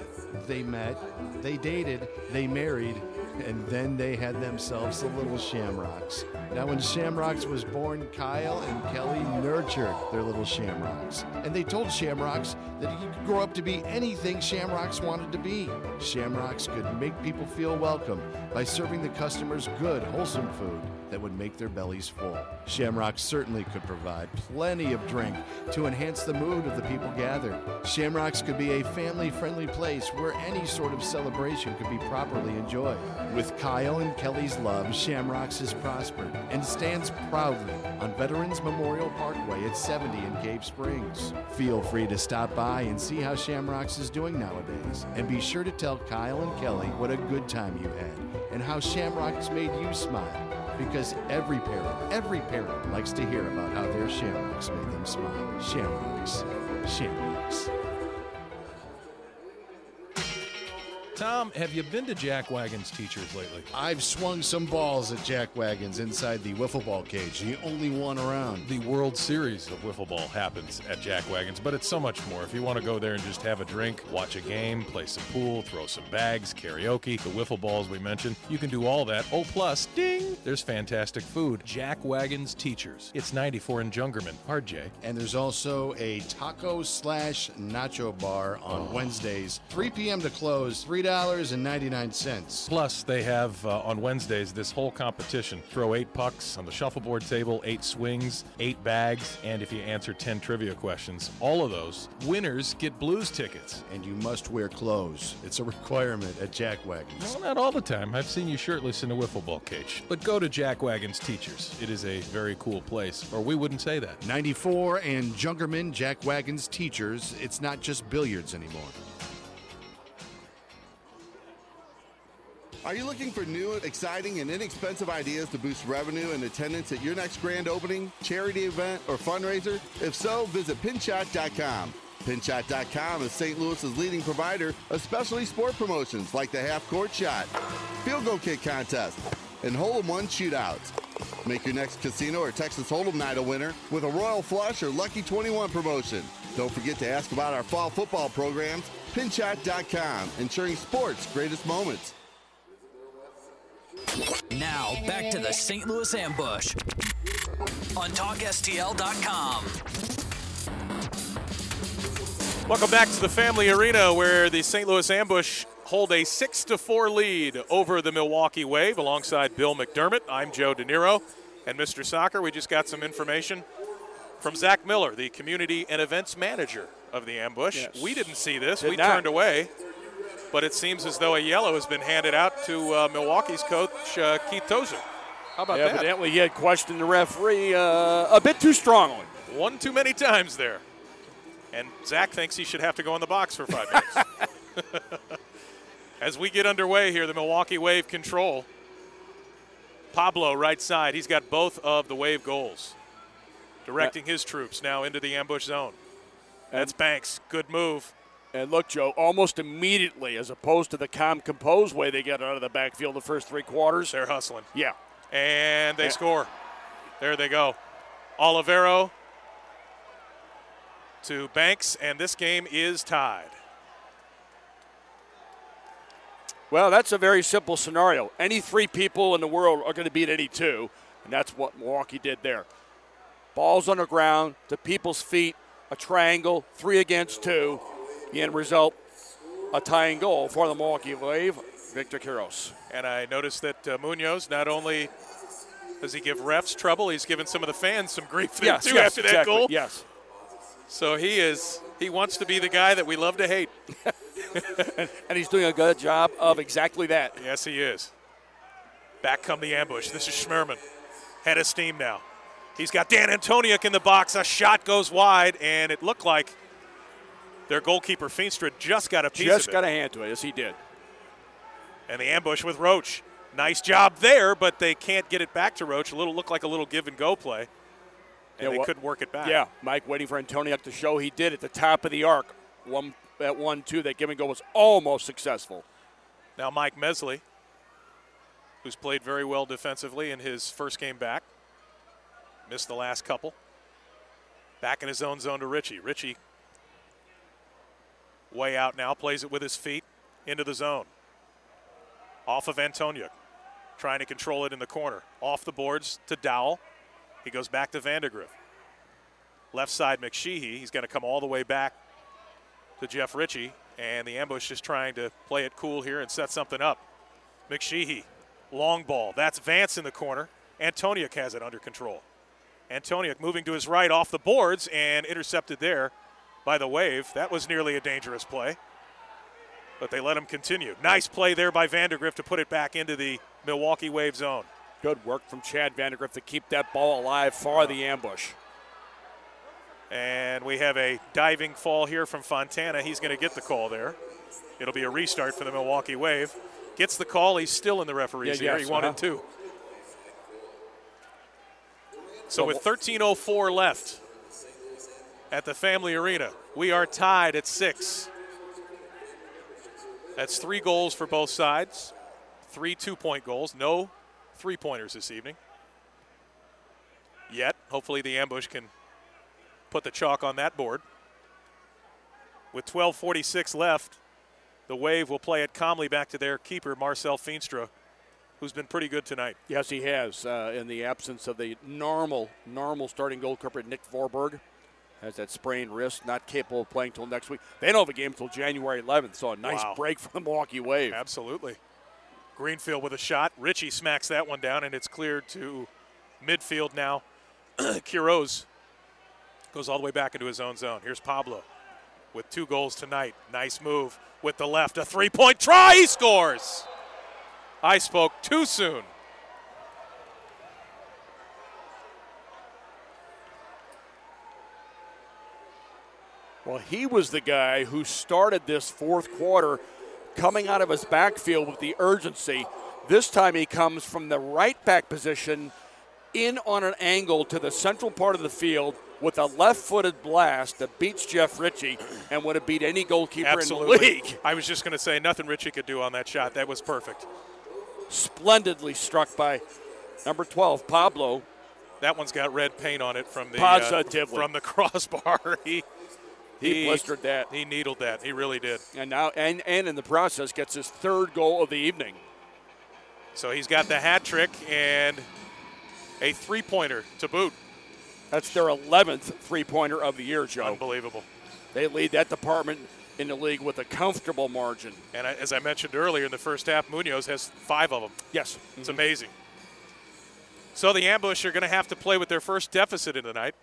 They met, they dated, they married, and then they had themselves the little Shamrocks. Now, when Shamrocks was born, Kyle and Kelly nurtured their little Shamrocks. And they told Shamrocks that he could grow up to be anything Shamrocks wanted to be. Shamrocks could make people feel welcome by serving the customers good, wholesome food that would make their bellies full. Shamrocks certainly could provide plenty of drink to enhance the mood of the people gathered. Shamrocks could be a family-friendly place where any sort of celebration could be properly enjoyed. With Kyle and Kelly's love, Shamrocks has prospered and stands proudly on Veterans Memorial Parkway at 70 in Cave Springs. Feel free to stop by and see how Shamrocks is doing nowadays. And be sure to tell Kyle and Kelly what a good time you had and how Shamrocks made you smile. Because every parent likes to hear about how their Shamrocks made them smile. Shamrocks. Shamrocks. Tom, have you been to Jack Wagon's Teachers lately? I've swung some balls at Jack Wagons inside the wiffle ball cage, the only one around. The World Series of wiffle ball happens at Jack Wagons, but it's so much more. If you want to go there and just have a drink, watch a game, play some pool, throw some bags, karaoke, the wiffle balls we mentioned, you can do all that. Oh, plus, ding, there's fantastic food. Jack Wagons Teachers. It's 94 in Jungerman. RJ. And there's also a taco/nacho bar on Wednesdays, 3 p.m. to close, $3.99. Plus, they have on Wednesdays this whole competition. Throw 8 pucks on the shuffleboard table, 8 swings, 8 bags, and if you answer 10 trivia questions, all of those winners get Blues tickets. And you must wear clothes. It's a requirement at Jack Wagons. Well, not all the time. I've seen you shirtless in a wiffle ball cage. But go to Jack Wagons Teachers. It is a very cool place, or we wouldn't say that. 94 and Jungerman, Jack Wagons Teachers. It's not just billiards anymore. Are you looking for new, exciting, and inexpensive ideas to boost revenue and attendance at your next grand opening, charity event, or fundraiser? If so, visit Pinshot.com. Pinshot.com is St. Louis's leading provider of specialty sport promotions like the half-court shot, field goal kick contest, and hole-in-one shootouts. Make your next casino or Texas Hold'em night a winner with a Royal Flush or Lucky 21 promotion. Don't forget to ask about our fall football programs. Pinshot.com, ensuring sports' greatest moments. Now, back to the St. Louis Ambush on TalkSTL.com. Welcome back to the Family Arena, where the St. Louis Ambush hold a 6-4 lead over the Milwaukee Wave. Alongside Bill McDermott, I'm Joe DeNiro. And Mr. Soccer, we just got some information from Zach Miller, the Community and Events Manager of the Ambush. Yes. We didn't see this. We turned away. But it seems as though a yellow has been handed out to Milwaukee's coach, Keith Tozer. How about that? Evidently he had questioned the referee a bit too strongly. One too many times there. And Zach thinks he should have to go in the box for 5 minutes. As we get underway here, the Milwaukee Wave control. Pablo, right side. He's got both of the Wave goals. Directing his troops now into the ambush zone. That's Banks. Good move. And look, Joe, almost immediately, as opposed to the calm, composed way they get out of the backfield the first 3 quarters. They're hustling. Yeah. And they score. There they go. Olivero to Banks, and this game is tied. Well, that's a very simple scenario. Any 3 people in the world are going to beat any 2, and that's what Milwaukee did there. Balls on the ground, to people's feet, a triangle, 3 against 2. The end result, a tying goal for the Milwaukee Wave, Victor Quiros. And I noticed that Munoz, not only does he give refs trouble, he's given some of the fans some grief there too after that goal. Yes. So he wants to be the guy that we love to hate. And he's doing a good job of exactly that. Yes, he is. Back come the ambush. This is Schmerman. Head of steam now. He's got Dan Antoniuk in the box. A shot goes wide, and it looked like their goalkeeper, Feenstra, just got a piece of it. Just got a hand to it, yes, he did. And the ambush with Roach. Nice job there, but they can't get it back to Roach. Looked like a little give-and-go play, and they couldn't work it back. Yeah, Mike waiting for Antoniuk to show he did at the top of the arc. At 1-2, that give-and-go was almost successful. Now Mike Mesley, who's played very well defensively in his first game back. Missed the last couple. Back in his own zone to Ritchie. Ritchie way out now, plays it with his feet into the zone. Off of Antoniuk, trying to control it in the corner. Off the boards to Dowell. He goes back to Vandegrift. Left side McSheehy. He's going to come all the way back to Jeff Ritchie, and the ambush is trying to play it cool here and set something up. McSheehy, long ball. That's Vance in the corner. Antoniuk has it under control. Antoniuk moving to his right off the boards and intercepted there by the Wave. That was nearly a dangerous play, but they let him continue. Nice play there by Vandegrift to put it back into the Milwaukee Wave zone. Good work from Chad Vandegrift to keep that ball alive for the ambush. And we have a diving fall here from Fontana. He's going to get the call there. It'll be a restart for the Milwaukee Wave. Gets the call. He's still in the referee's ear. He wanted 2. So with 13:04 left at the Family Arena, we are tied at 6. That's 3 goals for both sides. 3 2-point goals. No 3-pointers this evening. Yet, hopefully the ambush can put the chalk on that board. With 12:46 left, the Wave will play it calmly back to their keeper, Marcel Feenstra, who's been pretty good tonight. Yes, he has. In the absence of the normal starting goalkeeper, Nick Vorberg, has that sprained wrist, not capable of playing until next week. They don't have a game until January 11th, so a nice break for the Milwaukee Wave. Absolutely. Greenfield with a shot. Ritchie smacks that one down, and it's cleared to midfield now. Quiros goes all the way back into his own zone. Here's Pablo with 2 goals tonight. Nice move with the left. A 3-point try. He scores. I spoke too soon. Well, he was the guy who started this 4th quarter coming out of his backfield with the urgency. This time he comes from the right back position in on an angle to the central part of the field with a left-footed blast that beats Jeff Ritchie and would have beat any goalkeeper in the league. I was just going to say nothing Ritchie could do on that shot. That was perfect. Splendidly struck by number 12, Pablo. That one's got red paint on it from the from the crossbar. He blistered that. He needled that. He really did. And now and in the process gets his 3rd goal of the evening. So he's got the hat trick and a 3-pointer to boot. That's their 11th 3-pointer of the year, Joe. Unbelievable. They lead that department in the league with a comfortable margin. And as I mentioned earlier, in the first half, Munoz has 5 of them. Yes. It's amazing. So the Ambush are going to have to play with their first deficit in the night.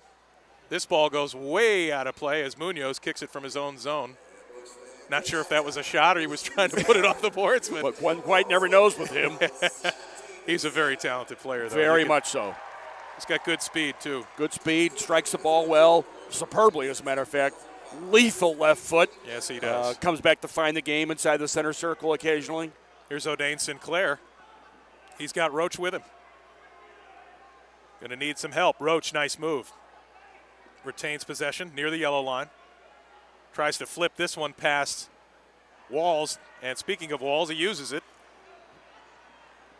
This ball goes way out of play as Munoz kicks it from his own zone. Not sure if that was a shot or he was trying to put it off the boards. But one quite never knows with him. He's a very talented player, though. Very much so. He's got good speed, too. Good speed, strikes the ball well, superbly, as a matter of fact. Lethal left foot. Yes, he does. Comes back to find the game inside the center circle occasionally. Here's O'Dane Sinclair. He's got Roach with him. Going to need some help. Roach, nice move. Retains possession near the yellow line. Tries to flip this one past Walls. And speaking of Walls, he uses it.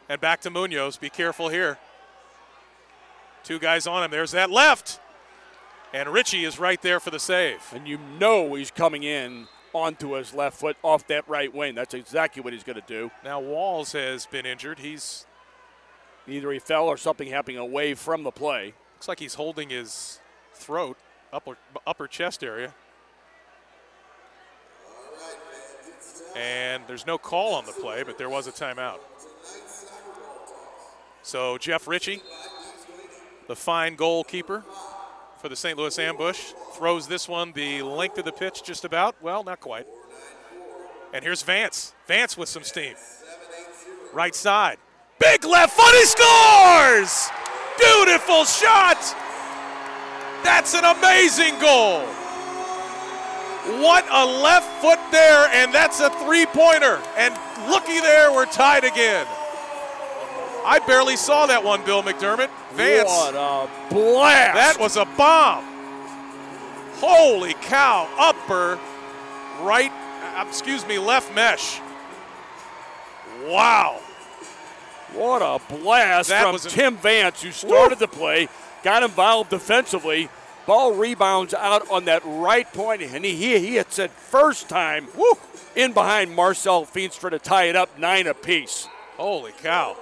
And back to Munoz. Be careful here. 2 guys on him. There's that left. And Ritchie is right there for the save. And you know he's coming in onto his left foot off that right wing. That's exactly what he's going to do. Now Walls has been injured. He's either he fell or something happening away from the play. Looks like he's holding his throat, upper chest area. And there's no call on the play, but there was a timeout. So Jeff Ritchie, the fine goalkeeper for the St. Louis Ambush, throws this one the length of the pitch just about. Well, not quite. And here's Vance. Vance with some steam. Right side. Big left foot, he scores! Beautiful shot! That's an amazing goal. What a left foot there, and that's a 3-pointer. And looky there, we're tied again. I barely saw that one, Bill McDermott. Vance. What a blast. That was a bomb. Holy cow. Upper right, left mesh. Wow. What a blast from Tim Vance, who started the play, got involved defensively. Ball rebounds out on that right point, and he hits it first time in behind Marcel Feenstra to tie it up 9 apiece. Holy cow.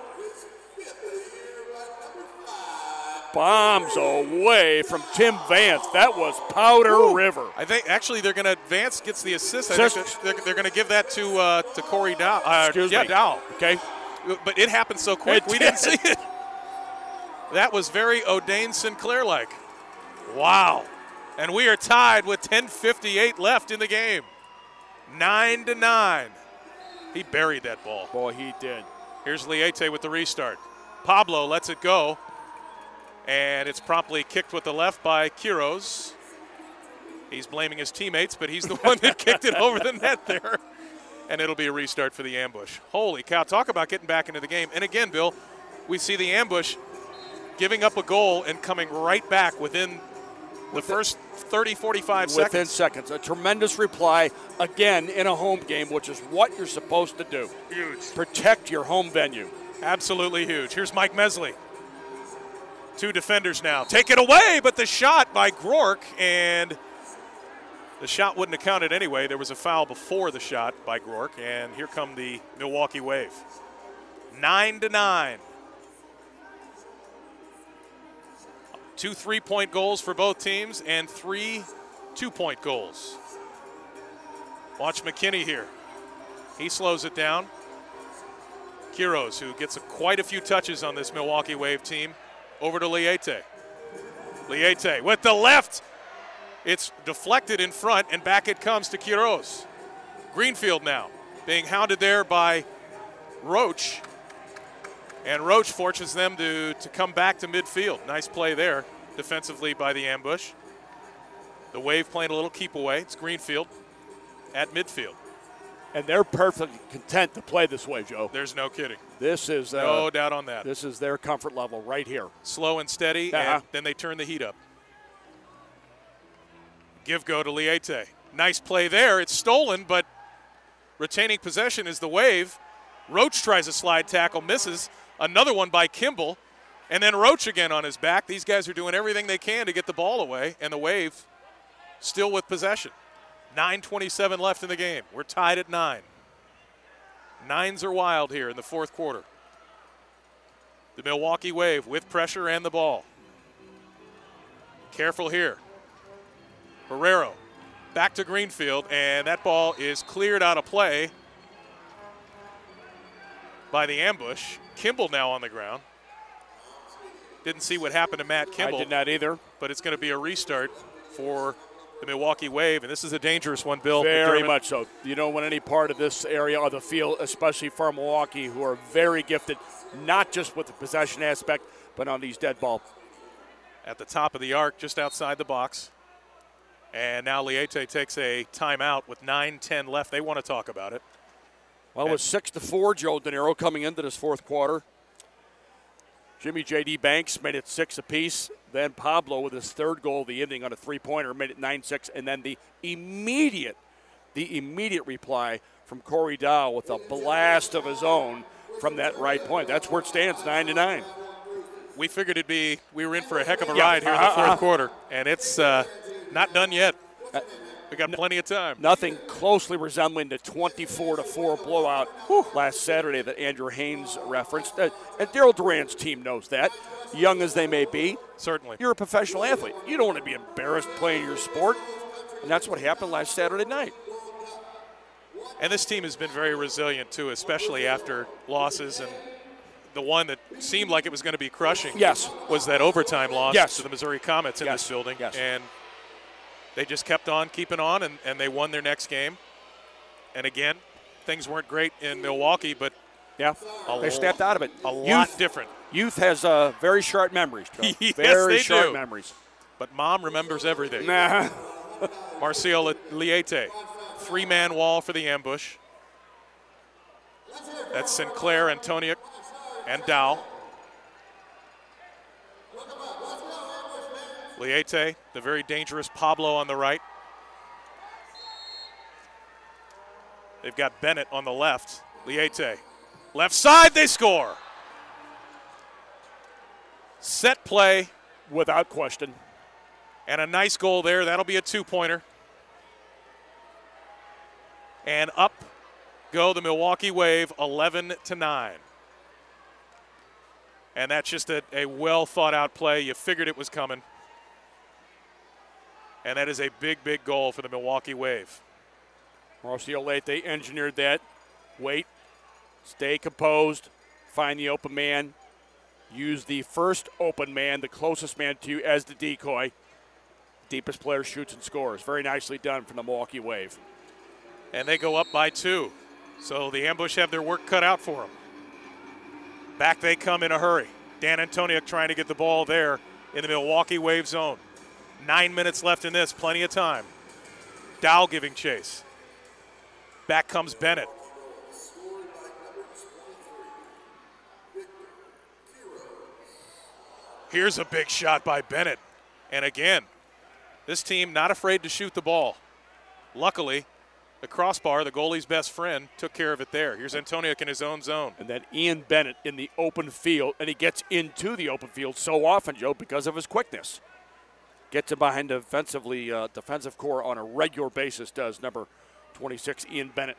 Bombs away from Tim Vance. That was Powder River. I think actually Vance gets the assist. I think they're going to give that to Corey Dow. Dow. Okay. But it happened so quick, we didn't see it. That was very O'Dane Sinclair-like. Wow. And we are tied with 10:58 left in the game. 9-9. He buried that ball. Boy, he did. Here's Liete with the restart. Pablo lets it go. And it's promptly kicked with the left by Quiroz. He's blaming his teammates, but he's the one that kicked it over the net there. And it'll be a restart for the Ambush. Holy cow, talk about getting back into the game. And again, Bill, we see the Ambush giving up a goal and coming right back within the first 30, 45 seconds. Within seconds. A tremendous reply, again, in a home game, which is what you're supposed to do. Huge. Protect your home venue. Absolutely huge. Here's Mike Mesley. 2 defenders now. Take it away, but the shot by Groark, and the shot wouldn't have counted anyway. There was a foul before the shot by Groark, and here come the Milwaukee Wave. 9-9. 2 3-point goals for both teams and 3 2-point goals. Watch McKinney here. He slows it down. Quiroz, who gets quite a few touches on this Milwaukee Wave team. Over to Liete. Liete with the left. It's deflected in front, and back it comes to Quiroz. Greenfield now being hounded there by Roach. And Roach forces them to come back to midfield. Nice play there defensively by the Ambush. The Wave playing a little keep away. It's Greenfield at midfield. And they're perfectly content to play this way, Joe. There's no kidding. This is no doubt on that. This is their comfort level right here. Slow and steady, and then they turn the heat up. Give go to Liete. Nice play there. It's stolen, but retaining possession is the Wave. Roach tries a slide tackle, misses. Another one by Kimball, and then Roach again on his back. These guys are doing everything they can to get the ball away, and the Wave still with possession. 9:27 left in the game. We're tied at 9. Nines are wild here in the fourth quarter. The Milwaukee Wave with pressure and the ball. Careful here. Herrero back to Greenfield, and that ball is cleared out of play by the Ambush. Kimball now on the ground. Didn't see what happened to Matt Kimball. I did not either. But it's going to be a restart for the Milwaukee Wave, and this is a dangerous one, Bill. Very McDermott. much so. You don't want any part of this area of the field, especially for Milwaukee, who are very gifted, not just with the possession aspect, but on these dead ball. At the top of the arc, just outside the box. And now Liete takes a timeout with 9:10 left. They want to talk about it. Well, it was 6-4, Joe De Niro coming into this fourth quarter. Jimmy J.D. Banks made it 6 apiece. Then Pablo with his third goal of the evening on a three-pointer made it 9-6. And then the immediate reply from Corey Dow with a blast of his own from that right point. That's where it stands, 9-9. We figured we were in for a heck of a ride here in the fourth quarter, and it's not done yet. We got plenty of time. Nothing closely resembling the 24-4 blowout last Saturday that Andrew Haynes referenced. And Daryl Duran's team knows that, young as they may be. Certainly. You're a professional athlete. You don't want to be embarrassed playing your sport. And that's what happened last Saturday night. And this team has been very resilient, too, especially after losses. And the one that seemed like it was going to be crushing was that overtime loss to the Missouri Comets in this building. And they just kept on keeping on, and they won their next game. And, again, things weren't great in Milwaukee, but they stepped out of it. A lot different. Youth has very sharp memories, Joe. Yes, very they sharp do. memories. But Mom remembers everything. Nah. Marcio Liete, three-man wall for the ambush. That's Sinclair, Antoniuk, and Dow. Liete, the very dangerous Pablo on the right. They've got Bennett on the left. Liete, left side, they score. Set play. Without question. And a nice goal there. That'll be a two-pointer. And up go the Milwaukee Wave, 11-9. And that's just a well-thought-out play. You figured it was coming. And that is a big, big goal for the Milwaukee Wave. Marcio Liete engineered that. Wait, stay composed, find the open man, use the first open man, the closest man to you, as the decoy. Deepest player shoots and scores. Very nicely done from the Milwaukee Wave. And they go up by 2. So the ambush have their work cut out for them. Back they come in a hurry. Dan Antoniuk trying to get the ball there in the Milwaukee Wave zone. 9 minutes left in this, plenty of time. Dow giving chase. Back comes Bennett. Here's a big shot by Bennett. And again, this team not afraid to shoot the ball. Luckily, the crossbar, the goalie's best friend, took care of it there. Here's Antoniuk in his own zone. And then Ian Bennett in the open field, and he gets into the open field so often, Joe, because of his quickness. Gets it behind defensive core on a regular basis, does number 26, Ian Bennett.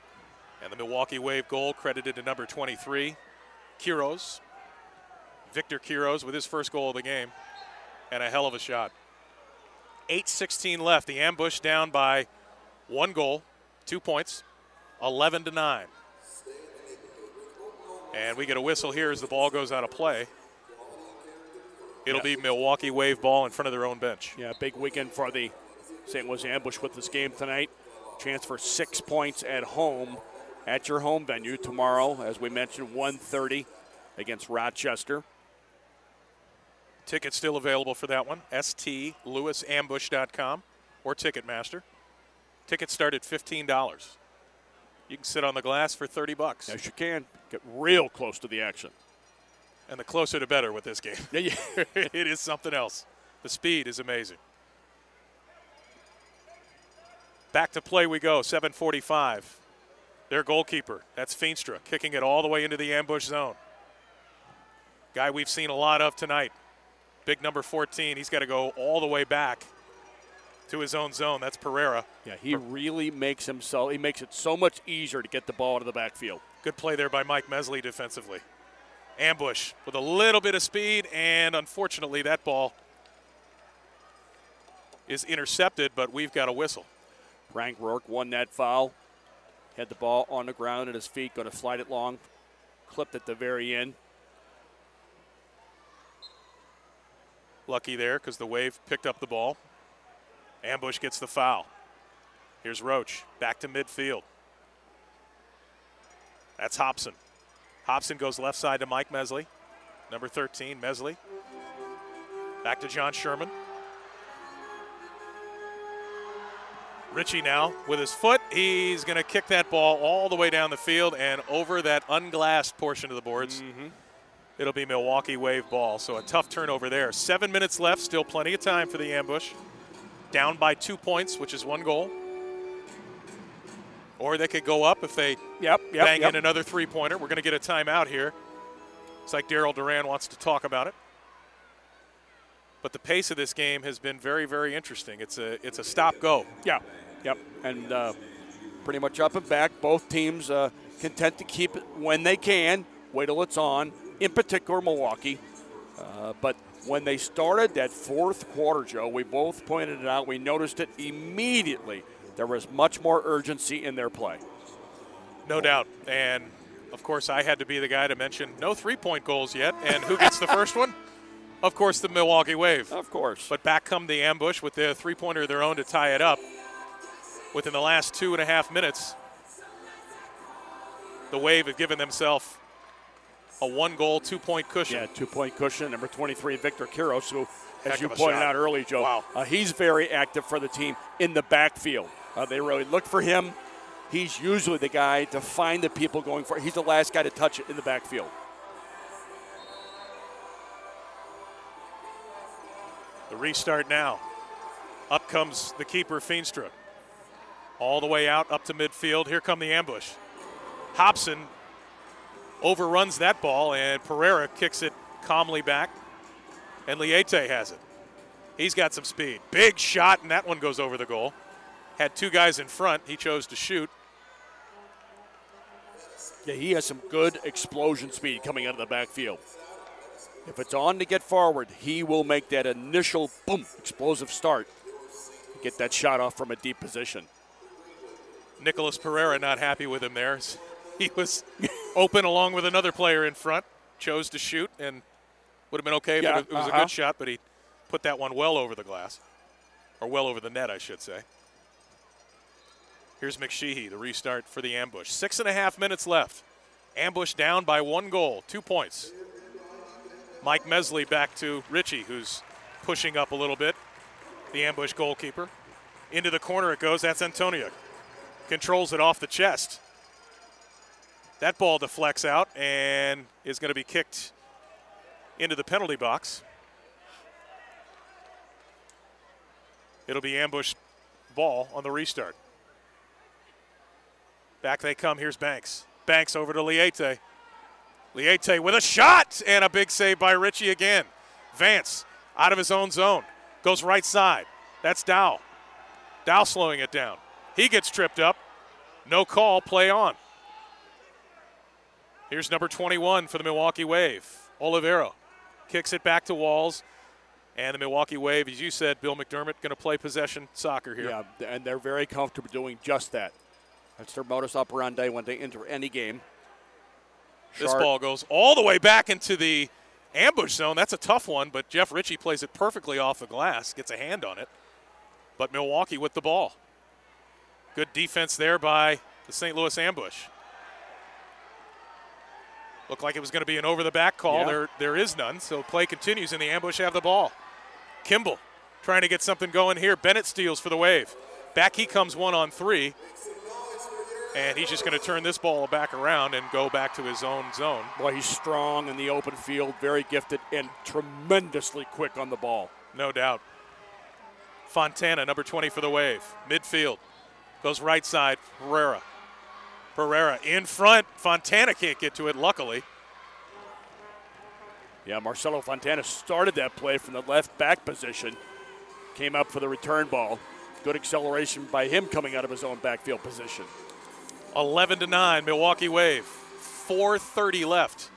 And the Milwaukee Wave goal credited to number 23, Quiros. Victor Quiros with his first goal of the game. And a hell of a shot. 8:16 left. The ambush down by 1 goal, 2 points, 11-9. And we get a whistle here as the ball goes out of play. It'll be Milwaukee Wave ball in front of their own bench. Yeah, big weekend for the St. Louis Ambush with this game tonight. Chance for 6 points at home at your home venue tomorrow, as we mentioned, 1:30 against Rochester. Tickets still available for that one, stlewisambush.com or Ticketmaster. Tickets start at $15. You can sit on the glass for $30. Yes, you can. Get real close to the action. And the closer the better with this game. It is something else. The speed is amazing. Back to play we go, 7:45. Their goalkeeper, that's Feenstra, kicking it all the way into the ambush zone. Guy we've seen a lot of tonight. Big number 14, he's got to go all the way back to his own zone. That's Pereira. Yeah, he really makes it so much easier to get the ball to the backfield. Good play there by Mike Mesley defensively. Ambush with a little bit of speed, and unfortunately that ball is intercepted, but we've got a whistle. Frank Rourke won that foul. Had the ball on the ground at his feet, going to slide it long. Clipped at the very end. Lucky there because the Wave picked up the ball. Ambush gets the foul. Here's Roach, back to midfield. That's Hobson. Hobson goes left side to Mike Mesley. Number 13, Mesley. Back to John Sherman. Ritchie now with his foot. He's going to kick that ball all the way down the field and over that unglassed portion of the boards. It'll be Milwaukee Wave ball, so a tough turnover there. 7 minutes left, still plenty of time for the ambush. Down by 2 points, which is 1 goal. Or they could go up if they bang in another three-pointer. We're going to get a timeout here. It's like Daryl Duran wants to talk about it. But the pace of this game has been very, very interesting. It's a stop-go. Yeah, yep, and pretty much up and back. Both teams content to keep it when they can. Wait till it's on. In particular, Milwaukee. But when they started that fourth quarter, Joe, we both pointed it out. We noticed it immediately. There was much more urgency in their play. No doubt. And, of course, I had to be the guy to mention no three-point goals yet. And who gets the first one? Of course, the Milwaukee Wave. Of course. But back come the ambush with the three-pointer of their own to tie it up. Within the last 2.5 minutes, the Wave have given themselves a 1-goal, 2-point cushion. Yeah, 2-point cushion. Number 23, Victor Kiros, who, as you Heck of a pointed shot. out earlier, Joe, he's very active for the team in the backfield. They really look for him. He's usually the guy to find the people going for it. He's the last guy to touch it in the backfield. The restart now. Up comes the keeper, Feenstra. All the way out, up to midfield. Here come the ambush. Hobson overruns that ball, and Pereira kicks it calmly back. And Liete has it. He's got some speed. Big shot, and that one goes over the goal. Had 2 guys in front. He chose to shoot. Yeah, he has some good explosion speed coming out of the backfield. If it's on to get forward, he will make that initial, boom, explosive start. Get that shot off from a deep position. Nicholas Pereira not happy with him there. He was open along with another player in front. Chose to shoot, and would have been okay if it was a good shot, but he put that one well over the glass. Or well over the net, I should say. Here's McSheehy, the restart for the ambush. 6.5 minutes left. Ambush down by 1 goal, 2 points. Mike Mesley back to Ritchie, who's pushing up a little bit. The ambush goalkeeper. Into the corner it goes. That's Antonio. Controls it off the chest. That ball deflects out and is going to be kicked into the penalty box. It'll be ambush ball on the restart. Back they come. Here's Banks. Banks over to Liete. Liete with a shot and a big save by Ritchie again. Vance out of his own zone. Goes right side. That's Dow. Dow slowing it down. He gets tripped up. No call. Play on. Here's number 21 for the Milwaukee Wave. Olivero kicks it back to Walls. And the Milwaukee Wave, as you said, Bill McDermott, going to play possession soccer here. Yeah, and they're very comfortable doing just that. That's their modus operandi when they enter any game. This ball goes all the way back into the ambush zone. That's a tough one, but Jeff Ritchie plays it perfectly off the glass, gets a hand on it. But Milwaukee with the ball. Good defense there by the St. Louis ambush. Looked like it was going to be an over-the-back call. Yeah. There is none, so play continues, and the ambush have the ball. Kimball trying to get something going here. Bennett steals for the Wave. Back he comes 1-on-3. And he's just going to turn this ball back around and go back to his own zone. Boy, he's strong in the open field, very gifted, and tremendously quick on the ball. No doubt. Fontana, number 20 for the Wave. Midfield. Goes right side, Pereira. Pereira in front. Fontana can't get to it, luckily. Yeah, Marcelo Fontana started that play from the left back position. Came up for the return ball. Good acceleration by him coming out of his own backfield position. 11-9, Milwaukee Wave. 4:30 left.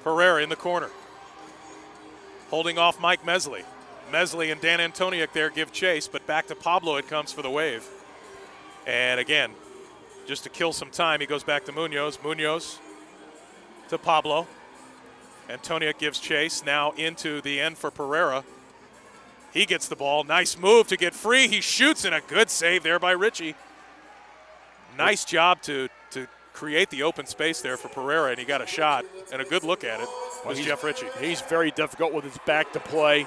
Pereira in the corner. Holding off Mike Mesley. Mesley and Dan Antoniuk there give chase, but back to Pablo it comes for the Wave. And again, just to kill some time, he goes back to Munoz. Munoz to Pablo. Antoniuk gives chase, now into the end for Pereira. He gets the ball. Nice move to get free. He shoots, and a good save there by Ritchie. Nice job to create the open space there for Pereira, and he got a shot. And a good look at it was Jeff Ritchie. He's very difficult with his back to play.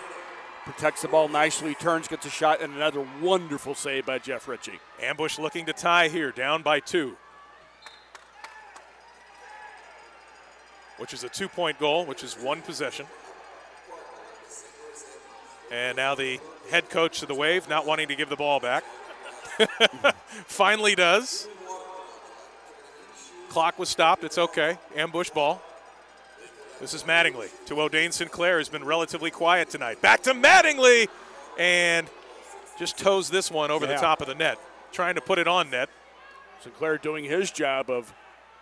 Protects the ball nicely, turns, gets a shot, and another wonderful save by Jeff Ritchie. Ambush looking to tie here, down by 2. which is a 2-point goal, which is one possession. And now the head coach of the Wave not wanting to give the ball back. Finally does. Clock was stopped. It's okay. Ambush ball. This is Mattingly to O'Dane Sinclair, who's been relatively quiet tonight. Back to Mattingly, and just toes this one over the top of the net, trying to put it on net. Sinclair doing his job of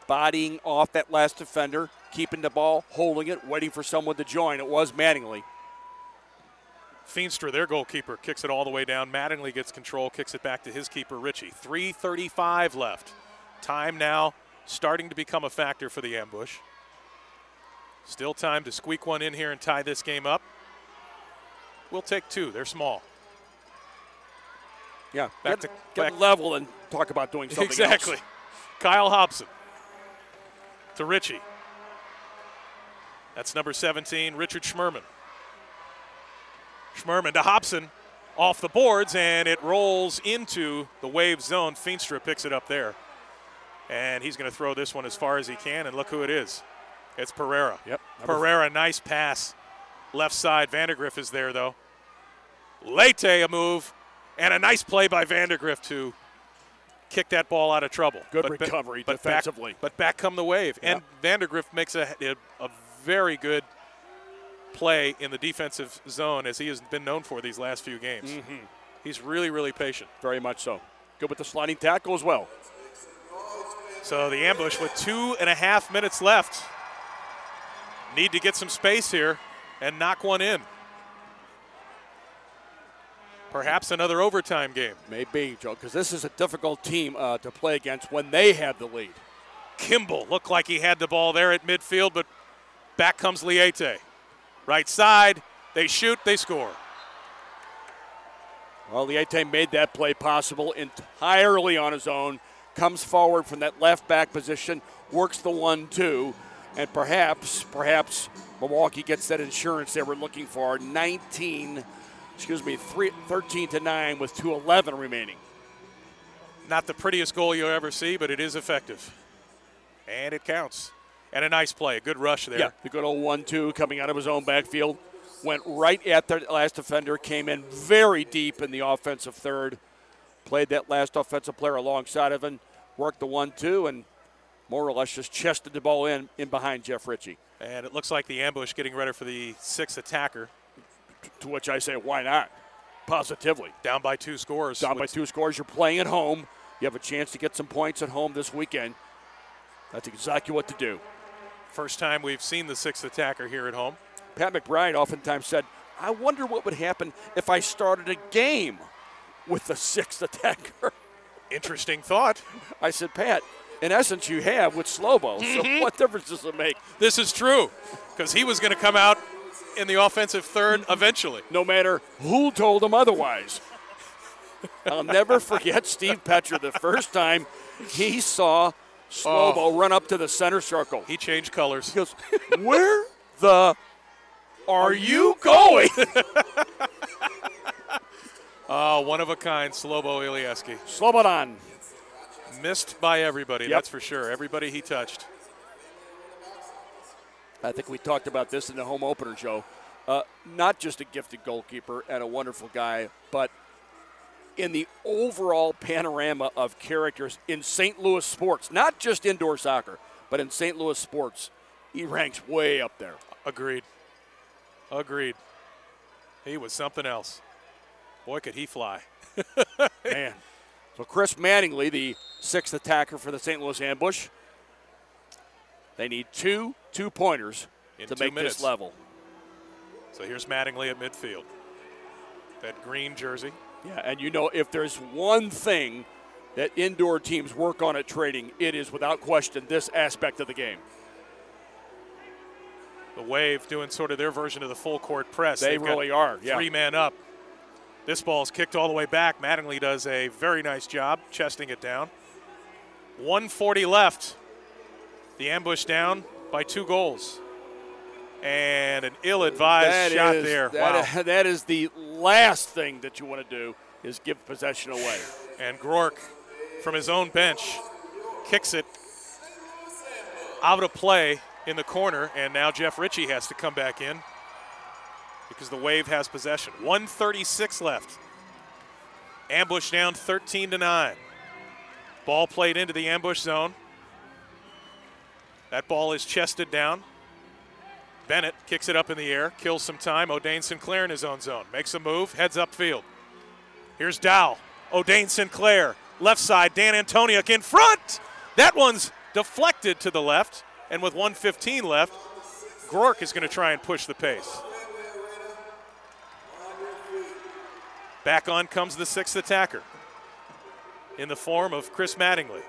bodying off that last defender, keeping the ball, holding it, waiting for someone to join. It was Mattingly. Feenstra, their goalkeeper, kicks it all the way down. Mattingly gets control, kicks it back to his keeper, Ritchie. 3:35 left. Time now starting to become a factor for the Ambush. Still time to squeak one in here and tie this game up. We'll take two. They're small. Yeah, back get level and talk about doing something exactly. else. Kyle Hobson to Ritchie. That's number 17, Richard Schmerman. Schmerman to Hobson, off the boards, and it rolls into the Wave zone. Feenstra picks it up there. And he's going to throw this one as far as he can, and look who it is. It's Pereira. Yep. Pereira, nice pass. Left side, Vandergriff is there, though. Leite, a move, and a nice play by Vandergriff to kick that ball out of trouble. Good recovery defensively. But back come the Wave. Yep. And Vandergriff makes a very good play in the defensive zone, as he has been known for these last few games. Mm-hmm. He's really, really patient. Very much so. Good with the sliding tackle as well. So the Ambush with 2.5 minutes left. Need to get some space here and knock one in. Perhaps another overtime game. Maybe, Joe, because this is a difficult team to play against when they have the lead. Kimball looked like he had the ball there at midfield, but back comes Leite. Right side, they shoot, they score. Well, Leite made that play possible entirely on his own. Comes forward from that left back position, works the 1-2, and perhaps Milwaukee gets that insurance they were looking for. 13-9 with 2:11 remaining. Not the prettiest goal you'll ever see, but it is effective. And it counts. And a nice play, a good rush there. Yeah, the good old 1-2 coming out of his own backfield. Went right at the last defender, came in very deep in the offensive third. Played that last offensive player alongside of him, worked the 1-2, and more or less just chested the ball in behind Jeff Ritchie. And it looks like the Ambush getting ready for the sixth attacker. To which I say, why not? Positively. Down by 2 scores. Down by 2 scores. You're playing at home. You have a chance to get some points at home this weekend. That's exactly what to do. First time we've seen the sixth attacker here at home. Pat McBride oftentimes said, I wonder what would happen if I started a game with the sixth attacker. Interesting thought. I said, Pat, in essence you have with Slobo, so what difference does it make? This is true, because he was going to come out in the offensive third eventually. No matter who told him otherwise. I'll never forget Steve Petcher the first time he saw Slobo run up to the center circle. He changed colors. He goes, where the are you going? One of a kind, Slobo Ilieski. Slobodan. Missed by everybody, Yep. that's for sure. Everybody he touched. I think we talked about this in the home opener, Joe. Not just a gifted goalkeeper and a wonderful guy, but in the overall panorama of characters in St. Louis sports, not just indoor soccer, but in St. Louis sports, he ranks way up there. Agreed. He was something else. Boy, could he fly. Man. So Chris Mattingly, the sixth attacker for the St. Louis Ambush. They need two two-pointers to make this level. So here's Mattingly at midfield. That green jersey. Yeah, and you know, if there's one thing that indoor teams work on at trading, it is without question this aspect of the game. The Wave doing sort of their version of the full court press. They really are, yeah. 3-man up. This ball's kicked all the way back. Mattingly does a very nice job chesting it down. 1:40 left. The Ambush down by 2 goals. And an ill-advised shot there. Wow. That is the last thing that you want to do is give possession away. And Grork from his own bench kicks it out of play in the corner, and now Jeff Ritchie has to come back in because the Wave has possession. 1:36 left. Ambush down 13-9. Ball played into the ambush zone. That ball is chested down. Bennett kicks it up in the air, kills some time. O'Dane Sinclair in his own zone. Makes a move, heads upfield. Here's Dow. O'Dane Sinclair, left side. Dan Antoniuk in front. That one's deflected to the left. And with 1:15 left, Groark is going to try and push the pace. Back on comes the sixth attacker in the form of Chris Mattingly.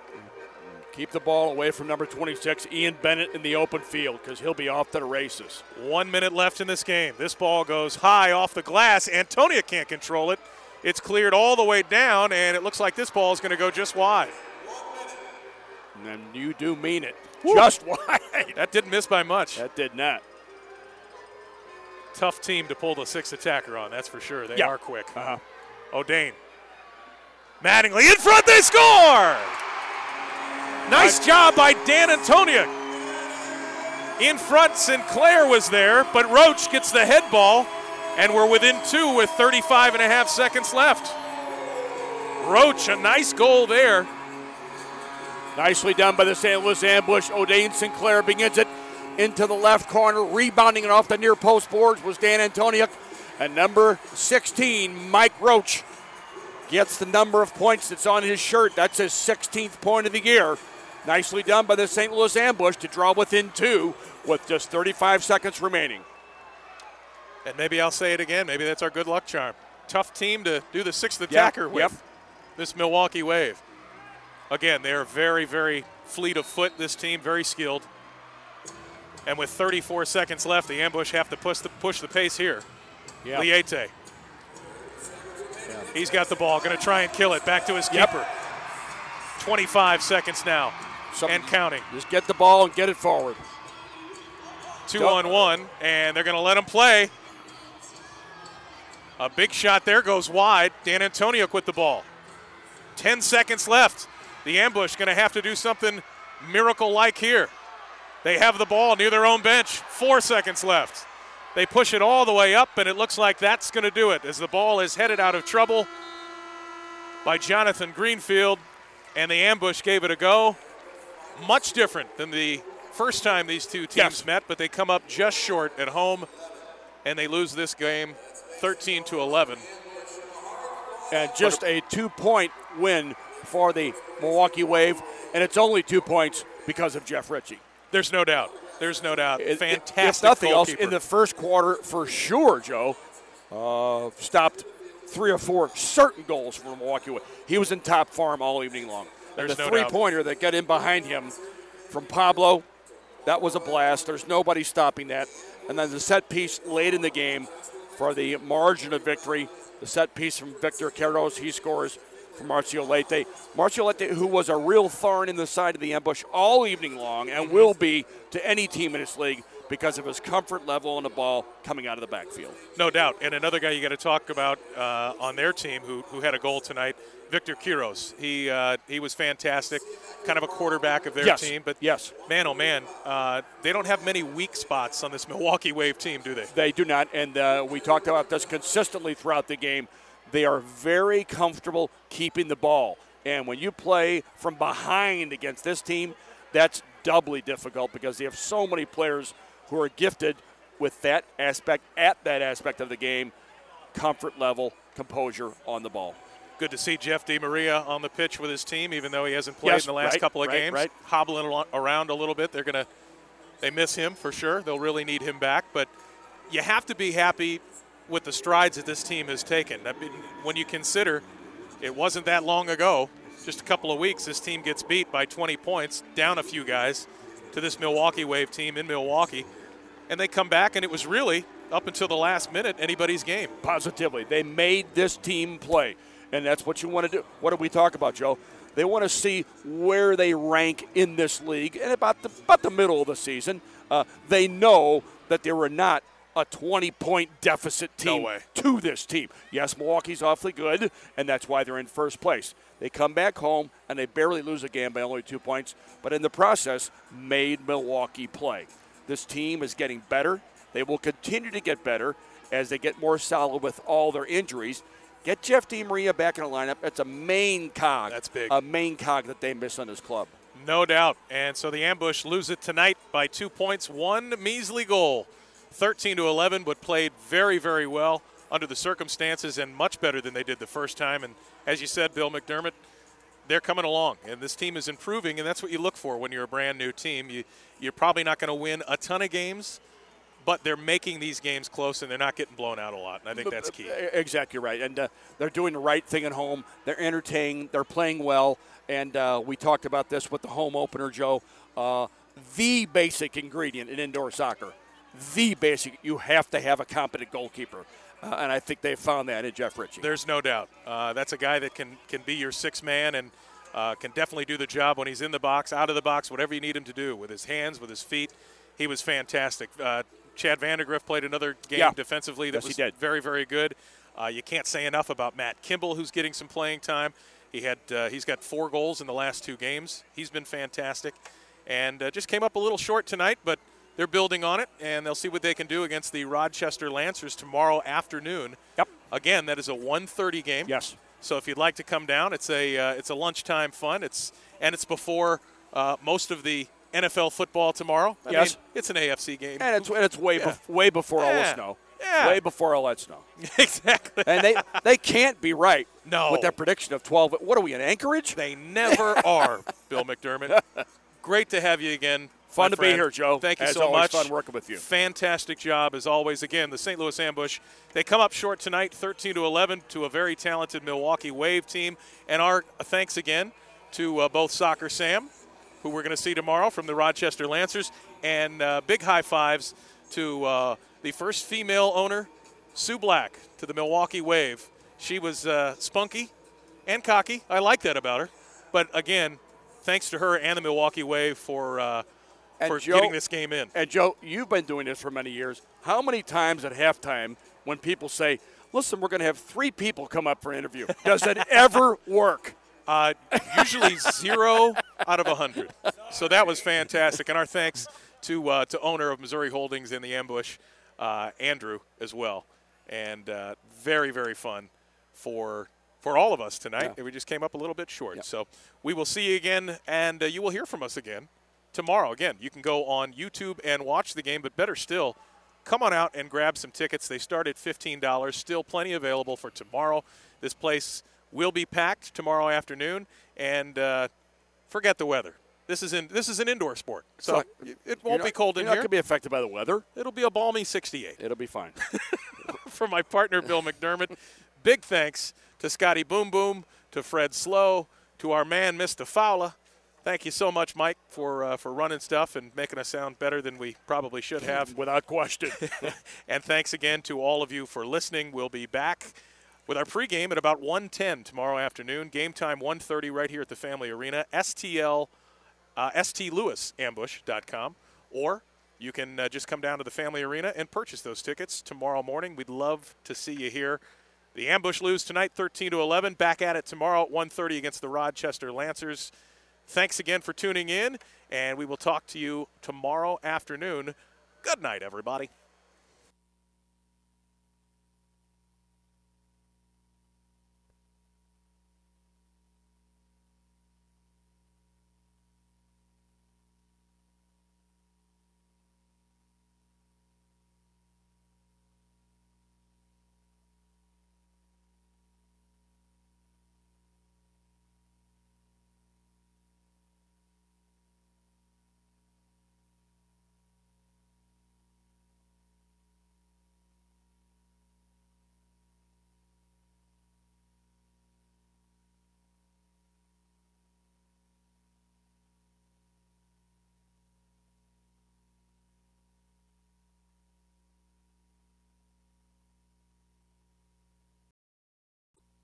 Keep the ball away from number 26, Ian Bennett, in the open field, because he'll be off to the races. 1 minute left in this game. This ball goes high off the glass. Antonia can't control it. It's cleared all the way down, and it looks like this ball is going to go just wide. And then you do mean it. Woo. Just wide. That didn't miss by much. That did not. Tough team to pull the sixth attacker on, that's for sure. They are quick. O'Dane. Mattingly in front, they score! Nice job by Dan Antoniuk. In front, Sinclair was there, but Roach gets the head ball, and we're within 2 with 35.5 seconds left. Roach, a nice goal there. Nicely done by the St. Louis Ambush. O'Dane Sinclair begins it into the left corner. Rebounding it off the near post boards was Dan Antoniuk. And number 16, Mike Roach, gets the number of points that's on his shirt. That's his 16th point of the year. Nicely done by the St. Louis Ambush to draw within 2 with just 35 seconds remaining. And maybe I'll say it again. Maybe that's our good luck charm. Tough team to do the sixth attacker with. This Milwaukee Wave. Again, they are very, very fleet of foot, this team, very skilled. And with 34 seconds left, the Ambush have to push the pace here. Liete. He's got the ball, going to try and kill it. Back to his keeper. 25 seconds now, and counting. Just get the ball and get it forward. 2-on-1, and they're going to let him play. A big shot there goes wide. Dan Antoniuk with the ball. 10 seconds left. The Ambush going to have to do something miracle-like here. They have the ball near their own bench. 4 seconds left. They push it all the way up, and it looks like that's going to do it as the ball is headed out of trouble by Jonathan Greenfield, and the Ambush gave it a go. Much different than the first time these two teams met, but they come up just short at home, and they lose this game 13-11. And just a 2-point win for the Milwaukee Wave, and it's only 2 points because of Jeff Ritchie. There's no doubt. There's no doubt. Fantastic. If nothing else, goalkeeper. in the first quarter, for sure, Joe, stopped 3 or 4 certain goals for Milwaukee Wave. He was in top form all evening long. And the three-pointer that got in behind him from Pablo, that was a blast. There's nobody stopping that. And then the set piece late in the game for the margin of victory. The set piece from Victor Queiroz, he scores from Marcio Leite. Marcio Leite, who was a real thorn in the side of the Ambush all evening long and will be to any team in this league because of his comfort level on the ball coming out of the backfield. No doubt. And another guy you got to talk about on their team who had a goal tonight, Victor Queiroz. He was fantastic, kind of a quarterback of their team. But man, oh man, they don't have many weak spots on this Milwaukee Wave team, do they? They do not, and we talked about this consistently throughout the game. They are very comfortable keeping the ball. And when you play from behind against this team, that's doubly difficult because they have so many players who are gifted with that aspect, at that aspect of the game, comfort level, composure on the ball. Good to see Jeff DiMaria on the pitch with his team, even though he hasn't played in the last couple of games. Hobbling around a little bit. They miss him for sure. They'll really need him back. But you have to be happy with the strides that this team has taken. I mean, when you consider it wasn't that long ago, just a couple of weeks, this team gets beat by 20 points, down a few guys to this Milwaukee Wave team in Milwaukee. And they come back, and it was really, up until the last minute, anybody's game. Positively. They made this team play, and that's what you want to do. What did we talk about, Joe? They want to see where they rank in this league, and about the middle of the season. They know that they were not a 20-point deficit team to this team. Yes, Milwaukee's awfully good, and that's why they're in first place. They come back home, and they barely lose a game by only 2 points, but in the process, made Milwaukee play. This team is getting better. They will continue to get better as they get more solid with all their injuries. Get Jeff DiMaria back in the lineup. That's a main cog. That's big. A main cog that they miss on this club. No doubt. And so the Ambush lose it tonight by 2 points, one measly goal. 13-11, but played very, very well under the circumstances and much better than they did the first time. And as you said, Bill McDermott, they're coming along, and this team is improving, and that's what you look for when you're a brand new team. You're probably not going to win a ton of games, but they're making these games close, and they're not getting blown out a lot, and I think that's key. Exactly right, and they're doing the right thing at home. They're entertaining. They're playing well, and we talked about this with the home opener, Joe. The basic ingredient in indoor soccer, you have to have a competent goalkeeper. And I think they found that in Jeff Ritchie. There's no doubt. That's a guy that can be your sixth man and can definitely do the job when he's in the box, out of the box, whatever you need him to do, with his hands, with his feet. He was fantastic. Chad Vandergriff played another game defensively that was very, very good. You can't say enough about Matt Kimball, who's getting some playing time. He's got 4 goals in the last 2 games. He's been fantastic. And just came up a little short tonight, but they're building on it, and they'll see what they can do against the Rochester Lancers tomorrow afternoon. Yep. Again, that is a 1:30 game. Yes. So if you'd like to come down, it's a lunchtime fun. It's before most of the NFL football tomorrow. I mean, it's an AFC game. And it's way before all the snow. Yeah. Way before all that snow. Exactly. And they can't be right No. with that prediction of 12. What are we, in Anchorage? They never are, Bill McDermott. Great to have you again. Fun to be here, Joe. Thank you as so always, much. Fun working with you. Fantastic job, as always. Again, the St. Louis Ambush, they come up short tonight, 13-11, to a very talented Milwaukee Wave team. And our thanks again to both Soccer Sam, who we're going to see tomorrow from the Rochester Lancers, and big high fives to the first female owner, Sue Black, to the Milwaukee Wave. She was spunky and cocky. I like that about her. But, again, thanks to her and the Milwaukee Wave for getting this game in. And, Joe, you've been doing this for many years. How many times at halftime when people say, listen, we're going to have 3 people come up for an interview, does it ever work? Usually 0 out of 100. So that was fantastic. And our thanks to owner of Missouri Holdings and the Ambush, Andrew, as well. And very, very fun for all of us tonight. Yeah. We just came up a little bit short. Yeah. So we will see you again, and you will hear from us again tomorrow. Again, you can go on YouTube and watch the game, but better still, come on out and grab some tickets. They start at $15. Still plenty available for tomorrow. This place will be packed tomorrow afternoon, and forget the weather. This is an indoor sport, so it won't be cold in here. You're not going to be affected by the weather. It'll be a balmy 68. It'll be fine. For my partner, Bill McDermott, big thanks to Scotty Boom Boom, to Fred Slow, to our man, Mr. Fowler. Thank you so much, Mike, for running stuff and making us sound better than we probably should have. Without question. And thanks again to all of you for listening. We'll be back with our pregame at about 1:10 tomorrow afternoon. Game time 1:30 right here at the Family Arena. STLewisambush.com. Or you can just come down to the Family Arena and purchase those tickets tomorrow morning. We'd love to see you here. The Ambush lose tonight 13-11. Back at it tomorrow at 1:30 against the Rochester Lancers. Thanks again for tuning in, and we will talk to you tomorrow afternoon. Good night, everybody.